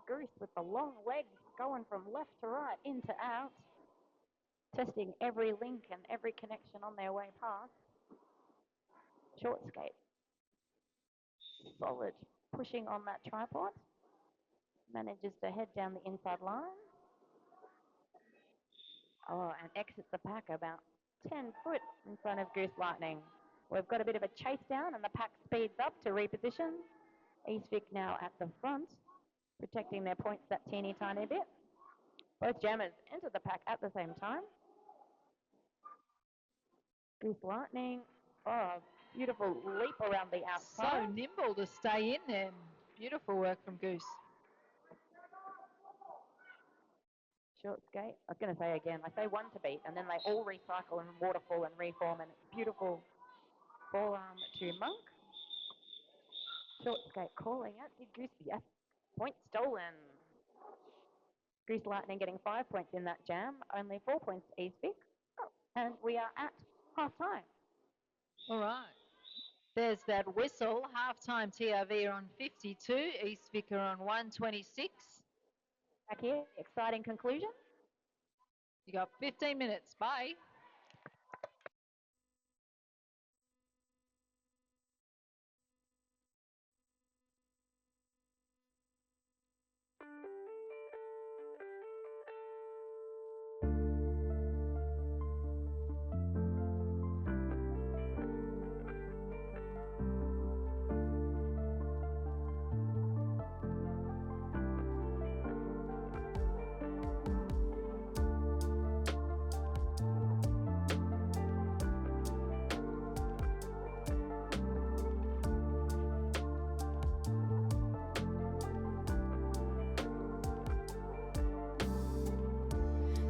Goose with the long legs going from left to right, into out. Testing every link and every connection on their way past. Shortskate. Solid. Pushing on that tripod. Manages to head down the inside line. Oh, and exits the pack about 10 foot in front of Goose Lightning. We've got a bit of a chase down and the pack speeds up to reposition. Eastvic now at the front, protecting their points that teeny tiny bit. Both jammers enter the pack at the same time. Goose Lightning, oh, beautiful leap around the outside. So nimble to stay in there. Beautiful work from Goose. Short skate. I was going to say again, I say one to beat, and then they all recycle and waterfall and reform, and it's beautiful. Forearm to Monk. Short skate calling it. Did Goose, yes. Point stolen. Goose Lightning getting 5 points in that jam, only 4 points to Eastvic. Oh, and we are at half time. All right. There's that whistle. Half-time TRV are on 52. Eastvic are on 126. Back here, exciting conclusion. You got 15 minutes. Bye.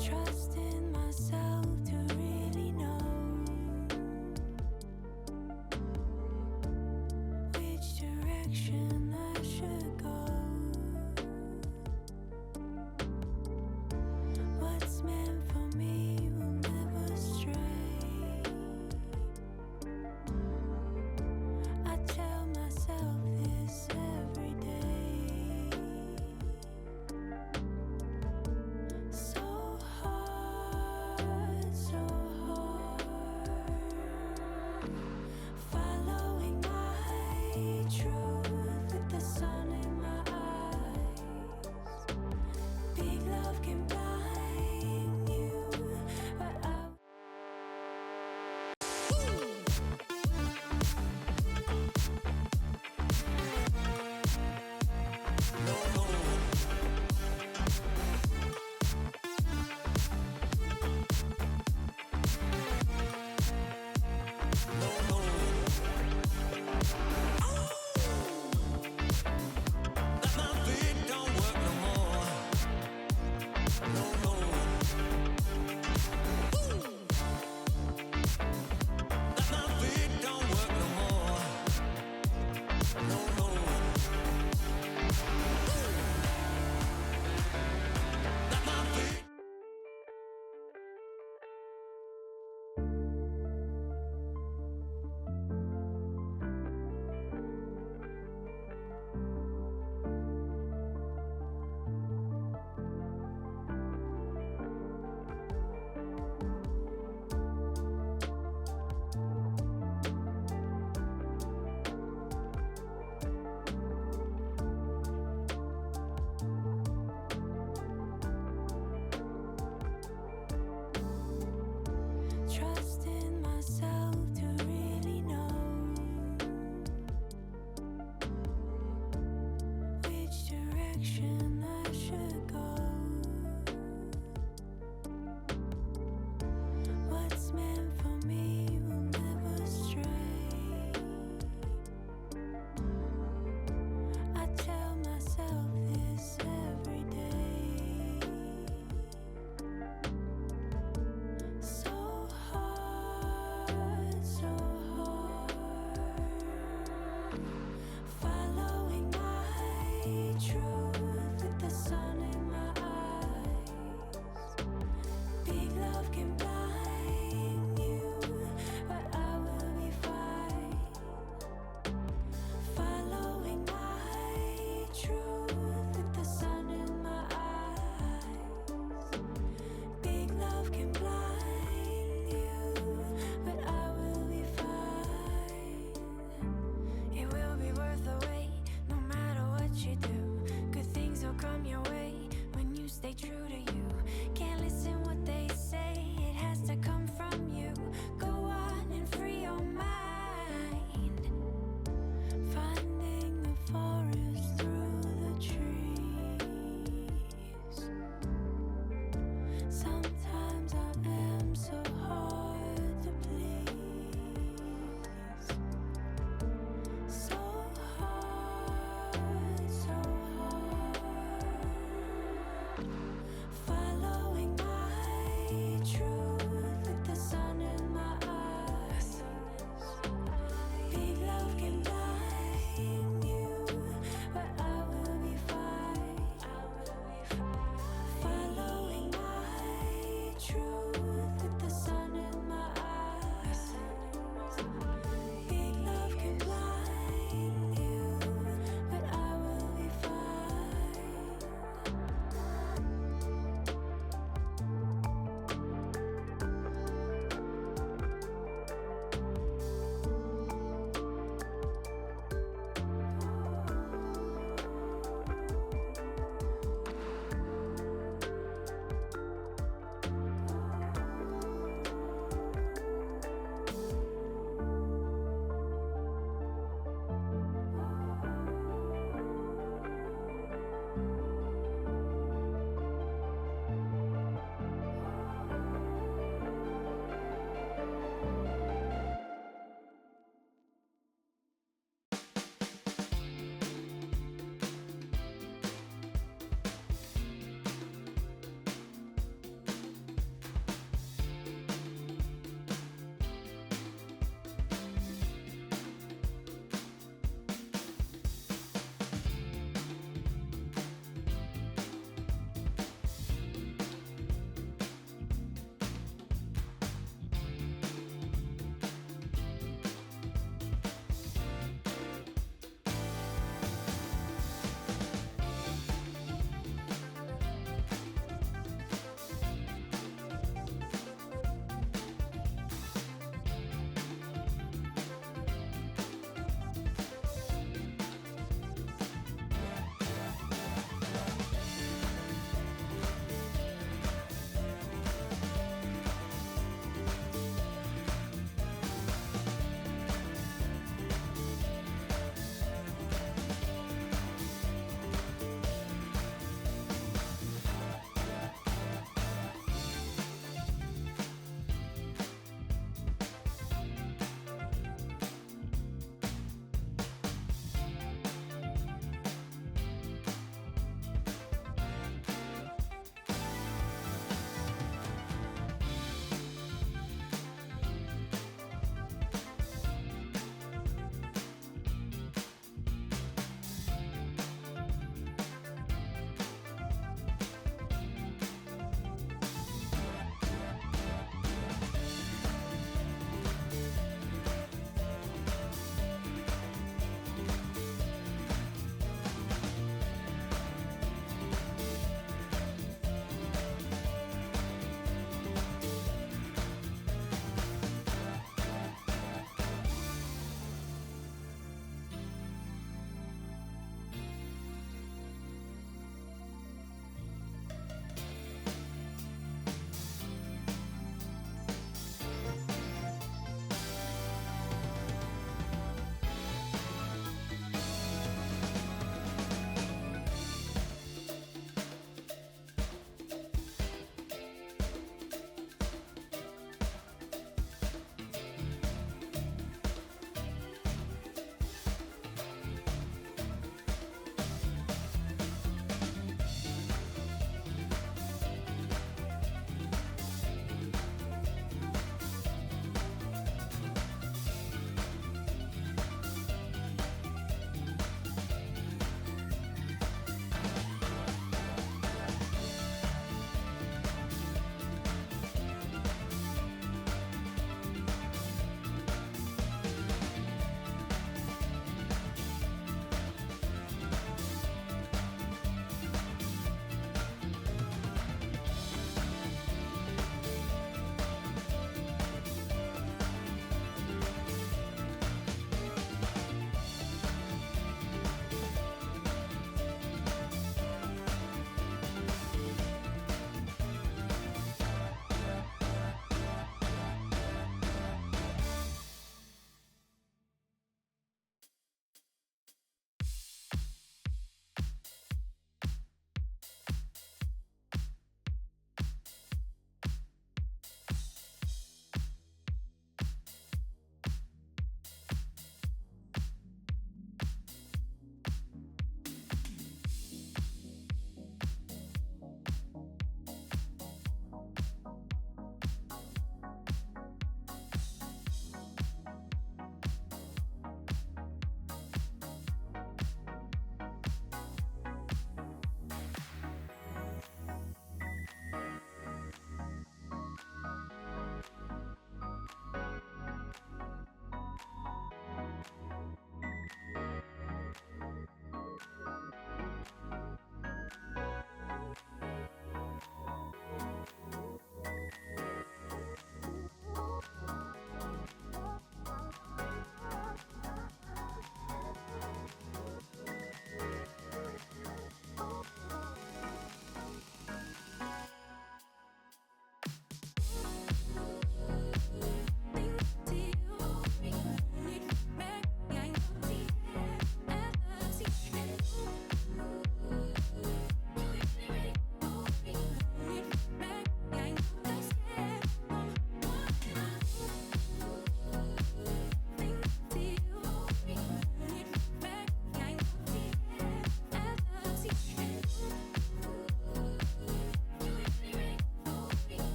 Trust in myself to really know which direction I should go. What's meant for me will never stray. I tell myself this every day. So hard, so hard. Following my truth direction I should go. What's meant for me will never stray. I tell myself this every day. So hard, so hard. Following my truth.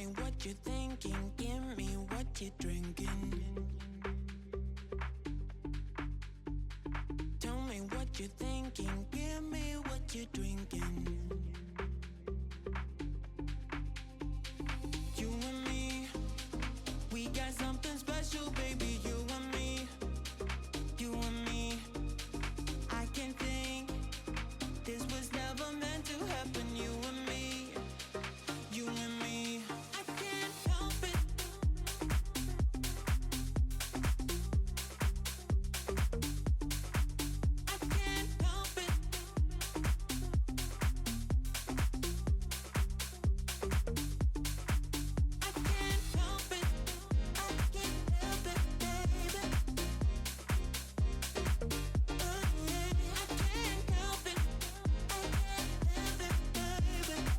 me what you're thinking, give me what you're drinking. Tell me what you're thinking, give me what you're drinking. You and me, we got something special, baby. You and me, you and me. I can think this was never meant to happen. You and me, you and me. I can't help it. I can't help it. I can't help it. I can't help it, baby. Oh yeah, I can't help it. I can't help it, baby.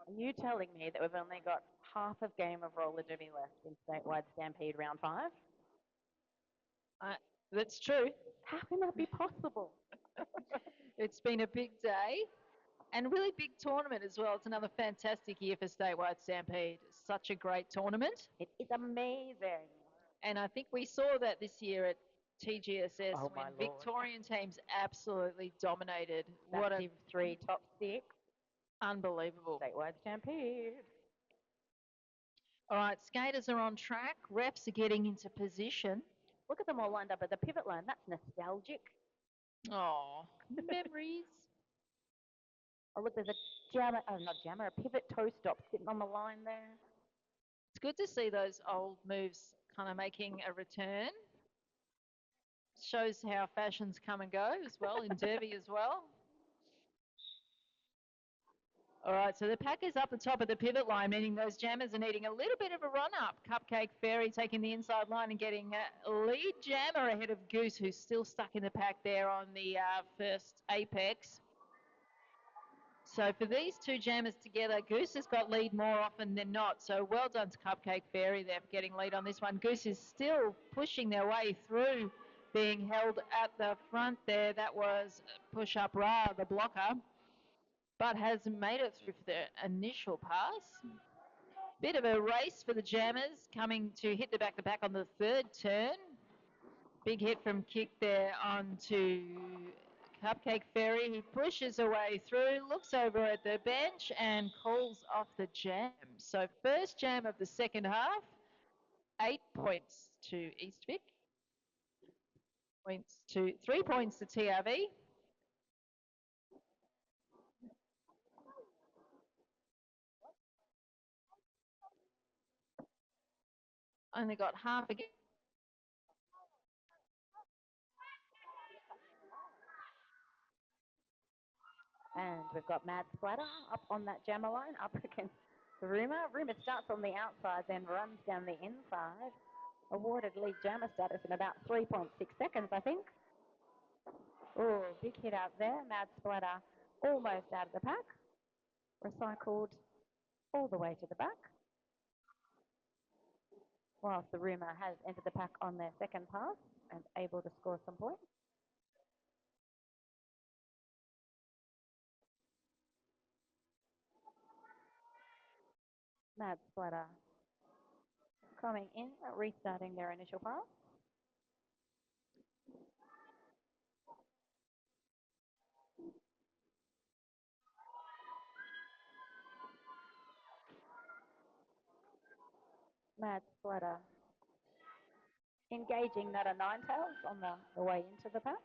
Are you telling me that we've only got half a game of roller derby left in statewide Stampede round 5? That's true. How can that be possible? It's been a big day and a really big tournament as well. It's another fantastic year for Statewide Stampede. Such a great tournament. It is amazing. And I think we saw that this year at TGSS Oh, my when Lord. Victorian teams absolutely dominated. That What a Div 3 top 6 unbelievable. statewide Stampede. All right, skaters are on track. Refs are getting into position. Look at them all lined up at the pivot line. That's nostalgic. Oh, memories. Oh, look, there's a jammer, oh, not jammer, a pivot toe stop sitting on the line there. It's good to see those old moves kind of making a return. Shows how fashions come and go as well in Derby as well. All right, so the pack is up the top of the pivot line, meaning those jammers are needing a little bit of a run up. Cupcake Fairy taking the inside line and getting a lead jammer ahead of Goose, who's still stuck in the pack there on the first apex. So for these two jammers together, Goose has got lead more often than not. So well done to Cupcake Fairy there for getting lead on this one. Goose is still pushing their way through, being held at the front there. That was Push Up Ra, the blocker, but has made it through for the initial pass. Bit of a race for the jammers, coming to hit the back-to-back on the third turn. Big hit from Kick there onto Cupcake Fairy. He pushes away through, looks over at the bench and calls off the jam. So first jam of the second half, 8 points to East Vic. 3 points to TRV. Only got half again. And we've got Mad Splatter up on that jammer line, up against the Rumour. Rumour starts on the outside, then runs down the inside. Awarded lead jammer status in about 3.6 seconds, I think. Oh, big hit out there. Mad Splatter almost out of the pack. Recycled all the way to the back. Whilst the Rumour has entered the pack on their second pass and able to score some points. Mad Splatter coming in, restarting their initial pass. Mad Splatter engaging that a nine tails on the way into the pack.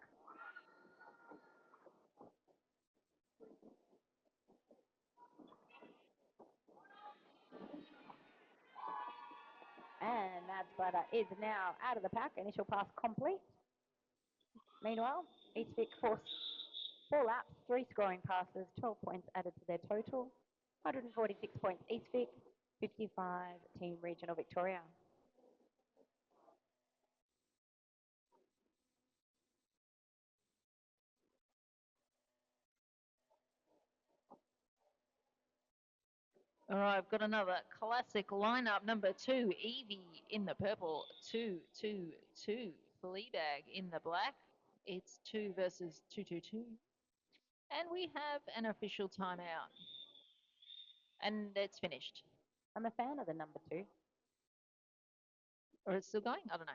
And Mad Splatter is now out of the pack. Initial pass complete. Meanwhile, East Vic forced 4 laps, 3 scoring passes, 12 points added to their total. 146 points East Vic, 55 Team Regional Victoria. All right, I've got another classic lineup. Number 2, Evie in the purple. 2, 2, 2. Fleabag in the black. It's 2 versus 2, 2, 2. And we have an official timeout. And it's finished. I'm a fan of the number 2. Or it's still going? I don't know.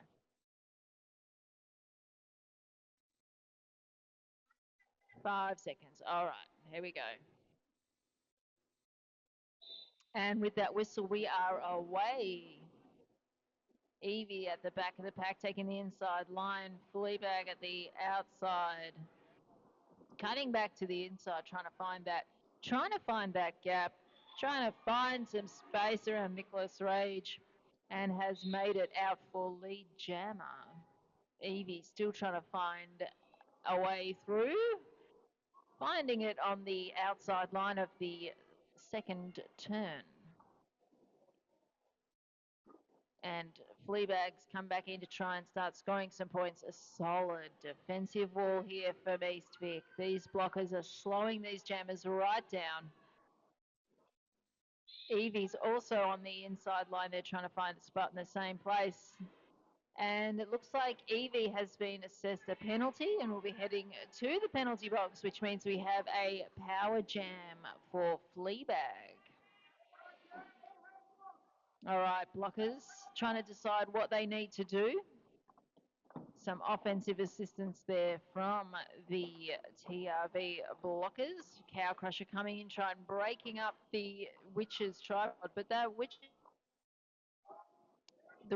5 seconds. All right, here we go. And with that whistle, we are away. Evie at the back of the pack, taking the inside line. Fleabag at the outside. Cutting back to the inside, trying to find that gap, trying to find some space around Nicholas Rage, and has made it out for lead jammer. Evie still trying to find a way through, finding it on the outside line of the second turn. And Fleabag's come back in to try and start scoring some points. A solid defensive wall here from East Vic. These blockers are slowing these jammers right down. Evie's also on the inside line. They're trying to find a spot in the same place. And it looks like Evie has been assessed a penalty and will be heading to the penalty box, which means we have a power jam for Fleabag. All right, blockers trying to decide what they need to do. Some offensive assistance there from the TRV blockers. Cow Crusher coming in, trying breaking up the Witches tripod, but the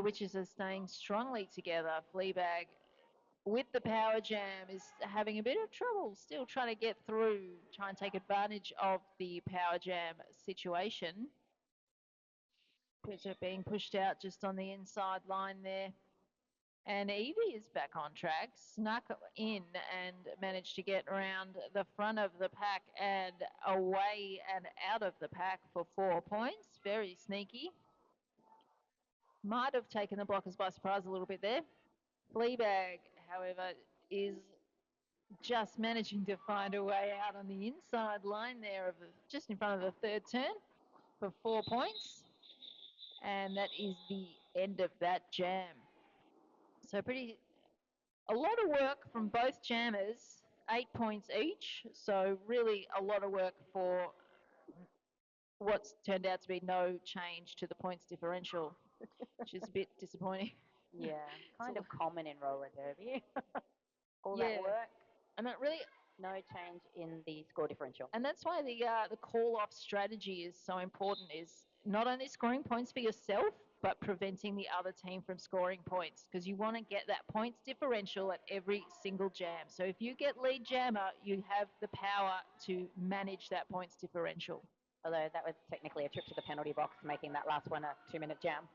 Witches are staying strongly together. Fleabag with the power jam is having a bit of trouble, still trying to get through, try and take advantage of the power jam situation. Pitcher being pushed out just on the inside line there. And Evie is back on track, snuck in and managed to get around the front of the pack and away and out of the pack for 4 points. Very sneaky. Might have taken the blockers by surprise a little bit there. Fleabag, however, is just managing to find a way out on the inside line there, of just in front of the third turn for 4 points. And that is the end of that jam. So a lot of work from both jammers, 8 points each. So really a lot of work for what's turned out to be no change to the points differential, which is a bit disappointing. Yeah, kind So- of common in roller derby. All Yeah. that work, And it really, no change in the score differential. and that's why the call-off strategy is so important, is not only scoring points for yourself, but preventing the other team from scoring points, because you want to get that points differential at every single jam. So if you get lead jammer, you have the power to manage that points differential. Although that was technically a trip to the penalty box, making that last one a 2-minute jam.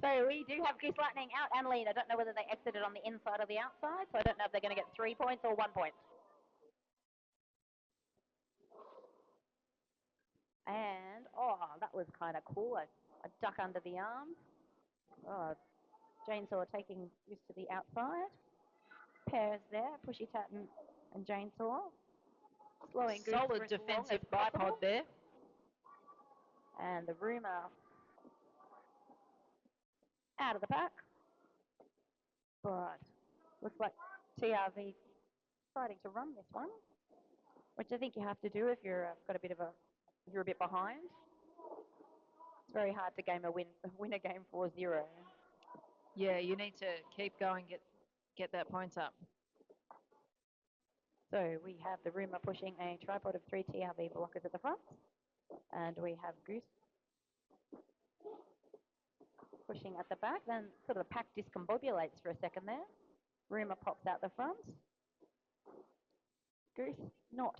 So we do have Goose Lightning out and lead. I don't know whether they exited on the inside or the outside, so I don't know if they're going to get 3 points or 1 point. And, oh, that was kind of cool. A duck under the arm. Oh, Chainsaw taking Goose to the outside. Pairs there, Pushy Tat and Chainsaw. Slowing Goose Solid for as long defensive as possible. bipod there. And the Rumour out of the pack. But looks like TRV deciding to run this one, which I think you have to do if you're if you're a bit behind. It's very hard to win a game 4-0. Yeah, you need to keep going, get that points up. So we have the Rumour pushing a tripod of 3 TRV blockers at the front, and we have Goose pushing at the back. Then sort of the pack discombobulates for a second there. Rumour pops out the front. Goose not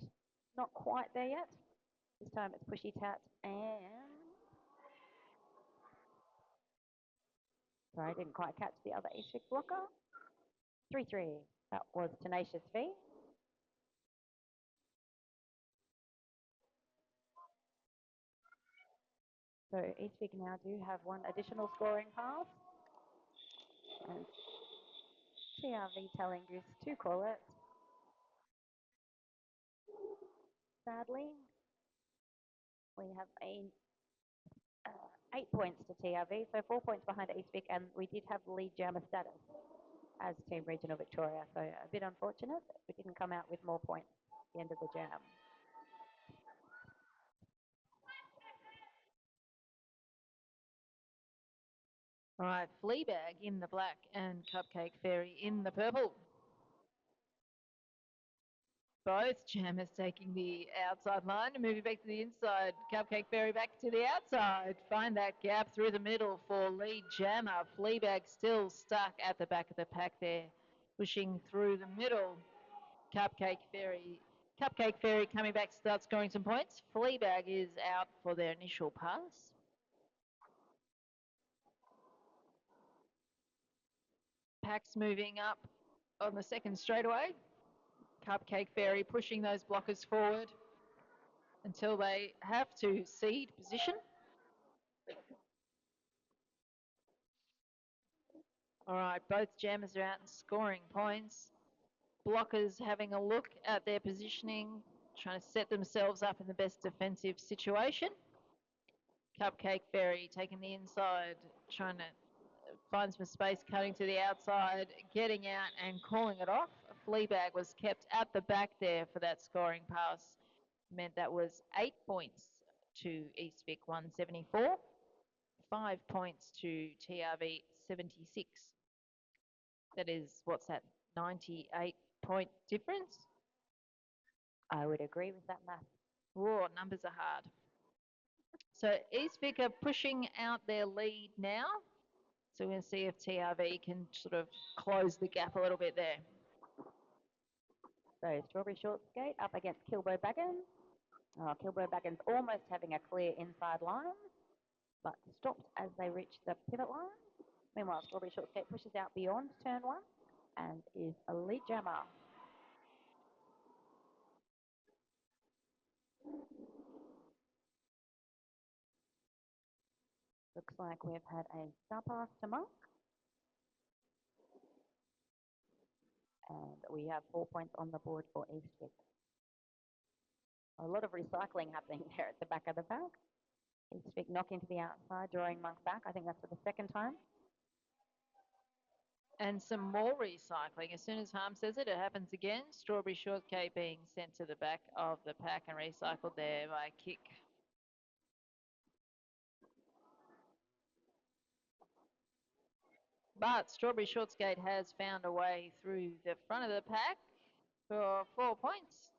quite there yet. This time it's Pushy Tat and... Sorry, I didn't quite catch the other East Vic blocker. 3-3. That was Tenacious V. So East Vic now do have one additional scoring pass. And TRV telling Goose to call it. Sadly. We have 8 points to TRV, so 4 points behind Eastwick, and we did have lead jammer status as Team Regional Victoria, so a bit unfortunate. We didn't come out with more points at the end of the jam. All right, Fleabag in the black and Cupcake Fairy in the purple. Both jammers taking the outside line and moving back to the inside. Cupcake Fairy back to the outside. Find that gap through the middle for lead jammer. Fleabag still stuck at the back of the pack there, pushing through the middle. Cupcake Fairy coming back to start scoring some points. Fleabag is out for their initial pass. Pack's moving up on the second straightaway. Cupcake Fairy pushing those blockers forward until they have to cede position. All right, both jammers are out and scoring points. Blockers having a look at their positioning, trying to set themselves up in the best defensive situation. Cupcake Fairy taking the inside, trying to find some space, cutting to the outside, getting out and calling it off. Fleabag was kept at the back there for that scoring pass. Meant that was 8 points to Eastvic 174, 5 points to TRV 76. That is, what's that, 98-point difference? I would agree with that math. Whoa, numbers are hard. So Eastvic are pushing out their lead now. So we're going to see if TRV can sort of close the gap a little bit there. So Strawberry Short Skate up against Kilbo Baggins. Kilbo Baggins almost having a clear inside line, but stopped as they reach the pivot line. Meanwhile, Strawberry Short Skate pushes out beyond turn one and is a lead jammer. Looks like we've had a star pass to Monk. And we have 4 points on the board for Eastwick. A lot of recycling happening there at the back of the pack. Eastwick knocking to the outside, drawing Monk back. I think that's for the second time. And some more recycling. As soon as Harm says it, it happens again. Strawberry Shortcake being sent to the back of the pack and recycled there by Kick. But Strawberry Shortskate has found a way through the front of the pack for 4 points.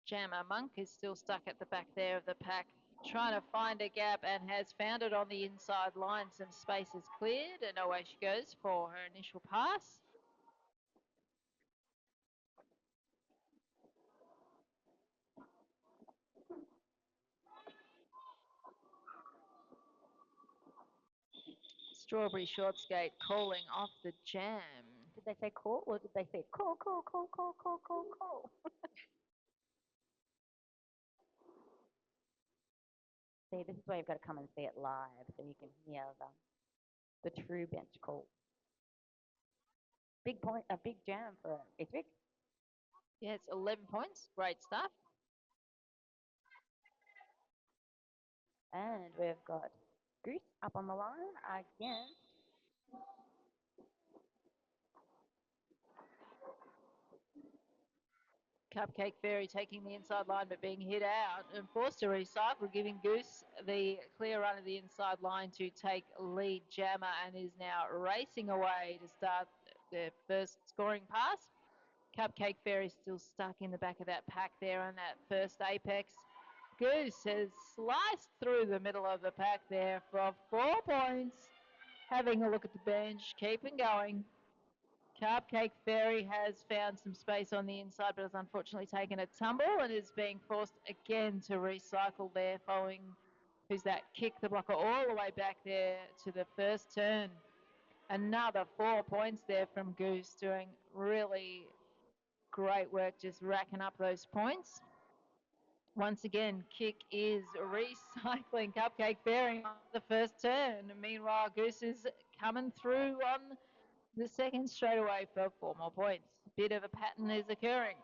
Jammer Monk is still stuck at the back there of the pack, trying to find a gap and has found it on the inside line. Some space is cleared and away she goes for her initial pass. Strawberry Shortskate calling off the jam. Did they say call or did they say call? See, this is why you've got to come and see it live so you can hear the true bench call. Big point, a big jam for Eastwick. Yeah, it's 11 points. Great stuff. And we've got Goose up on the line again. Cupcake Fairy taking the inside line but being hit out and forced to recycle, giving Goose the clear run of the inside line to take lead jammer and is now racing away to start the first scoring pass. Cupcake Fairy still stuck in the back of that pack there on that first apex. Goose has sliced through the middle of the pack there for 4 points. Having a look at the bench, keeping going. Cupcake Fairy has found some space on the inside, but has unfortunately taken a tumble and is being forced again to recycle there following, who's that, Kick the blocker all the way back there to the first turn. Another 4 points there from Goose, doing really great work just racking up those points. Once again, Kick is recycling Cupcake Fairy on the first turn. Meanwhile, Goose is coming through on the second straightaway for 4 more points. Bit of a pattern is occurring.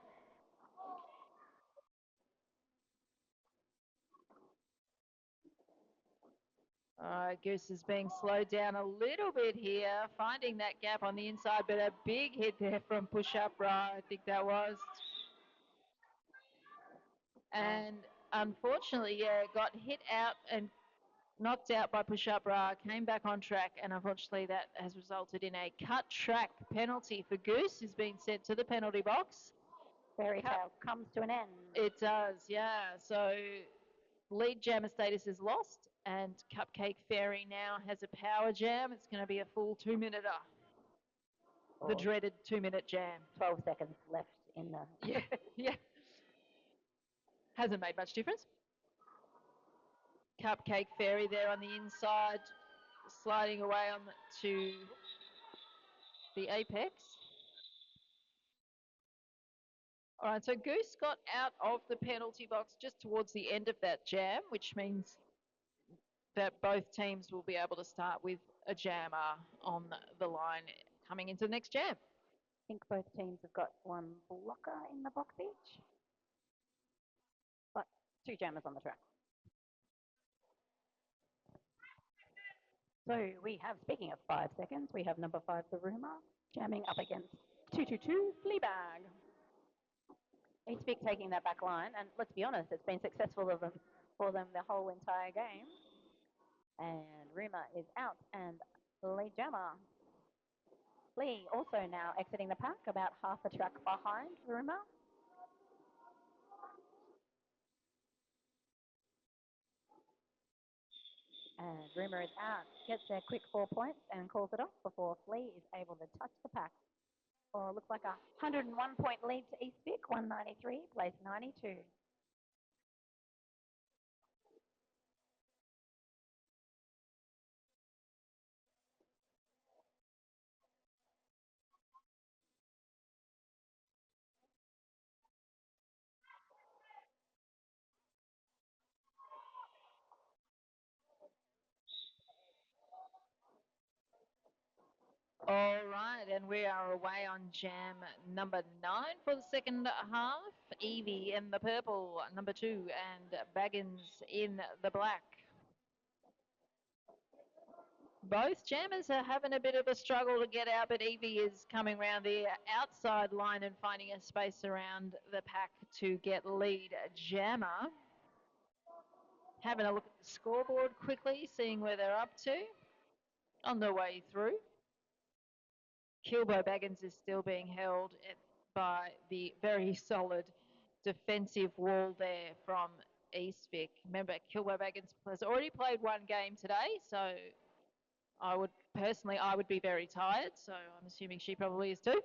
All right, Goose is being slowed down a little bit here, finding that gap on the inside, but a big hit there from Push Up Bra, I think that was. And unfortunately, yeah, got hit out and knocked out by Push Up Bra, came back on track, and unfortunately that has resulted in a cut track penalty for Goose, who's been sent to the penalty box. Fairy tale comes to an end. It does, yeah. So lead jammer status is lost, and Cupcake Fairy now has a power jam. It's going to be a full 2-minute. The dreaded 2-minute jam. 12 seconds left in the. Yeah, yeah. Hasn't made much difference. Cupcake Fairy there on the inside, sliding away on to the apex. All right, so Goose got out of the penalty box just towards the end of that jam, which means that both teams will be able to start with a jammer on the line coming into the next jam. I think both teams have got one blocker in the box each, but 2 jammers on the track. So we have, speaking of 5 seconds, we have number 5, the Rumour, jamming up against 222, Fleabag. Eastvic taking that back line, and let's be honest, it's been successful for them the whole entire game. And Rumour is out, and lead jammer. Lee also now exiting the pack, about half a track behind Rumour. And Rumour is out, gets their quick 4 points and calls it off before Flea is able to touch the pack. Or looks like a 101 point lead to Eastvic, 193, place 92. All right, and we are away on jam number 9 for the second half. Evie in the purple, number 2, and Baggins in the black. Both jammers are having a bit of a struggle to get out, but Evie is coming around the outside line and finding a space around the pack to get lead jammer. Having a look at the scoreboard quickly, seeing where they're up to on the way through. Kilbo Baggins is still being held by the very solid defensive wall there from Eastvic. Remember, Kilbo Baggins has already played 1 game today, so I would be very tired, so I'm assuming she probably is too.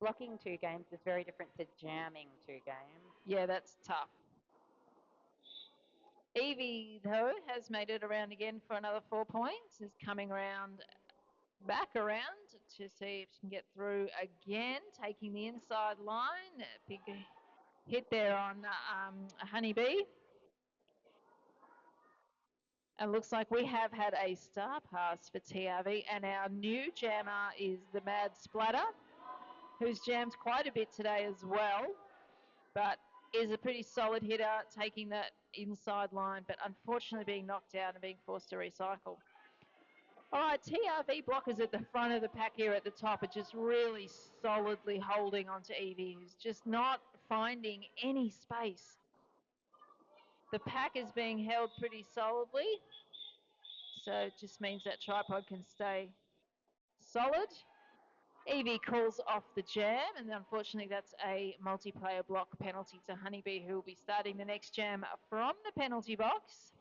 Blocking 2 games is very different to jamming 2 games. Yeah, that's tough. Evie, though, has made it around again for another 4 points, is coming back around to see if she can get through again, taking the inside line. Big hit there on Honeybee. And looks like we have had a star pass for TRV, and our new jammer is the Mad Splatter, who's jammed quite a bit today as well, but is a pretty solid hitter, taking that inside line, but unfortunately being knocked out and being forced to recycle. All right, TRV blockers at the front of the pack here at the top are just really solidly holding onto Evie, who's just not finding any space. The pack is being held pretty solidly, so it just means that tripod can stay solid. Evie calls off the jam, and unfortunately that's a multiplayer block penalty to Honeybee, who will be starting the next jam from the penalty box.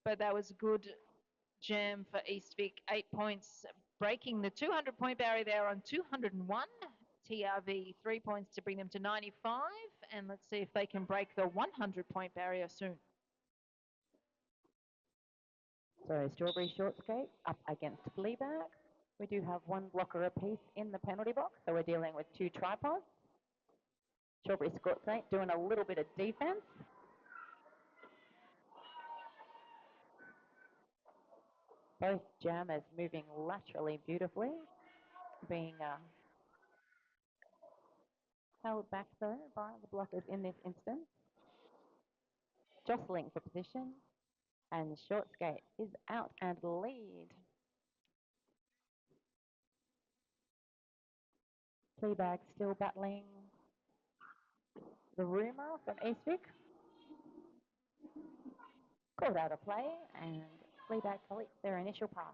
But that was a good jam for Eastvic, 8 points, breaking the 200-point barrier there on 201. TRV 3 points to bring them to 95, and let's see if they can break the 100-point barrier soon. So Strawberry Short Skate up against Fleabag. We do have 1 blocker apiece in the penalty box, so we're dealing with 2 tripods. Strawberry Short Skate doing a little bit of defense. Both jammers moving laterally beautifully, being held back though by the blockers in this instance. Jostling for position. And Short Skate is out and lead. Fleabag still battling the rumour from Eastwick. Called out a play, and Fleabag collects their initial pass.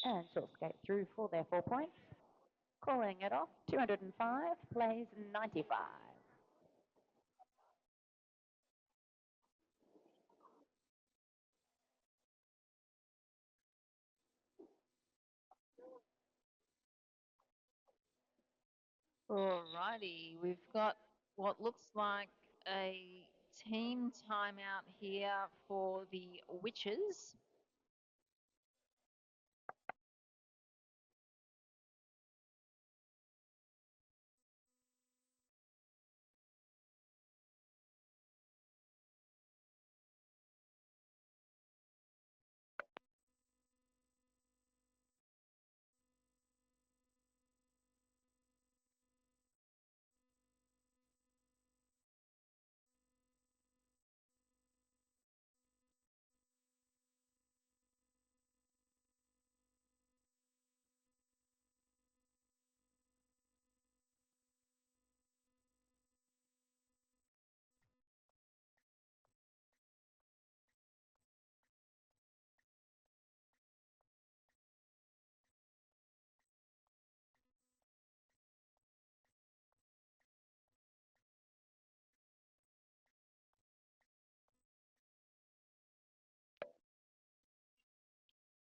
And Short Skate through for their 4 points. Calling it off, 205, plays 95. Alrighty, we've got what looks like a team timeout here for the Witches.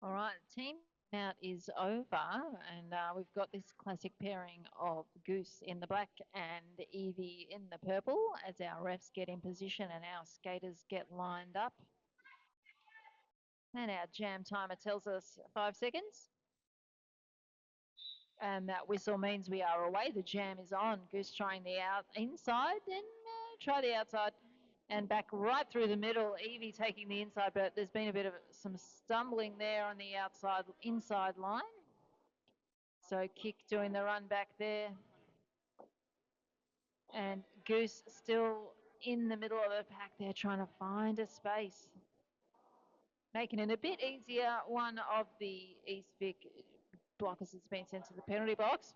All right, team out is over, and we've got this classic pairing of Goose in the black and Evie in the purple as our refs get in position and our skaters get lined up. And our jam timer tells us 5 seconds. And that whistle means we are away. The jam is on. Goose trying the inside, then try the outside. And back right through the middle, Evie taking the inside, but there's been a bit of some stumbling there on the inside line. So Kick doing the run back there. And Goose still in the middle of the pack there trying to find a space. Making it a bit easier, one of the Eastvic blockers has been sent to the penalty box.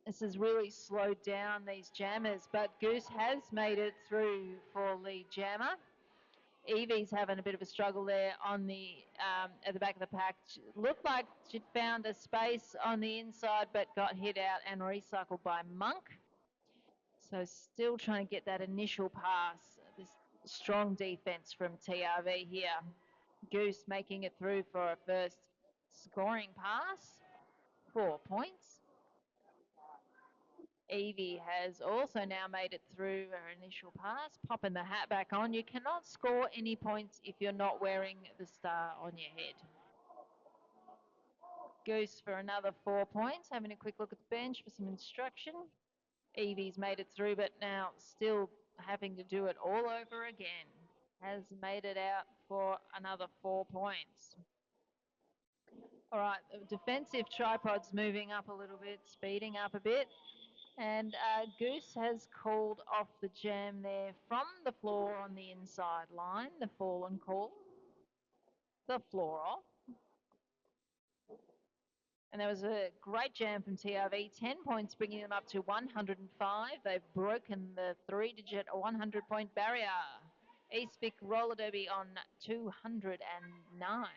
This has really slowed down these jammers, but Goose has made it through for lead jammer. Evie's having a bit of a struggle there on the at the back of the pack. Looked like she'd found a space on the inside, but got hit out and recycled by Monk. So still trying to get that initial pass. This strong defense from TRV here. Goose making it through for a first scoring pass. 4 points. Evie has also now made it through her initial pass, popping the hat back on. You cannot score any points if you're not wearing the star on your head. Goose for another 4 points, having a quick look at the bench for some instruction. Evie's made it through, but now still having to do it all over again. Has made it out for another 4 points. All right, the defensive tripod's moving up a little bit, speeding up a bit. And Goose has called off the jam there from the floor on the inside line, the fallen call. The floor off. And there was a great jam from TRV, 10 points, bringing them up to 105. They've broken the 3-digit 100-point barrier. Eastvic Roller Derby on 209.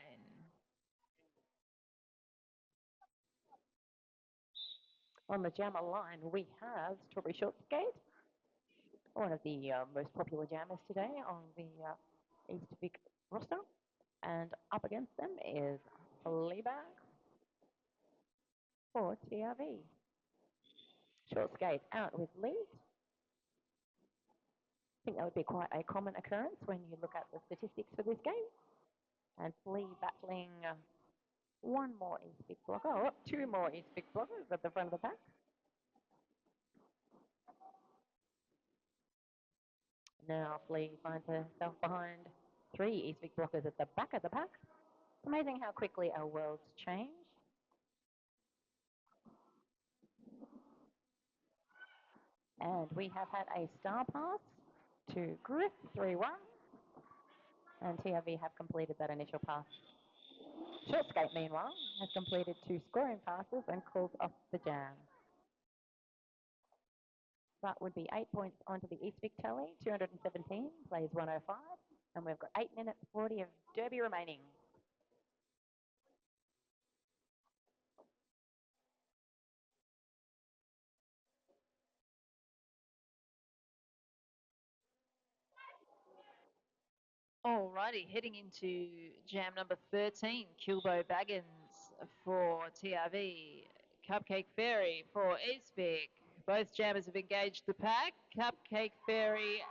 On the jammer line, we have Strawberry Short Skate, one of the most popular jammers today on the Eastvic roster. And up against them is Fleabag for TRV. Short Skate out with lead. I think that would be quite a common occurrence when you look at the statistics for this game. And Flea battling one more Eastvic blocker, or 2 more Eastvic blockers at the front of the pack. Now Flea finds herself behind 3 Eastvic blockers at the back of the pack. It's amazing how quickly our worlds change. And we have had a star pass to Griff 3-1. And TRV have completed that initial pass. Short skate, meanwhile, has completed 2 scoring passes and calls off the jam. That would be 8 points onto the East Vic tally, 217, plays 105, and we've got 8 minutes 40 of derby remaining. Alrighty, heading into jam number 13, Kilbo Baggins for TRV, Cupcake Fairy for Eastvic. Both jammers have engaged the pack. Cupcake Fairy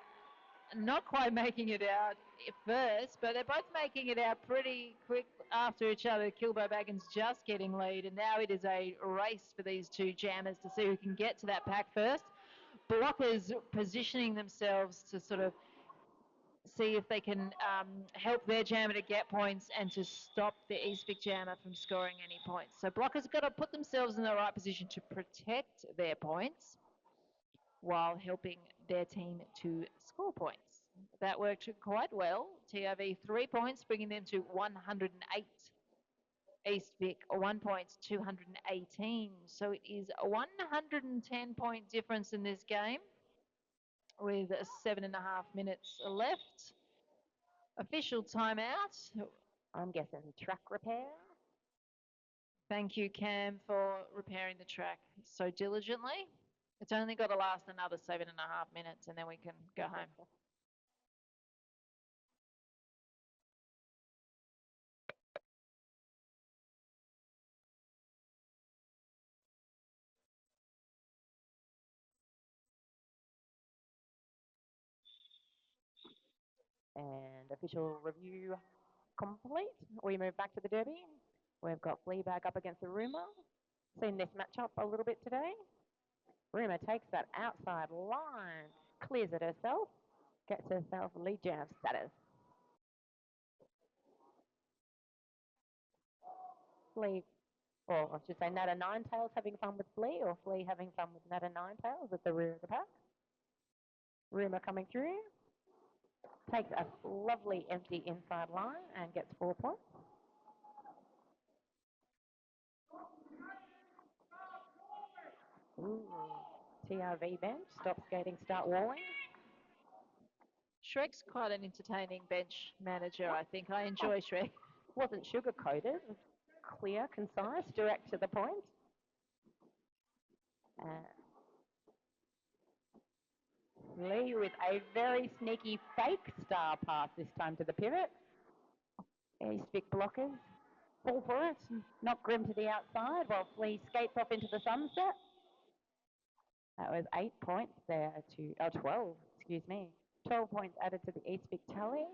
not quite making it out at first, but they're both making it out pretty quick after each other. Kilbo Baggins just getting lead, and now it is a race for these two jammers to see who can get to that pack first. Blockers positioning themselves to sort of see if they can help their jammer to get points and to stop the Eastvic jammer from scoring any points. So blockers have got to put themselves in the right position to protect their points while helping their team to score points. That worked quite well. TRV 3 points, bringing them to 108. Eastvic 1 point, 218. So it is a 110 point difference in this game with 7.5 minutes left. Official timeout. I'm guessing track repair. Thank you, Cam, for repairing the track so diligently. It's only got to last another 7.5 minutes and then we can go home. And official review complete. We move back to the derby. We've got Fleabag up against the Rumour. Seen this matchup a little bit today. Rumour takes that outside line, clears it herself, gets herself lead jam status. Flea, or I should say Nata Ninetails having fun with Flea, or Flea having fun with Nata Ninetails at the rear of the pack. Rumour coming through. Takes a lovely empty inside line and gets 4 points. Ooh, TRV bench, stop skating, start walling. Shrek's quite an entertaining bench manager, I think. I enjoy Shrek. Wasn't sugar-coated, clear, concise, direct to the point. Lee with a very sneaky fake star pass this time to the pivot. Eastvic blockers fall for it, knock Grim to the outside while Flea skates off into the sunset. That was 8 points there to, 12, excuse me. 12 points added to the Eastvic tally.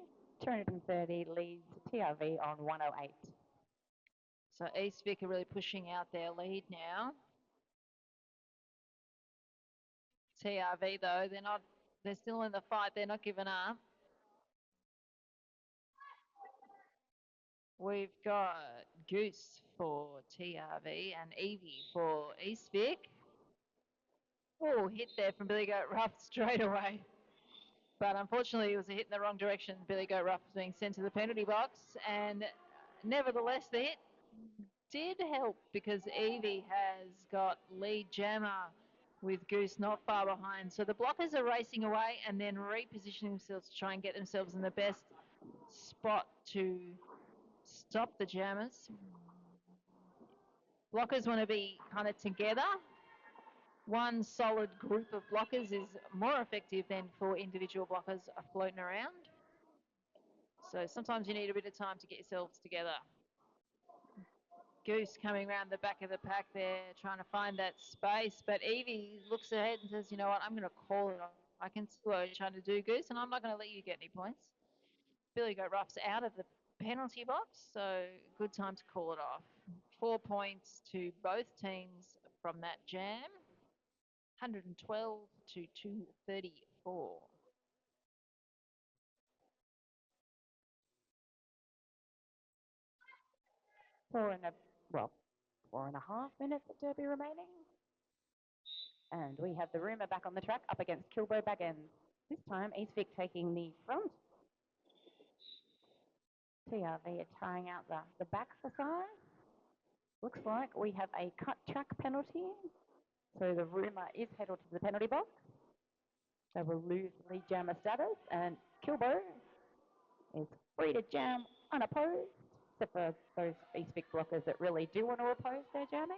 230 leads TRV on 108. So Eastvic are really pushing out their lead now. TRV though, they're still in the fight, they're not giving up. We've got Goose for TRV and Evie for Eastvic. Oh, hit there from Billy Goat Ruff straight away. But unfortunately, it was a hit in the wrong direction. Billy Goat Ruff was being sent to the penalty box. And nevertheless, the hit did help because Evie has got lead jammer with Goose not far behind. So the blockers are racing away and then repositioning themselves to try and get themselves in the best spot to stop the jammers. Blockers want to be kind of together. One solid group of blockers is more effective than 4 individual blockers floating around. So sometimes you need a bit of time to get yourselves together. Goose coming around the back of the pack there, trying to find that space. But Evie looks ahead and says, you know what, I'm going to call it off. I can see what you're trying to do, Goose, and I'm not going to let you get any points. Billy Goat Ruff's out of the penalty box, so good time to call it off. 4 points to both teams from that jam. 112 to 234. Four and a half minutes of derby remaining. And we have the Rumour back on the track up against Kilbo back end. This time, Eastvic taking the front. TRV are tying out the back for size. Looks like we have a cut track penalty. So the Rumour is headed to the penalty box. They will lose lead jammer status, and Kilbo is free to jam unopposed, except for those Eastvic blockers that really do want to oppose their jamming.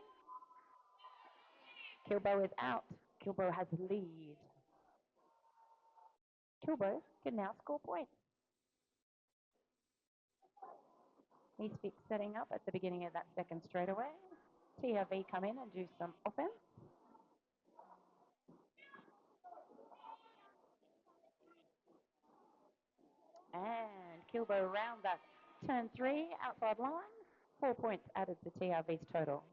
Kilbo is out. Kilbo has lead. Kilbo can now score points. Eastvic setting up at the beginning of that second straightaway. TRV come in and do some offense. And Kilbo round that turn 3 outside line. 4 points added to TRV's total.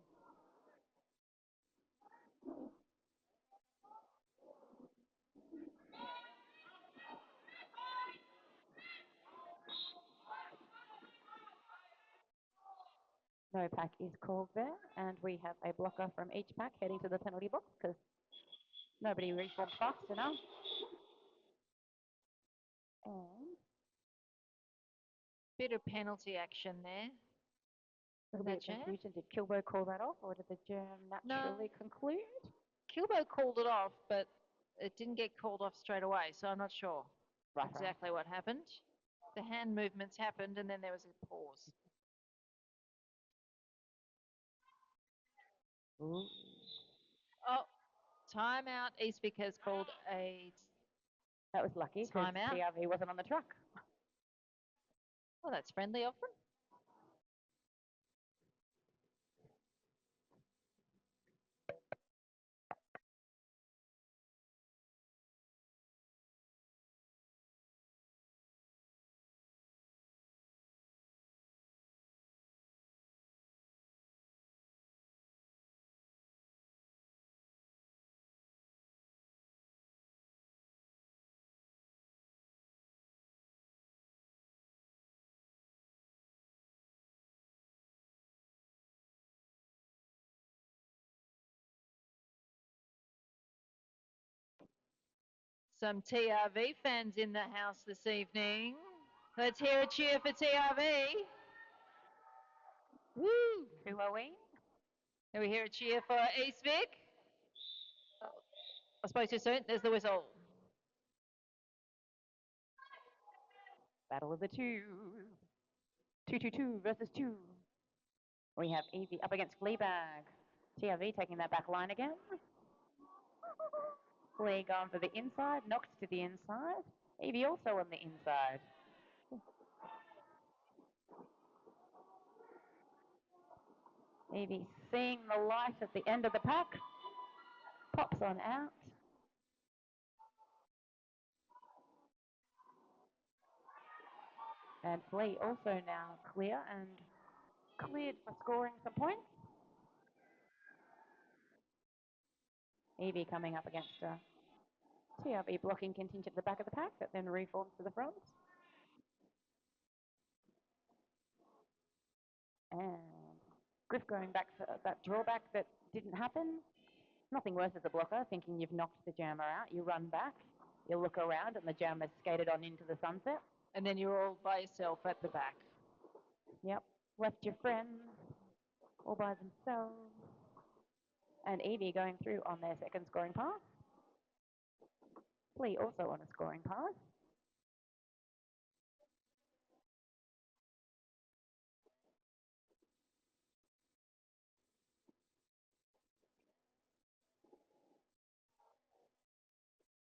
No pack is called there, and we have a blocker from each pack heading to the penalty box because nobody reformed fast enough. And Bit of penalty action there. a little bit of confusion. Did Kilbo call that off, or did the jam naturally conclude? Kilbo called it off, but it didn't get called off straight away, so I'm not sure exactly what happened. The hand movements happened, and then there was a pause. Ooh. Oh, timeout. Eastvic has called a That was lucky because timeout. TRV wasn't on the truck. Well, that's friendly of them. Some TRV fans in the house this evening. Let's hear a cheer for TRV. Woo! Who are we? Can we hear a cheer for Eastvic? Oh, I spoke too soon. There's the whistle. Battle of the two. 2-2-2 versus 2. We have Evie up against Fleabag. TRV taking that back line again. Flea going for the inside, knocked to the inside. Evie also on the inside. Evie seeing the light at the end of the pack. Pops on out. And Flea also now clear and cleared for scoring some points. Evie coming up against TRV blocking contingent at the back of the pack that then reforms to the front. And Griff going back for that drawback that didn't happen. Nothing worse as a blocker, thinking you've knocked the jammer out. You run back, you look around, and the jammer's skated on into the sunset. And then you're all by yourself at the back. Yep, left your friends all by themselves. And Evie going through on their second scoring pass. Flea also on a scoring pass.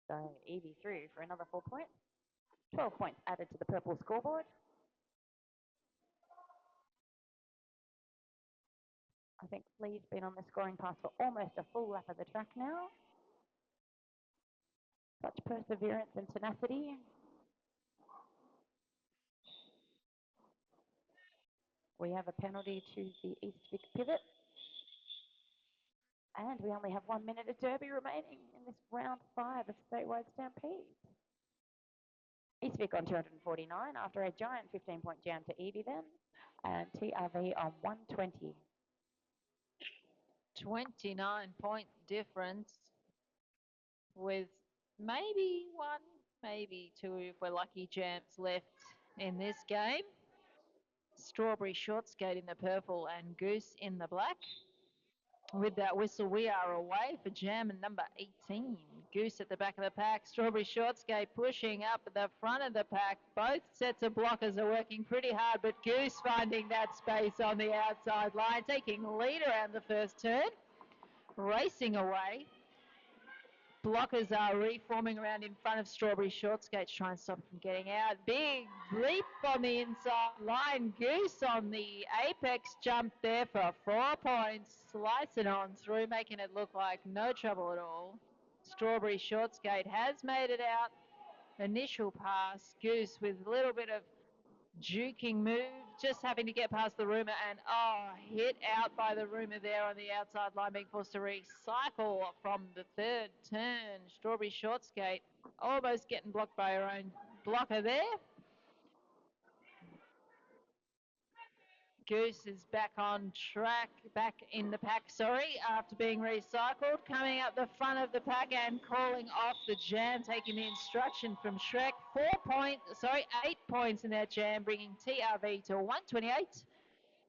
So Evie through for another 4 points. 12 points added to the purple scoreboard. I think Flea's been on the scoring pass for almost a full lap of the track now. Such perseverance and tenacity. We have a penalty to the Eastvic pivot. And we only have 1 minute of derby remaining in this round 5 of Statewide Stampede. Eastvic on 249 after a giant 15-point jam to Evie then. And TRV on 120. 29-point difference. with maybe one, maybe two, if we're lucky, jams left in this game. Strawberry Short Skate in the purple and Goose in the black. With that whistle, we are away for jam number 18. Goose at the back of the pack. Strawberry Short Skate pushing up at the front of the pack. Both sets of blockers are working pretty hard, but Goose finding that space on the outside line, taking lead around the first turn, racing away. Blockers are reforming around in front of Strawberry Short Skate to try and stop from getting out. Big leap on the inside line. Goose on the apex jump there for 4 points. Slicing on through, making it look like no trouble at all. Strawberry Short Skate has made it out. Initial pass. Goose with a little bit of juking move, just having to get past the Roomer and hit out by the Roomer there on the outside line, being forced to recycle from the third turn. Strawberry Short Skate almost getting blocked by her own blocker there. Goose is back on track, back in the pack, after being recycled. Coming up the front of the pack and calling off the jam, taking the instruction from Shrek. 8 points in that jam, bringing TRV to 128.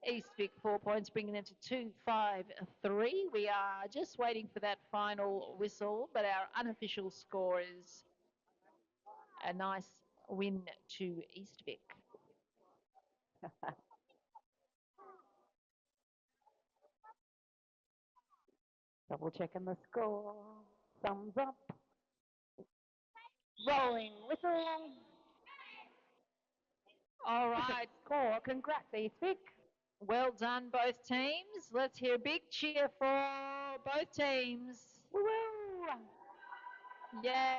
Eastvic 4 points, bringing them to 253. We are just waiting for that final whistle, but our unofficial score is a nice win to Eastvic. Double checking the score. Thumbs up. Rolling whistle. All right. Score. Congrats, Eastvic. Well done, both teams. Let's hear a big cheer for both teams. Woo! Yeah,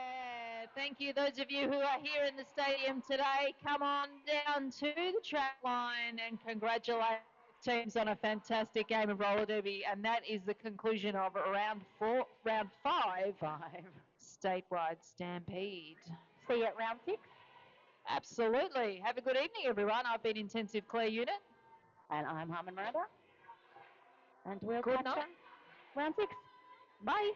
thank you. Those of you who are here in the stadium today, come on down to the track line and congratulate teams on a fantastic game of roller derby. And that is the conclusion of round 5. Statewide Stampede. See you at round 6. Absolutely. Have a good evening, everyone. I've been Intensive Claire Unit. And I'm Harmon Miranda. And we'll Good catch night. you round 6. Bye.